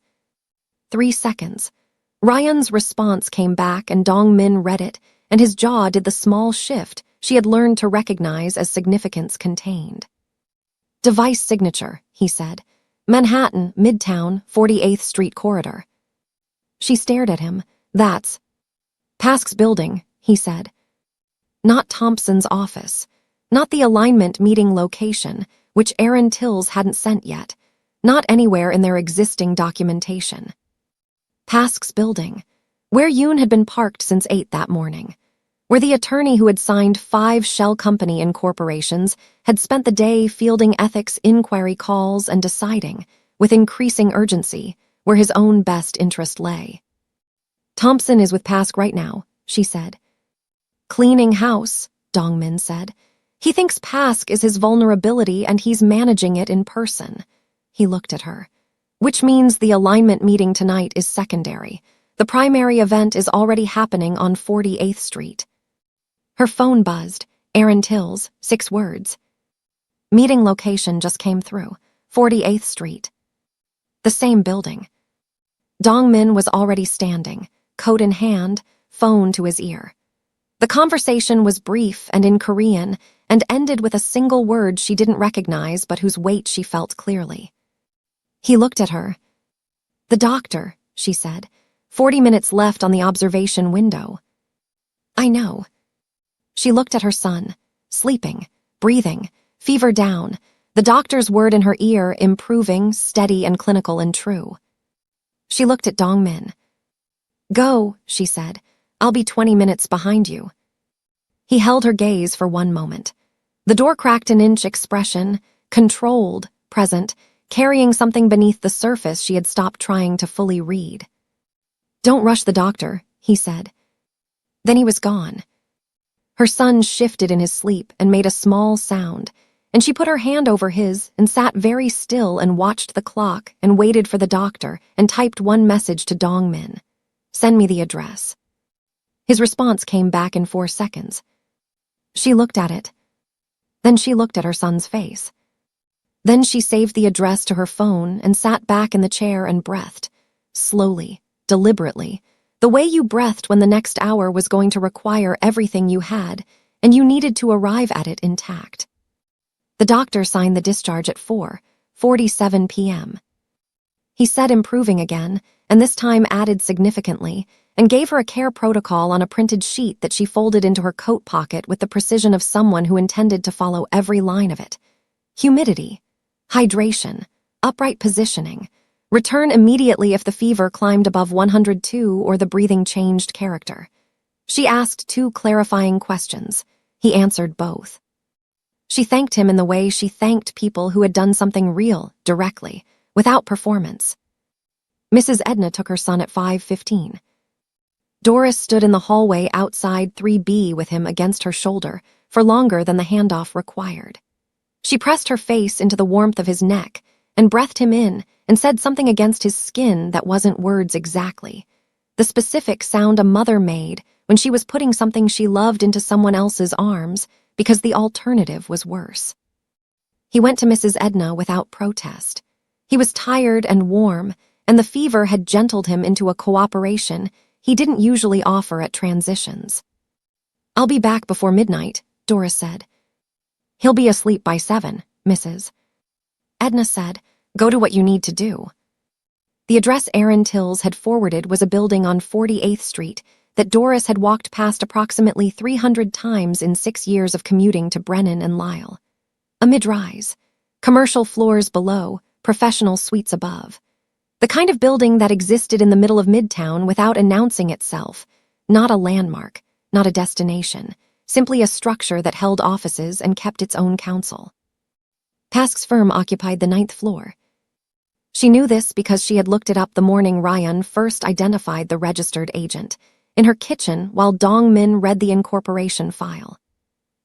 3 seconds. Ryan's response came back and Dongmin read it, and his jaw did the small shift she had learned to recognize as significance contained. Device signature, he said. Manhattan, Midtown, 48th Street corridor. She stared at him. That's Pask's building, he said. Not Thompson's office. Not the alignment meeting location, which Aaron Tills hadn't sent yet. Not anywhere in their existing documentation. Pask's building, where Yoon had been parked since 8 that morning, where the attorney who had signed 5 shell company incorporations had spent the day fielding ethics inquiry calls and deciding, with increasing urgency, where his own best interest lay. Thompson is with Pask right now, she said. Cleaning house, Dongmin said. He thinks Pask is his vulnerability and he's managing it in person. He looked at her. Which means the alignment meeting tonight is secondary. The primary event is already happening on 48th Street. Her phone buzzed. Aaron Tills, 6 words. Meeting location just came through. 48th Street. The same building. Dongmin was already standing, coat in hand, phone to his ear. The conversation was brief and in Korean and ended with a single word she didn't recognize but whose weight she felt clearly. He looked at her. The doctor, she said. 40 minutes left on the observation window. I know. She looked at her son, sleeping, breathing, fever down, the doctor's word in her ear improving, steady and clinical and true. She looked at Dongmin. Go, she said. I'll be 20 minutes behind you. He held her gaze for 1 moment. The door cracked an inch expression, controlled, present, carrying something beneath the surface she had stopped trying to fully read. Don't rush the doctor, he said. Then he was gone. Her son shifted in his sleep and made a small sound, and she put her hand over his and sat very still and watched the clock and waited for the doctor and typed 1 message to Dongmin. Send me the address. His response came back in 4 seconds. She looked at it. Then she looked at her son's face. Then she saved the address to her phone and sat back in the chair and breathed, slowly, deliberately, the way you breathed when the next hour was going to require everything you had, and you needed to arrive at it intact. The doctor signed the discharge at 4:47 p.m. He said improving again, and this time added significantly, and gave her a care protocol on a printed sheet that she folded into her coat pocket with the precision of someone who intended to follow every line of it. Humidity, hydration, upright positioning, return immediately if the fever climbed above 102 or the breathing changed character. She asked 2 clarifying questions. He answered both. She thanked him in the way she thanked people who had done something real, directly, without performance. Mrs. Edna took her son at 5:15. Doris stood in the hallway outside 3B with him against her shoulder for longer than the handoff required. She pressed her face into the warmth of his neck and breathed him in and said something against his skin that wasn't words exactly. The specific sound a mother made when she was putting something she loved into someone else's arms because the alternative was worse. He went to Mrs. Edna without protest. He was tired and warm, and the fever had gentled him into a cooperation he didn't usually offer at transitions. "I'll be back before midnight," Doris said. "He'll be asleep by 7, Mrs. Edna said. "Go to what you need to do." The address Aaron Tills had forwarded was a building on 48th Street that Doris had walked past approximately 300 times in 6 years of commuting to Brennan and Lyle. A mid-rise, commercial floors below, professional suites above. The kind of building that existed in the middle of Midtown without announcing itself, not a landmark, not a destination, simply a structure that held offices and kept its own counsel. Pask's firm occupied the 9th floor. She knew this because she had looked it up the morning Ryan first identified the registered agent, in her kitchen while Dong Min read the incorporation file.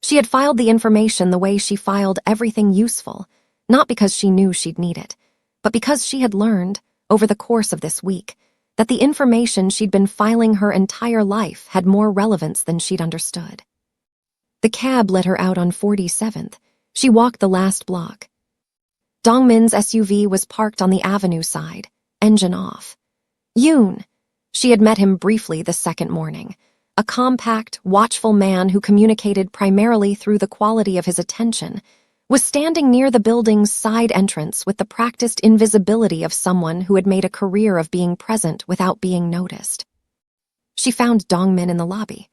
She had filed the information the way she filed everything useful, not because she knew she'd need it, but because she had learned, over the course of this week, that the information she'd been filing her entire life had more relevance than she'd understood. The cab let her out on 47th. She walked the last block. Dongmin's SUV was parked on the avenue side, engine off. Yoon. She had met him briefly the second morning, a compact, watchful man who communicated primarily through the quality of his attention, was standing near the building's side entrance with the practiced invisibility of someone who had made a career of being present without being noticed. She found Dongmin in the lobby.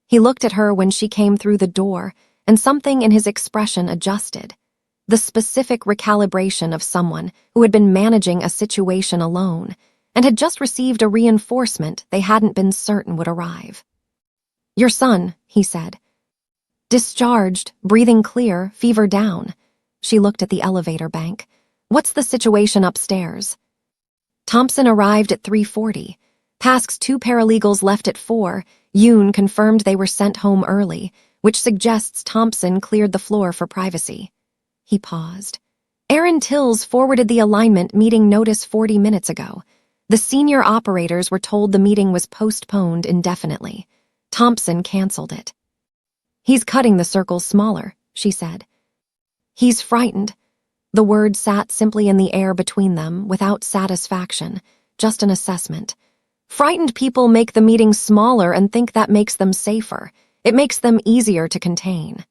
He looked at her when she came through the door, and something in his expression adjusted. The specific recalibration of someone who had been managing a situation alone and had just received a reinforcement they hadn't been certain would arrive. "Your son," he said. "Discharged, breathing clear, fever down." She looked at the elevator bank. "What's the situation upstairs?" Thompson arrived at 3:40. Pask's 2 paralegals left at 4. Yoon confirmed they were sent home early, which suggests Thompson cleared the floor for privacy. He paused. Aaron Tills forwarded the alignment meeting notice 40 minutes ago. The senior operators were told the meeting was postponed indefinitely. Thompson canceled it. "He's cutting the circles smaller," she said. "He's frightened." The word sat simply in the air between them, without satisfaction, just an assessment. Frightened people make the meetings smaller and think that makes them safer. It makes them easier to contain.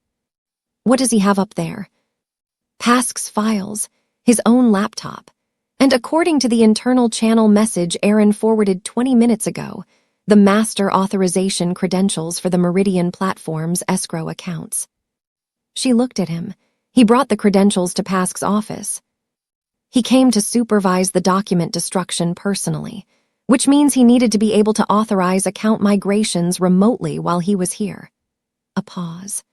What does he have up there? Pask's files, his own laptop. And according to the internal channel message Aaron forwarded 20 minutes ago, the master authorization credentials for the Meridian platform's escrow accounts. She looked at him. He brought the credentials to Pask's office. He came to supervise the document destruction personally, which means he needed to be able to authorize account migrations remotely while he was here. A pause.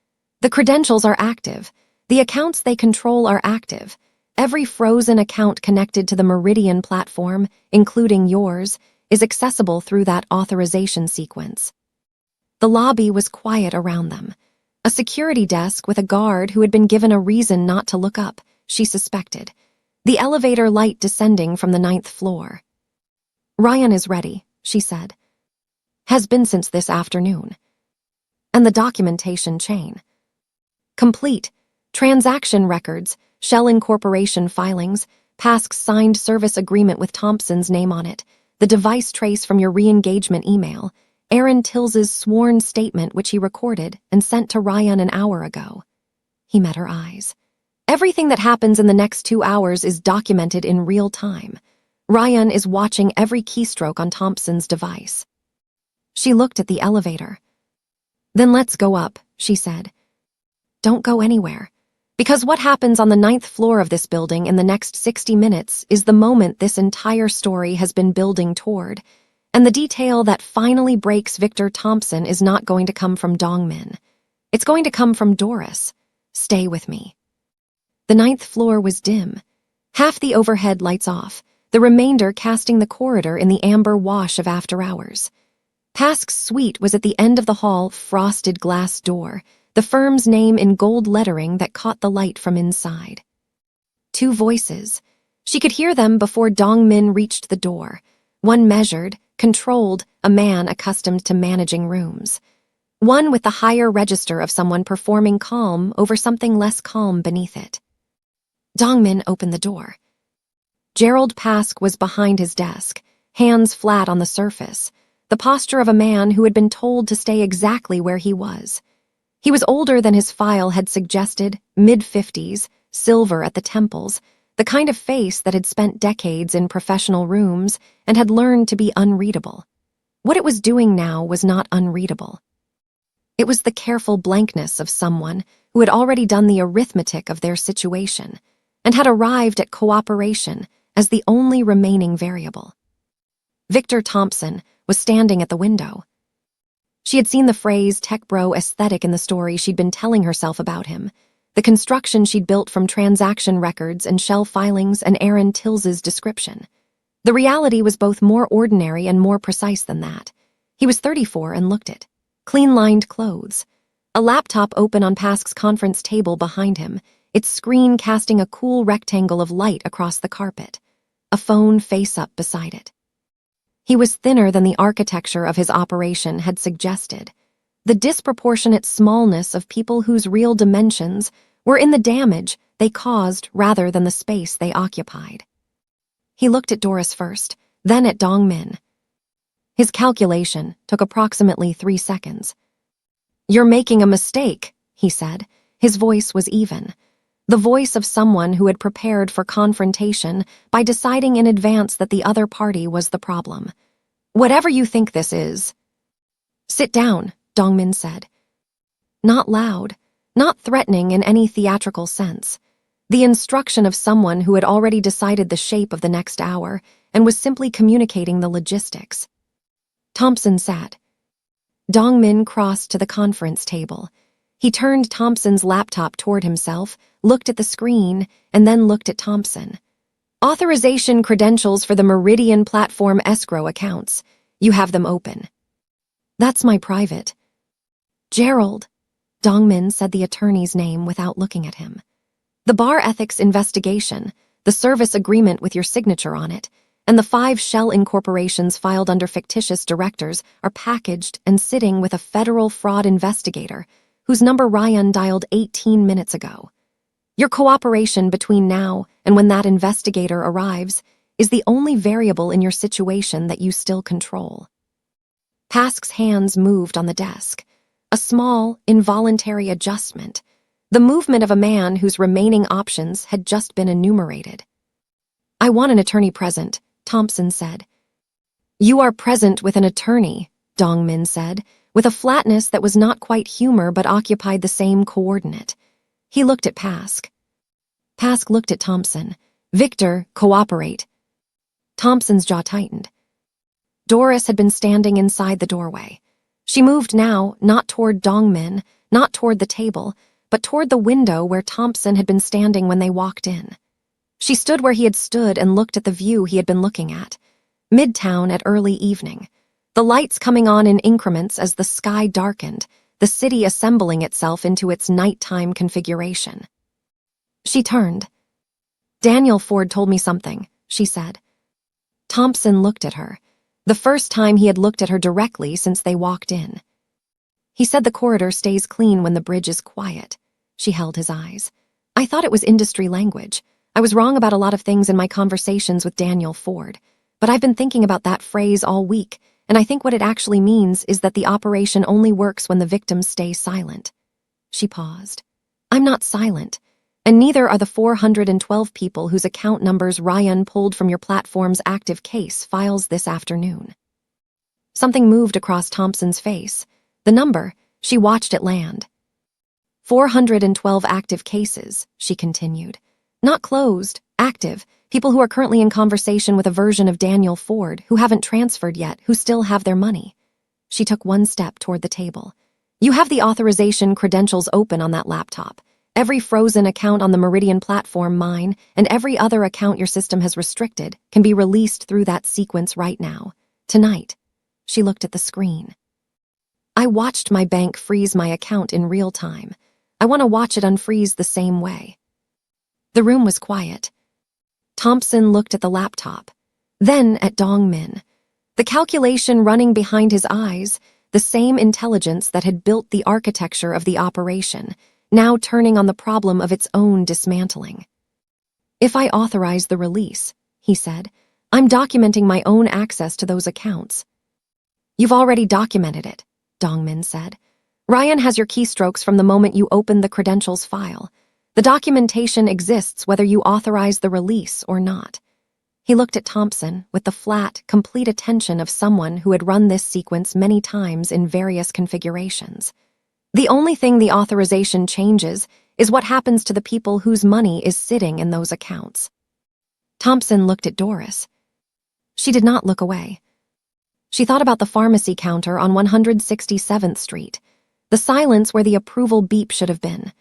"The credentials are active. The accounts they control are active. Every frozen account connected to the Meridian platform, including yours, is accessible through that authorization sequence." The lobby was quiet around them. A security desk with a guard who had been given a reason not to look up, she suspected. The elevator light descending from the 9th floor. "Ryan is ready," she said. "Has been since this afternoon." "And the documentation chain?" "Complete. Transaction records, Shell Incorporation filings, Pask's signed service agreement with Thompson's name on it, the device trace from your re-engagement email, Aaron Tills's sworn statement which he recorded and sent to Ryan an hour ago." He met her eyes. "Everything that happens in the next 2 hours is documented in real time. Ryan is watching every keystroke on Thompson's device." She looked at the elevator. "Then let's go up," she said. "Don't go anywhere. Because what happens on the 9th floor of this building in the next 60 minutes is the moment this entire story has been building toward, and the detail that finally breaks Victor Thompson is not going to come from Dongmin. It's going to come from Doris. Stay with me. The 9th floor was dim. Half the overhead lights off, the remainder casting the corridor in the amber wash of after hours. Pask's suite was at the end of the hall, frosted glass door, the firm's name in gold lettering that caught the light from inside. 2 voices. She could hear them before Dongmin reached the door. One measured, controlled, a man accustomed to managing rooms. One with the higher register of someone performing calm over something less calm beneath it. Dongmin opened the door. Gerald Pask was behind his desk, hands flat on the surface, the posture of a man who had been told to stay exactly where he was. He was older than his file had suggested, mid-50s, silver at the temples, the kind of face that had spent decades in professional rooms and had learned to be unreadable. What it was doing now was not unreadable. It was the careful blankness of someone who had already done the arithmetic of their situation and had arrived at cooperation as the only remaining variable. Victor Thompson was standing at the window. She had seen the phrase tech bro aesthetic in the story she'd been telling herself about him, the construction she'd built from transaction records and shell filings and Aaron Tills's description. The reality was both more ordinary and more precise than that. He was 34 and looked it. Clean-lined clothes. A laptop open on Pask's conference table behind him, its screen casting a cool rectangle of light across the carpet. A phone face up beside it. He was thinner than the architecture of his operation had suggested. The disproportionate smallness of people whose real dimensions were in the damage they caused rather than the space they occupied. He looked at Doris first, then at Dongmin. His calculation took approximately 3 seconds. "You're making a mistake," he said. His voice was even. The voice of someone who had prepared for confrontation by deciding in advance that the other party was the problem. "Whatever you think this is." "Sit down," Dongmin said. Not loud, not threatening in any theatrical sense. The instruction of someone who had already decided the shape of the next hour and was simply communicating the logistics. Thompson sat. Dongmin crossed to the conference table. He turned Thompson's laptop toward himself, looked at the screen, and then looked at Thompson. "Authorization credentials for the Meridian Platform escrow accounts. You have them open." "That's my private." "Gerald," Dongmin said the attorney's name without looking at him. "The bar ethics investigation, the service agreement with your signature on it, and the 5 shell incorporations filed under fictitious directors are packaged and sitting with a federal fraud investigator whose number Ryan dialed 18 minutes ago. Your cooperation between now and when that investigator arrives is the only variable in your situation that you still control." Pask's hands moved on the desk. A small, involuntary adjustment. The movement of a man whose remaining options had just been enumerated. "I want an attorney present," Thompson said. "You are present with an attorney," Dongmin said, with a flatness that was not quite humor but occupied the same coordinate. He looked at Pask. Pask looked at Thompson. "Victor, cooperate." Thompson's jaw tightened. Doris had been standing inside the doorway. She moved now, not toward Dongmin, not toward the table, but toward the window where Thompson had been standing when they walked in. She stood where he had stood and looked at the view he had been looking at. Midtown at early evening. The lights coming on in increments as the sky darkened, the city assembling itself into its nighttime configuration. She turned. "Daniel Ford told me something," she said. Thompson looked at her. The first time he had looked at her directly since they walked in. "He said the corridor stays clean when the bridge is quiet." She held his eyes. "I thought it was industry language. I was wrong about a lot of things in my conversations with Daniel Ford, but I've been thinking about that phrase all week, and I think what it actually means is that the operation only works when the victims stay silent." She paused. "I'm not silent, and neither are the 412 people whose account numbers Ryan pulled from your platform's active case files this afternoon." Something moved across Thompson's face. The number, she watched it land. 412 active cases, she continued. Not closed, active, people who are currently in conversation with a version of Daniel Ford who haven't transferred yet, who still have their money. She took one step toward the table. "You have the authorization credentials open on that laptop, Every frozen account on the Meridian platform, mine, and every other account your system has restricted, can be released through that sequence right now. Tonight. She looked at the screen. I watched my bank freeze my account in real time. I want to watch it unfreeze the same way. The room was quiet. Thompson looked at the laptop, then at Dong-min. The calculation running behind his eyes, the same intelligence that had built the architecture of the operation, now turning on the problem of its own dismantling. If I authorize the release, he said, I'm documenting my own access to those accounts. You've already documented it, Dong-min said. Ryan has your keystrokes from the moment you opened the credentials file. The documentation exists whether you authorize the release or not. He looked at Thompson with the flat, complete attention of someone who had run this sequence many times in various configurations. The only thing the authorization changes is what happens to the people whose money is sitting in those accounts. Thompson looked at Doris. She did not look away. She thought about the pharmacy counter on 167th Street, the silence where the approval beep should have been.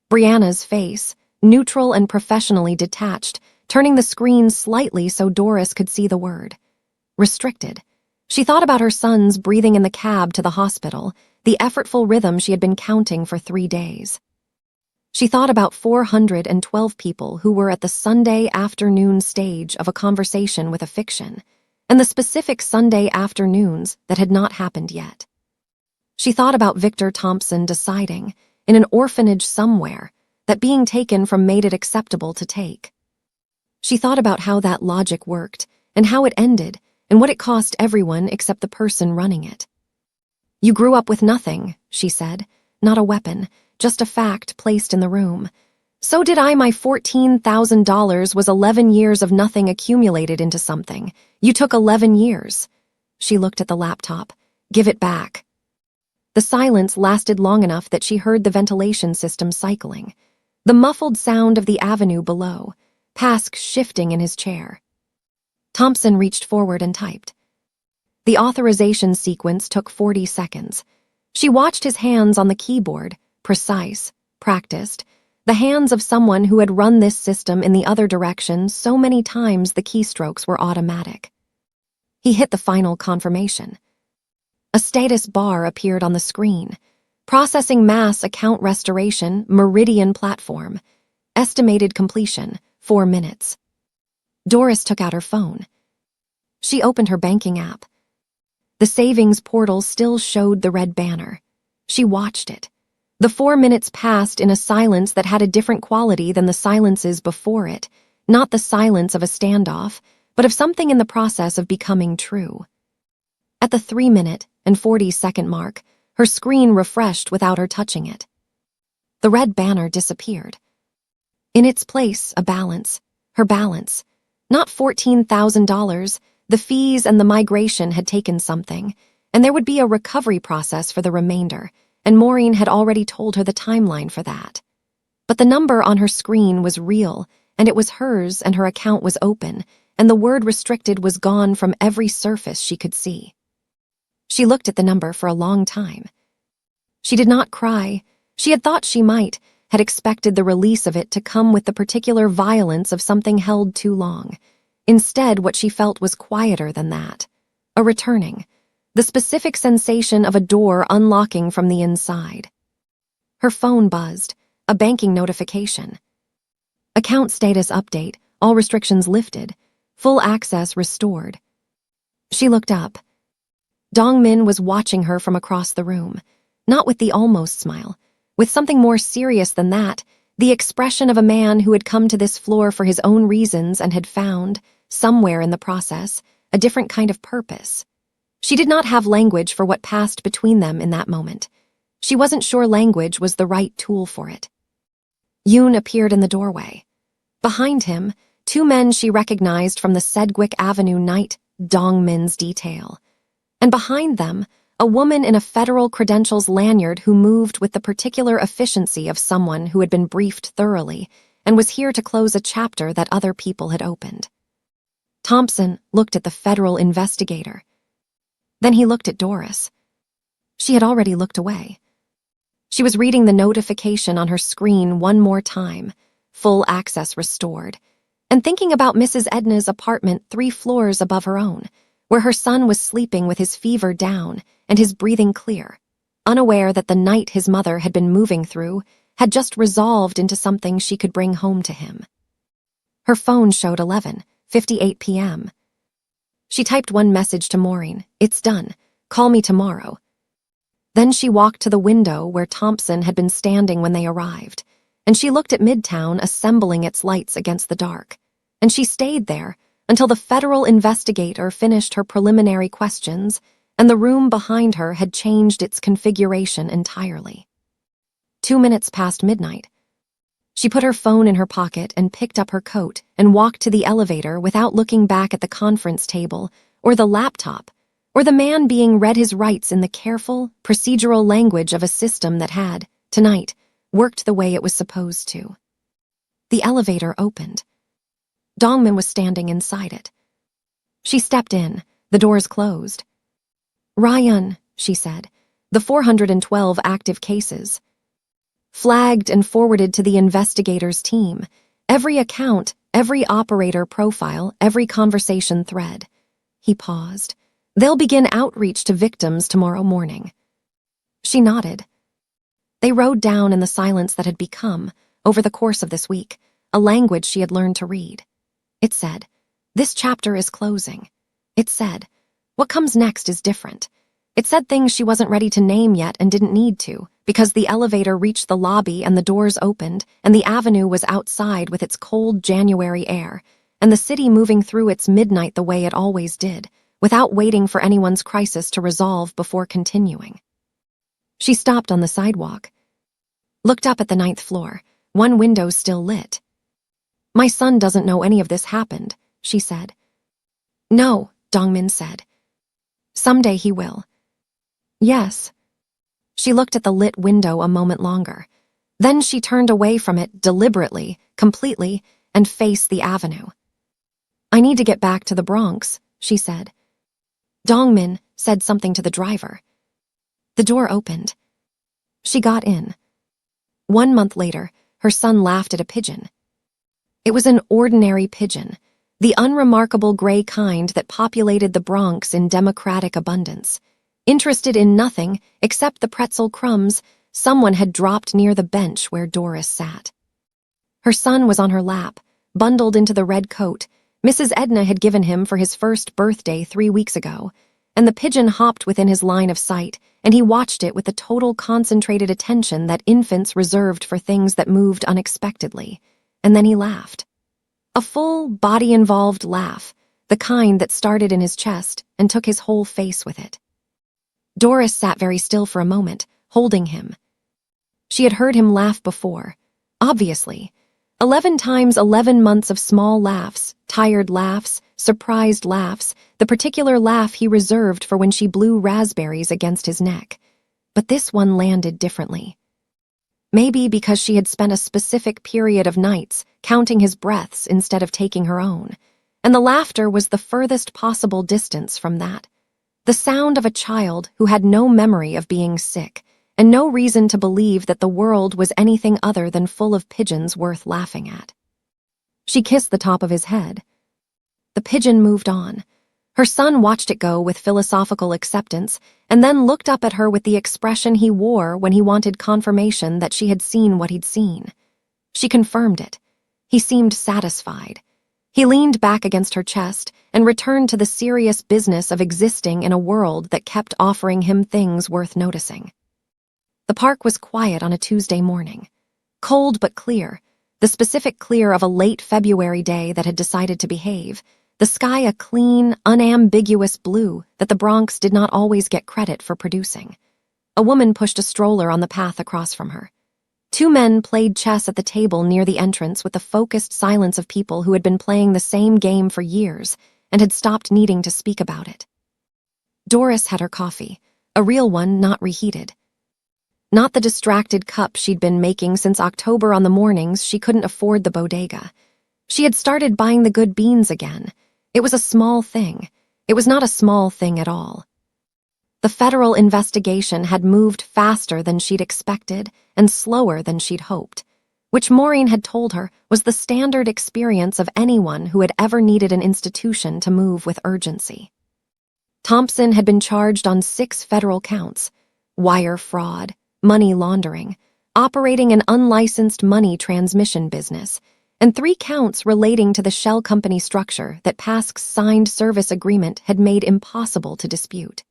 Brianna's face, neutral and professionally detached, turning the screen slightly so Doris could see the word. Restricted. She thought about her son's breathing in the cab to the hospital, the effortful rhythm she had been counting for 3 days. She thought about 412 people who were at the Sunday afternoon stage of a conversation with a fiction, and the specific Sunday afternoons that had not happened yet. She thought about Victor Thompson deciding, in an orphanage somewhere, that being taken from made it acceptable to take. She thought about how that logic worked, and how it ended, and what it cost everyone except the person running it. You grew up with nothing, she said, not a weapon, just a fact placed in the room. So did I. My $14,000 was 11 years of nothing accumulated into something. You took 11 years. She looked at the laptop. Give it back. The silence lasted long enough that she heard the ventilation system cycling, the muffled sound of the avenue below, Pask shifting in his chair. Thompson reached forward and typed. The authorization sequence took 40 seconds. She watched his hands on the keyboard, precise, practiced, the hands of someone who had run this system in the other direction so many times the keystrokes were automatic. He hit the final confirmation. A status bar appeared on the screen. Processing mass account restoration, Meridian platform. Estimated completion, 4 minutes. Doris took out her phone. She opened her banking app. The savings portal still showed the red banner. She watched it. The 4 minutes passed in a silence that had a different quality than the silences before it, not the silence of a standoff, but of something in the process of becoming true. At the 3-minute and 40-second mark, her screen refreshed without her touching it. The red banner disappeared. In its place, a balance. Her balance. Not $14,000, the fees and the migration had taken something, and there would be a recovery process for the remainder, and Maureen had already told her the timeline for that. But the number on her screen was real, and it was hers, and her account was open, and the word restricted was gone from every surface she could see. She looked at the number for a long time. She did not cry. She had thought she might, had expected the release of it to come with the particular violence of something held too long. Instead, what she felt was quieter than that. A returning. The specific sensation of a door unlocking from the inside. Her phone buzzed. A banking notification. Account status update. All restrictions lifted. Full access restored. She looked up. Dong-min was watching her from across the room, not with the almost smile, with something more serious than that, the expression of a man who had come to this floor for his own reasons and had found, somewhere in the process, a different kind of purpose. She did not have language for what passed between them in that moment. She wasn't sure language was the right tool for it. Yoon appeared in the doorway. Behind him, 2 men she recognized from the Sedgwick Avenue night, Dong-min's detail. And behind them, a woman in a federal credentials lanyard who moved with the particular efficiency of someone who had been briefed thoroughly and was here to close a chapter that other people had opened. Thompson looked at the federal investigator. Then he looked at Doris. She had already looked away. She was reading the notification on her screen one more time, full access restored, and thinking about Mrs. Edna's apartment 3 floors above her own, where her son was sleeping with his fever down and his breathing clear, unaware that the night his mother had been moving through had just resolved into something she could bring home to him. Her phone showed 11:58 p.m. She typed one message to Maureen, "It's done. Call me tomorrow." Then she walked to the window where Thompson had been standing when they arrived, and she looked at Midtown assembling its lights against the dark, and she stayed there until the federal investigator finished her preliminary questions and the room behind her had changed its configuration entirely. 2 minutes past midnight. She put her phone in her pocket and picked up her coat and walked to the elevator without looking back at the conference table or the laptop or the man being read his rights in the careful, procedural language of a system that had, tonight, worked the way it was supposed to. The elevator opened. Dongmin was standing inside it. She stepped in, the doors closed. "Ryan," she said, "the 412 active cases. Flagged and forwarded to the investigators' team. Every account, every operator profile, every conversation thread." He paused. "They'll begin outreach to victims tomorrow morning." She nodded. They rode down in the silence that had become, over the course of this week, a language she had learned to read. It said, "This chapter is closing." It said, "What comes next is different." It said things she wasn't ready to name yet and didn't need to, because the elevator reached the lobby and the doors opened and the avenue was outside with its cold January air, and the city moving through its midnight the way it always did, without waiting for anyone's crisis to resolve before continuing. She stopped on the sidewalk, looked up at the 9th floor, one window still lit. "My son doesn't know any of this happened," she said. "No," Dongmin said. "Someday he will." "Yes." She looked at the lit window a moment longer. Then she turned away from it deliberately, completely, and faced the avenue. "I need to get back to the Bronx," she said. Dongmin said something to the driver. The door opened. She got in. 1 month later, her son laughed at a pigeon. It was an ordinary pigeon, the unremarkable gray kind that populated the Bronx in democratic abundance. Interested in nothing except the pretzel crumbs someone had dropped near the bench where Doris sat. Her son was on her lap, bundled into the red coat Mrs. Edna had given him for his first birthday 3 weeks ago, and the pigeon hopped within his line of sight, and he watched it with the total concentrated attention that infants reserved for things that moved unexpectedly, and then he laughed. A full, body-involved laugh, the kind that started in his chest and took his whole face with it. Doris sat very still for a moment, holding him. She had heard him laugh before, obviously. 11 times 11 months of small laughs, tired laughs, surprised laughs, the particular laugh he reserved for when she blew raspberries against his neck. But this one landed differently. Maybe because she had spent a specific period of nights counting his breaths instead of taking her own, and the laughter was the furthest possible distance from that. The sound of a child who had no memory of being sick, and no reason to believe that the world was anything other than full of pigeons worth laughing at. She kissed the top of his head. The pigeon moved on. Her son watched it go with philosophical acceptance, and then looked up at her with the expression he wore when he wanted confirmation that she had seen what he'd seen. She confirmed it. He seemed satisfied. He leaned back against her chest and returned to the serious business of existing in a world that kept offering him things worth noticing. The park was quiet on a Tuesday morning. Cold but clear, the specific clear of a late February day that had decided to behave, the sky a clean, unambiguous blue that the Bronx did not always get credit for producing. A woman pushed a stroller on the path across from her. 2 men played chess at the table near the entrance with the focused silence of people who had been playing the same game for years and had stopped needing to speak about it. Doris had her coffee, a real one not reheated. Not the distracted cup she'd been making since October on the mornings she couldn't afford the bodega. She had started buying the good beans again. It was a small thing. It was not a small thing at all. The federal investigation had moved faster than she'd expected and slower than she'd hoped, which Maureen had told her was the standard experience of anyone who had ever needed an institution to move with urgency. Thompson had been charged on 6 federal counts: wire fraud, money laundering, operating an unlicensed money transmission business, and 3 counts relating to the shell company structure that Pask's signed service agreement had made impossible to dispute.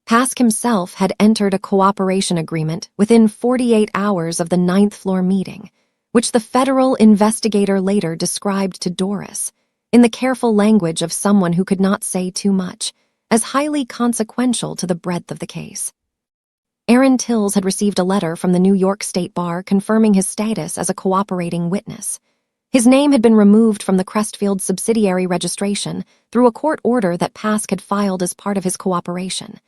Pask himself had entered a cooperation agreement within 48 hours of the 9th floor meeting, which the federal investigator later described to Doris, in the careful language of someone who could not say too much, as highly consequential to the breadth of the case. Aaron Tills had received a letter from the New York State Bar confirming his status as a cooperating witness. His name had been removed from the Crestfield subsidiary registration through a court order that Pask had filed as part of his cooperation.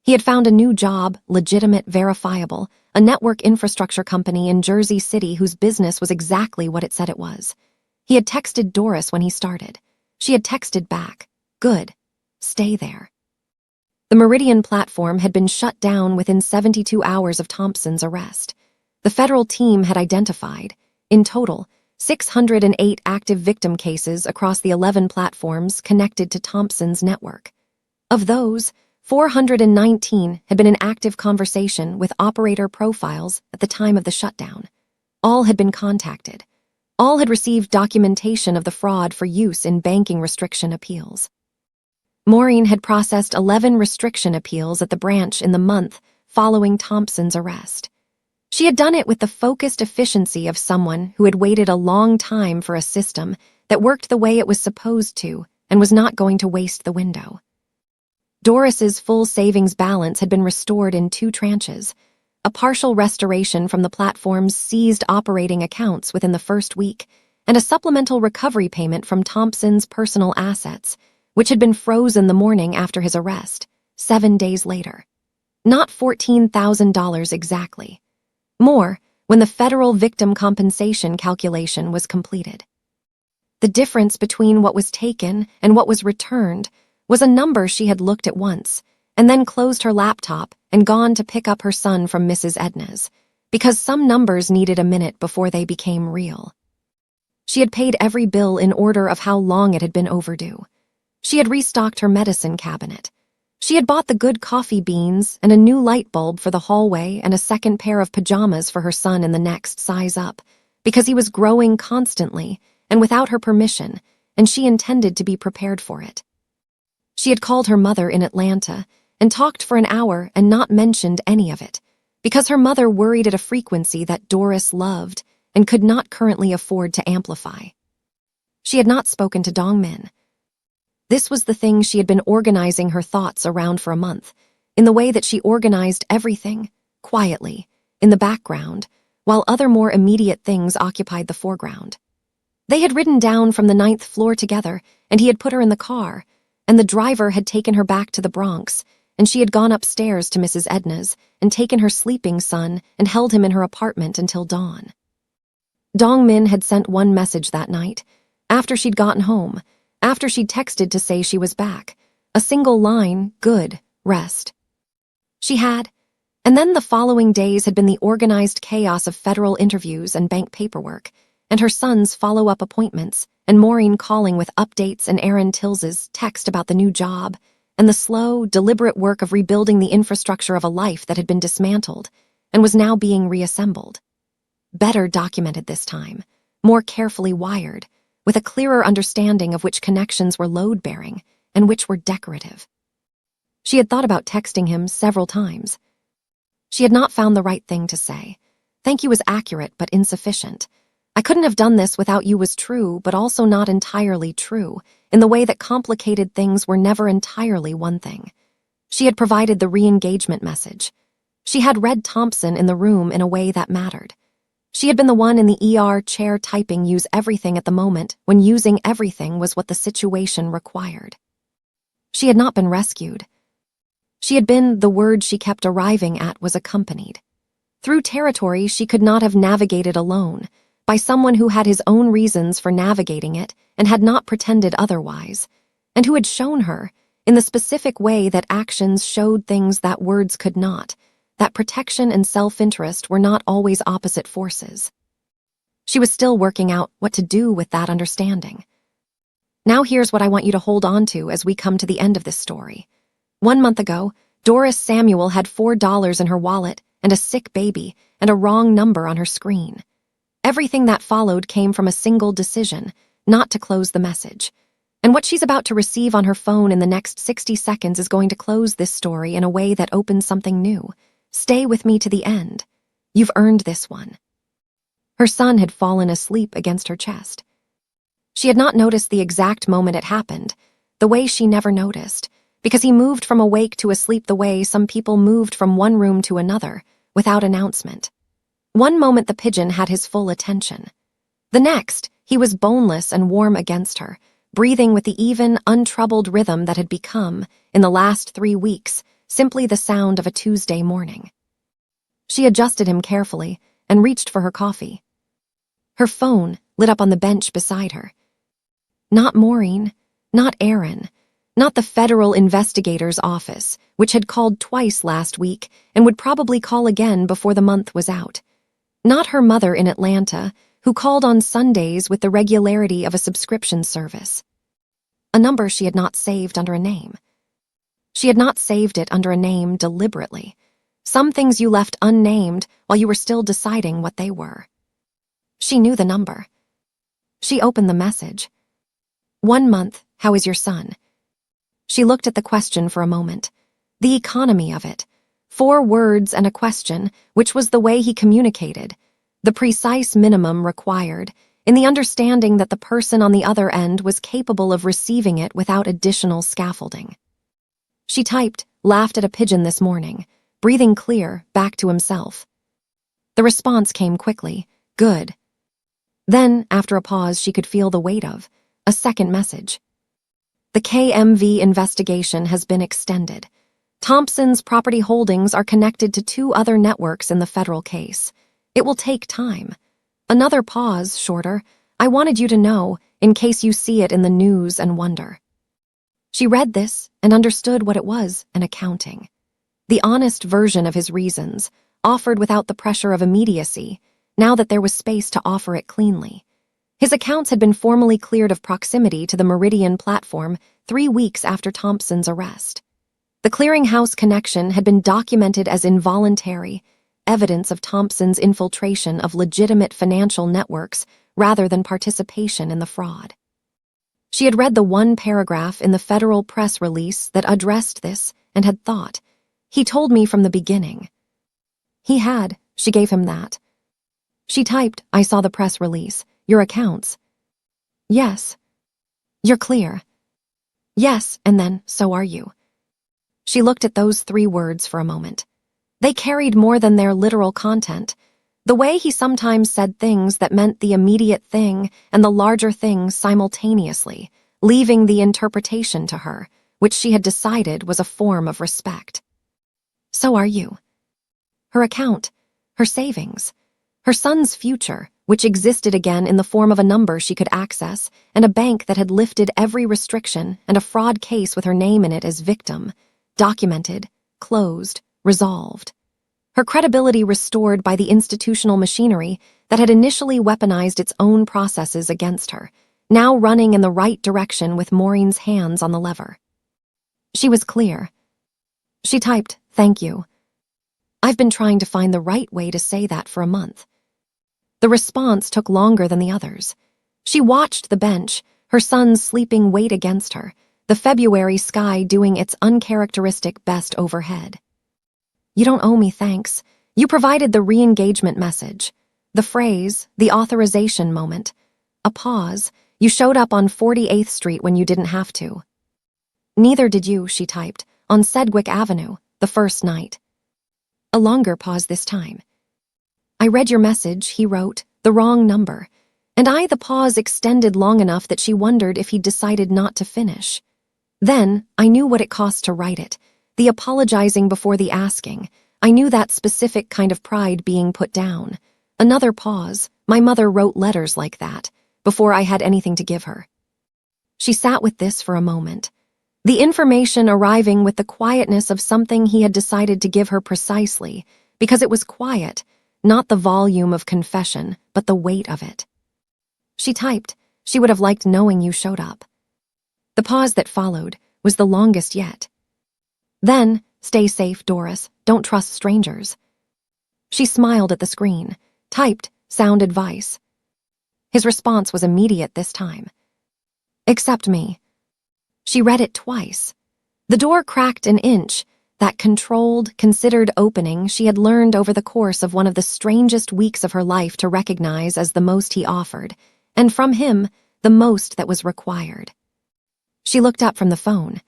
He had found a new job, legitimate, verifiable, a network infrastructure company in Jersey City whose business was exactly what it said it was. He had texted Doris when he started. She had texted back, "Good. Stay there." The Meridian platform had been shut down within 72 hours of Thompson's arrest. The federal team had identified, in total, 608 active victim cases across the 11 platforms connected to Thompson's network. Of those, 419 had been in active conversation with operator profiles at the time of the shutdown. All had been contacted. All had received documentation of the fraud for use in banking restriction appeals. Maureen had processed 11 restriction appeals at the branch in the month following Thompson's arrest. She had done it with the focused efficiency of someone who had waited a long time for a system that worked the way it was supposed to and was not going to waste the window. Doris's full savings balance had been restored in 2 tranches, a partial restoration from the platform's seized operating accounts within the first week, and a supplemental recovery payment from Thompson's personal assets, which had been frozen the morning after his arrest, 7 days later. Not $14,000 exactly. More, when the federal victim compensation calculation was completed. The difference between what was taken and what was returned was a number she had looked at once, and then closed her laptop and gone to pick up her son from Mrs. Edna's, because some numbers needed a minute before they became real. She had paid every bill in order of how long it had been overdue. She had restocked her medicine cabinet. She had bought the good coffee beans and a new light bulb for the hallway and a second pair of pajamas for her son in the next size up, because he was growing constantly and without her permission, and she intended to be prepared for it. She had called her mother in Atlanta and talked for an hour and not mentioned any of it, because her mother worried at a frequency that Doris loved and could not currently afford to amplify. She had not spoken to Dongmin. This was the thing she had been organizing her thoughts around for a month, in the way that she organized everything, quietly, in the background, while other more immediate things occupied the foreground. They had ridden down from the 9th floor together, and he had put her in the car, and the driver had taken her back to the Bronx, and she had gone upstairs to Mrs. Edna's and taken her sleeping son and held him in her apartment until dawn. Dongmin had sent one message that night, after she'd gotten home, after she'd texted to say she was back, a single line, "Good, rest." She had, and then the following days had been the organized chaos of federal interviews and bank paperwork, and her son's follow-up appointments, and Maureen calling with updates and Aaron Tills's text about the new job, and the slow, deliberate work of rebuilding the infrastructure of a life that had been dismantled and was now being reassembled. Better documented this time, more carefully wired, with a clearer understanding of which connections were load-bearing and which were decorative. She had thought about texting him several times. She had not found the right thing to say. "Thank you" was accurate but insufficient. "I couldn't have done this without you" was true, but also not entirely true, in the way that complicated things were never entirely one thing. She had provided the re-engagement message. She had read Thompson in the room in a way that mattered. She had been the one in the ER chair typing "use everything" at the moment when using everything was what the situation required. She had not been rescued. She had been the word she kept arriving at was accompanied. Through territory she could not have navigated alone, by someone who had his own reasons for navigating it and had not pretended otherwise, and who had shown her, in the specific way that actions showed things that words could not, that protection and self-interest were not always opposite forces. She was still working out what to do with that understanding. Now here's what I want you to hold on to as we come to the end of this story. 1 month ago, Doris Samuel had $4 in her wallet and a sick baby and a wrong number on her screen. Everything that followed came from a single decision, not to close the message. And what she's about to receive on her phone in the next 60 seconds is going to close this story in a way that opens something new. Stay with me to the end. You've earned this one. Her son had fallen asleep against her chest. She had not noticed the exact moment it happened, the way she never noticed, because he moved from awake to asleep the way some people moved from one room to another, without announcement. One moment the pigeon had his full attention. The next, he was boneless and warm against her, breathing with the even, untroubled rhythm that had become, in the last 3 weeks, simply the sound of a Tuesday morning. She adjusted him carefully and reached for her coffee. Her phone lit up on the bench beside her. Not Maureen, not Aaron, not the federal investigator's office, which had called twice last week and would probably call again before the month was out. Not her mother in Atlanta, who called on Sundays with the regularity of a subscription service. A number she had not saved under a name. She had not saved it under a name deliberately. Some things you left unnamed while you were still deciding what they were. She knew the number. She opened the message. 1 month, how is your son? She looked at the question for a moment. The economy of it. 4 words and a question, which was the way he communicated. The precise minimum required, in the understanding that the person on the other end was capable of receiving it without additional scaffolding. She typed, laughed at a pigeon this morning, breathing clear, back to himself. The response came quickly, good. Then, after a pause she could feel the weight of, a second message. The KMV investigation has been extended. Thompson's property holdings are connected to 2 other networks in the federal case. It will take time. Another pause, shorter. I wanted you to know, in case you see it in the news and wonder. She read this and understood what it was, an accounting. The honest version of his reasons, offered without the pressure of immediacy, now that there was space to offer it cleanly. His accounts had been formally cleared of proximity to the Meridian platform 3 weeks after Thompson's arrest. The clearinghouse connection had been documented as involuntary, evidence of Thompson's infiltration of legitimate financial networks rather than participation in the fraud. She had read the 1 paragraph in the federal press release that addressed this and had thought, he told me from the beginning. He had, she gave him that. She typed, I saw the press release. Your accounts. Yes. You're clear. Yes, and then, so are you. She looked at those 3 words for a moment. They carried more than their literal content. The way he sometimes said things that meant the immediate thing and the larger thing simultaneously, leaving the interpretation to her, which she had decided was a form of respect. So are you. Her account, her savings, her son's future, which existed again in the form of a number she could access, and a bank that had lifted every restriction, and a fraud case with her name in it as victim, documented, closed, resolved. Her credibility restored by the institutional machinery that had initially weaponized its own processes against her, now running in the right direction with Maureen's hands on the lever. She was clear. She typed, thank you. I've been trying to find the right way to say that for a month. The response took longer than the others. She watched the bench, her son's sleeping weight against her, the February sky doing its uncharacteristic best overhead. You don't owe me thanks. You provided the re-engagement message. The phrase, the authorization moment. A pause. You showed up on 48th Street when you didn't have to. Neither did you, she typed, on Sedgwick Avenue, the first night. A longer pause this time. I read your message, he wrote, the wrong number, and the pause extended long enough that she wondered if he'd decided not to finish. Then, I knew what it cost to write it, the apologizing before the asking. I knew that specific kind of pride being put down. Another pause. My mother wrote letters like that, before I had anything to give her. She sat with this for a moment. The information arriving with the quietness of something he had decided to give her precisely because it was quiet, not the volume of confession, but the weight of it. She typed, "She would have liked knowing you showed up." The pause that followed was the longest yet. Then, "Stay safe, Doris. Don't trust strangers." She smiled at the screen, typed, "Sound advice." His response was immediate this time. "Accept me." She read it twice. The door cracked an inch, that controlled, considered opening she had learned over the course of one of the strangest weeks of her life to recognize as the most he offered, and from him, the most that was required. She looked up from the phone.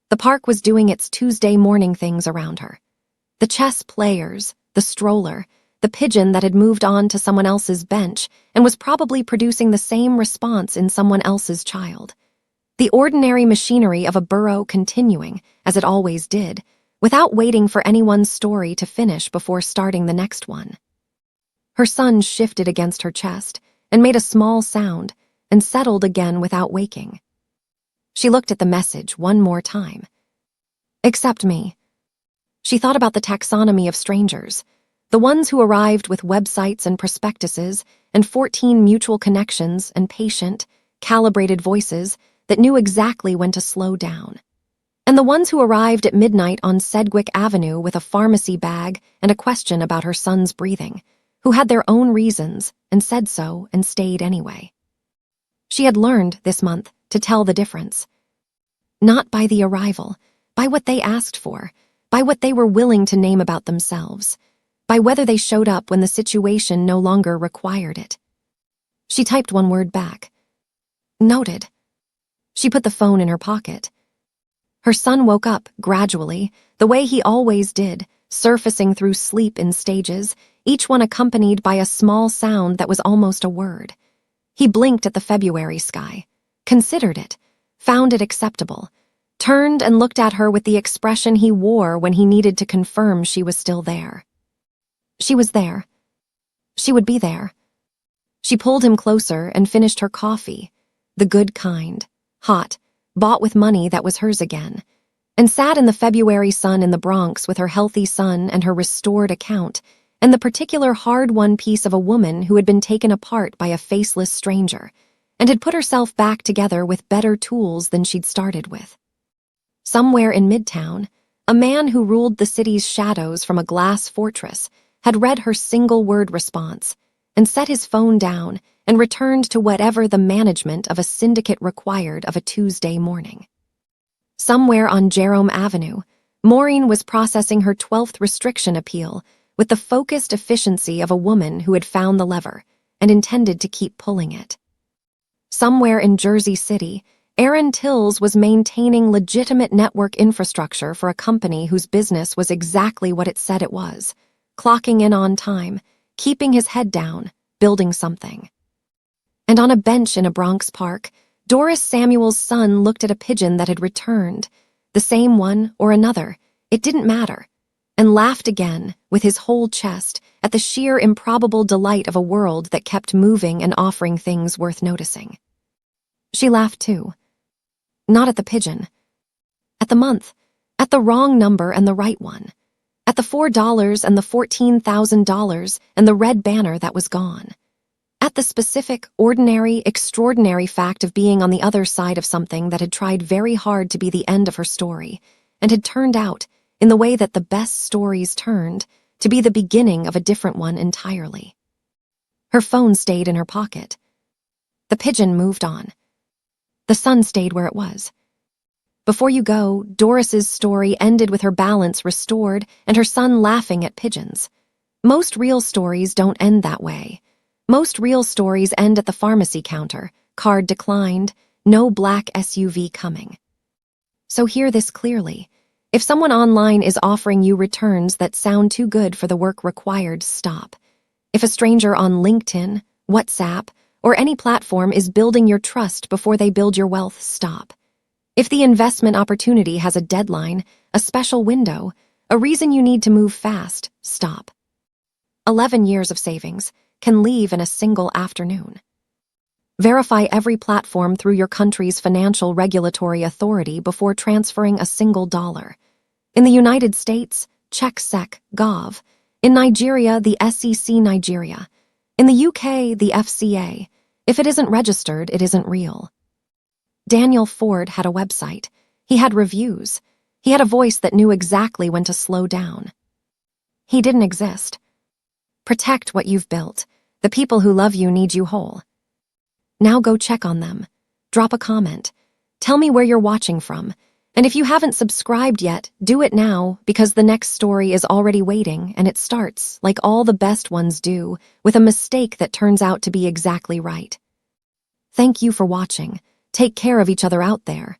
The park was doing its Tuesday morning things around her. The chess players, the stroller, the pigeon that had moved on to someone else's bench and was probably producing the same response in someone else's child. The ordinary machinery of a burrow continuing, as it always did, without waiting for anyone's story to finish before starting the next one. Her son shifted against her chest and made a small sound and settled again without waking. She looked at the message one more time. "Accept me." She thought about the taxonomy of strangers, the ones who arrived with websites and prospectuses and 14 mutual connections and patient, calibrated voices that knew exactly when to slow down. And the ones who arrived at midnight on Sedgwick Avenue with a pharmacy bag and a question about her son's breathing, who had their own reasons and said so and stayed anyway. She had learned this month to tell the difference. Not by the arrival, by what they asked for, by what they were willing to name about themselves, by whether they showed up when the situation no longer required it. She typed one word back. "Noted." She put the phone in her pocket. Her son woke up, gradually, the way he always did, surfacing through sleep in stages, each one accompanied by a small sound that was almost a word. He blinked at the February sky, considered it, found it acceptable, turned and looked at her with the expression he wore when he needed to confirm she was still there. She was there. She would be there. She pulled him closer and finished her coffee, the good kind, hot, bought with money that was hers again, and sat in the February sun in the Bronx with her healthy son and her restored account, and the particular hard-won piece of a woman who had been taken apart by a faceless stranger, and had put herself back together with better tools than she'd started with. Somewhere in Midtown, a man who ruled the city's shadows from a glass fortress had read her single-word response and set his phone down and returned to whatever the management of a syndicate required of a Tuesday morning. Somewhere on Jerome Avenue, Maureen was processing her 12th restriction appeal with the focused efficiency of a woman who had found the lever and intended to keep pulling it. Somewhere in Jersey City, Aaron Tills was maintaining legitimate network infrastructure for a company whose business was exactly what it said it was, clocking in on time, keeping his head down, building something. And on a bench in a Bronx park, Doris Samuel's son looked at a pigeon that had returned, the same one or another, it didn't matter, and laughed again with his whole chest at the sheer improbable delight of a world that kept moving and offering things worth noticing. She laughed too. Not at the pigeon. At the month, at the wrong number and the right one, at the $4 and the $14,000 and the red banner that was gone. At the specific, ordinary, extraordinary fact of being on the other side of something that had tried very hard to be the end of her story, and had turned out, in the way that the best stories turned, to be the beginning of a different one entirely. Her phone stayed in her pocket. The pigeon moved on. The sun stayed where it was. Before you go, Doris's story ended with her balance restored and her son laughing at pigeons. Most real stories don't end that way. Most real stories end at the pharmacy counter, card declined, no black SUV coming. So hear this clearly. If someone online is offering you returns that sound too good for the work required, stop. If a stranger on LinkedIn, WhatsApp, or any platform is building your trust before they build your wealth, stop. If the investment opportunity has a deadline, a special window, a reason you need to move fast, stop. 11 years of savings can leave in a single afternoon. Verify every platform through your country's financial regulatory authority before transferring a single dollar. In the United States, check sec.gov. In Nigeria, the SEC Nigeria. In the UK, the FCA. If it isn't registered, it isn't real. Daniel Ford had a website. He had reviews. He had a voice that knew exactly when to slow down. He didn't exist. Protect what you've built. The people who love you need you whole. Now go check on them. Drop a comment. Tell me where you're watching from. And if you haven't subscribed yet, do it now, because the next story is already waiting, and it starts, like all the best ones do, with a mistake that turns out to be exactly right. Thank you for watching. Take care of each other out there.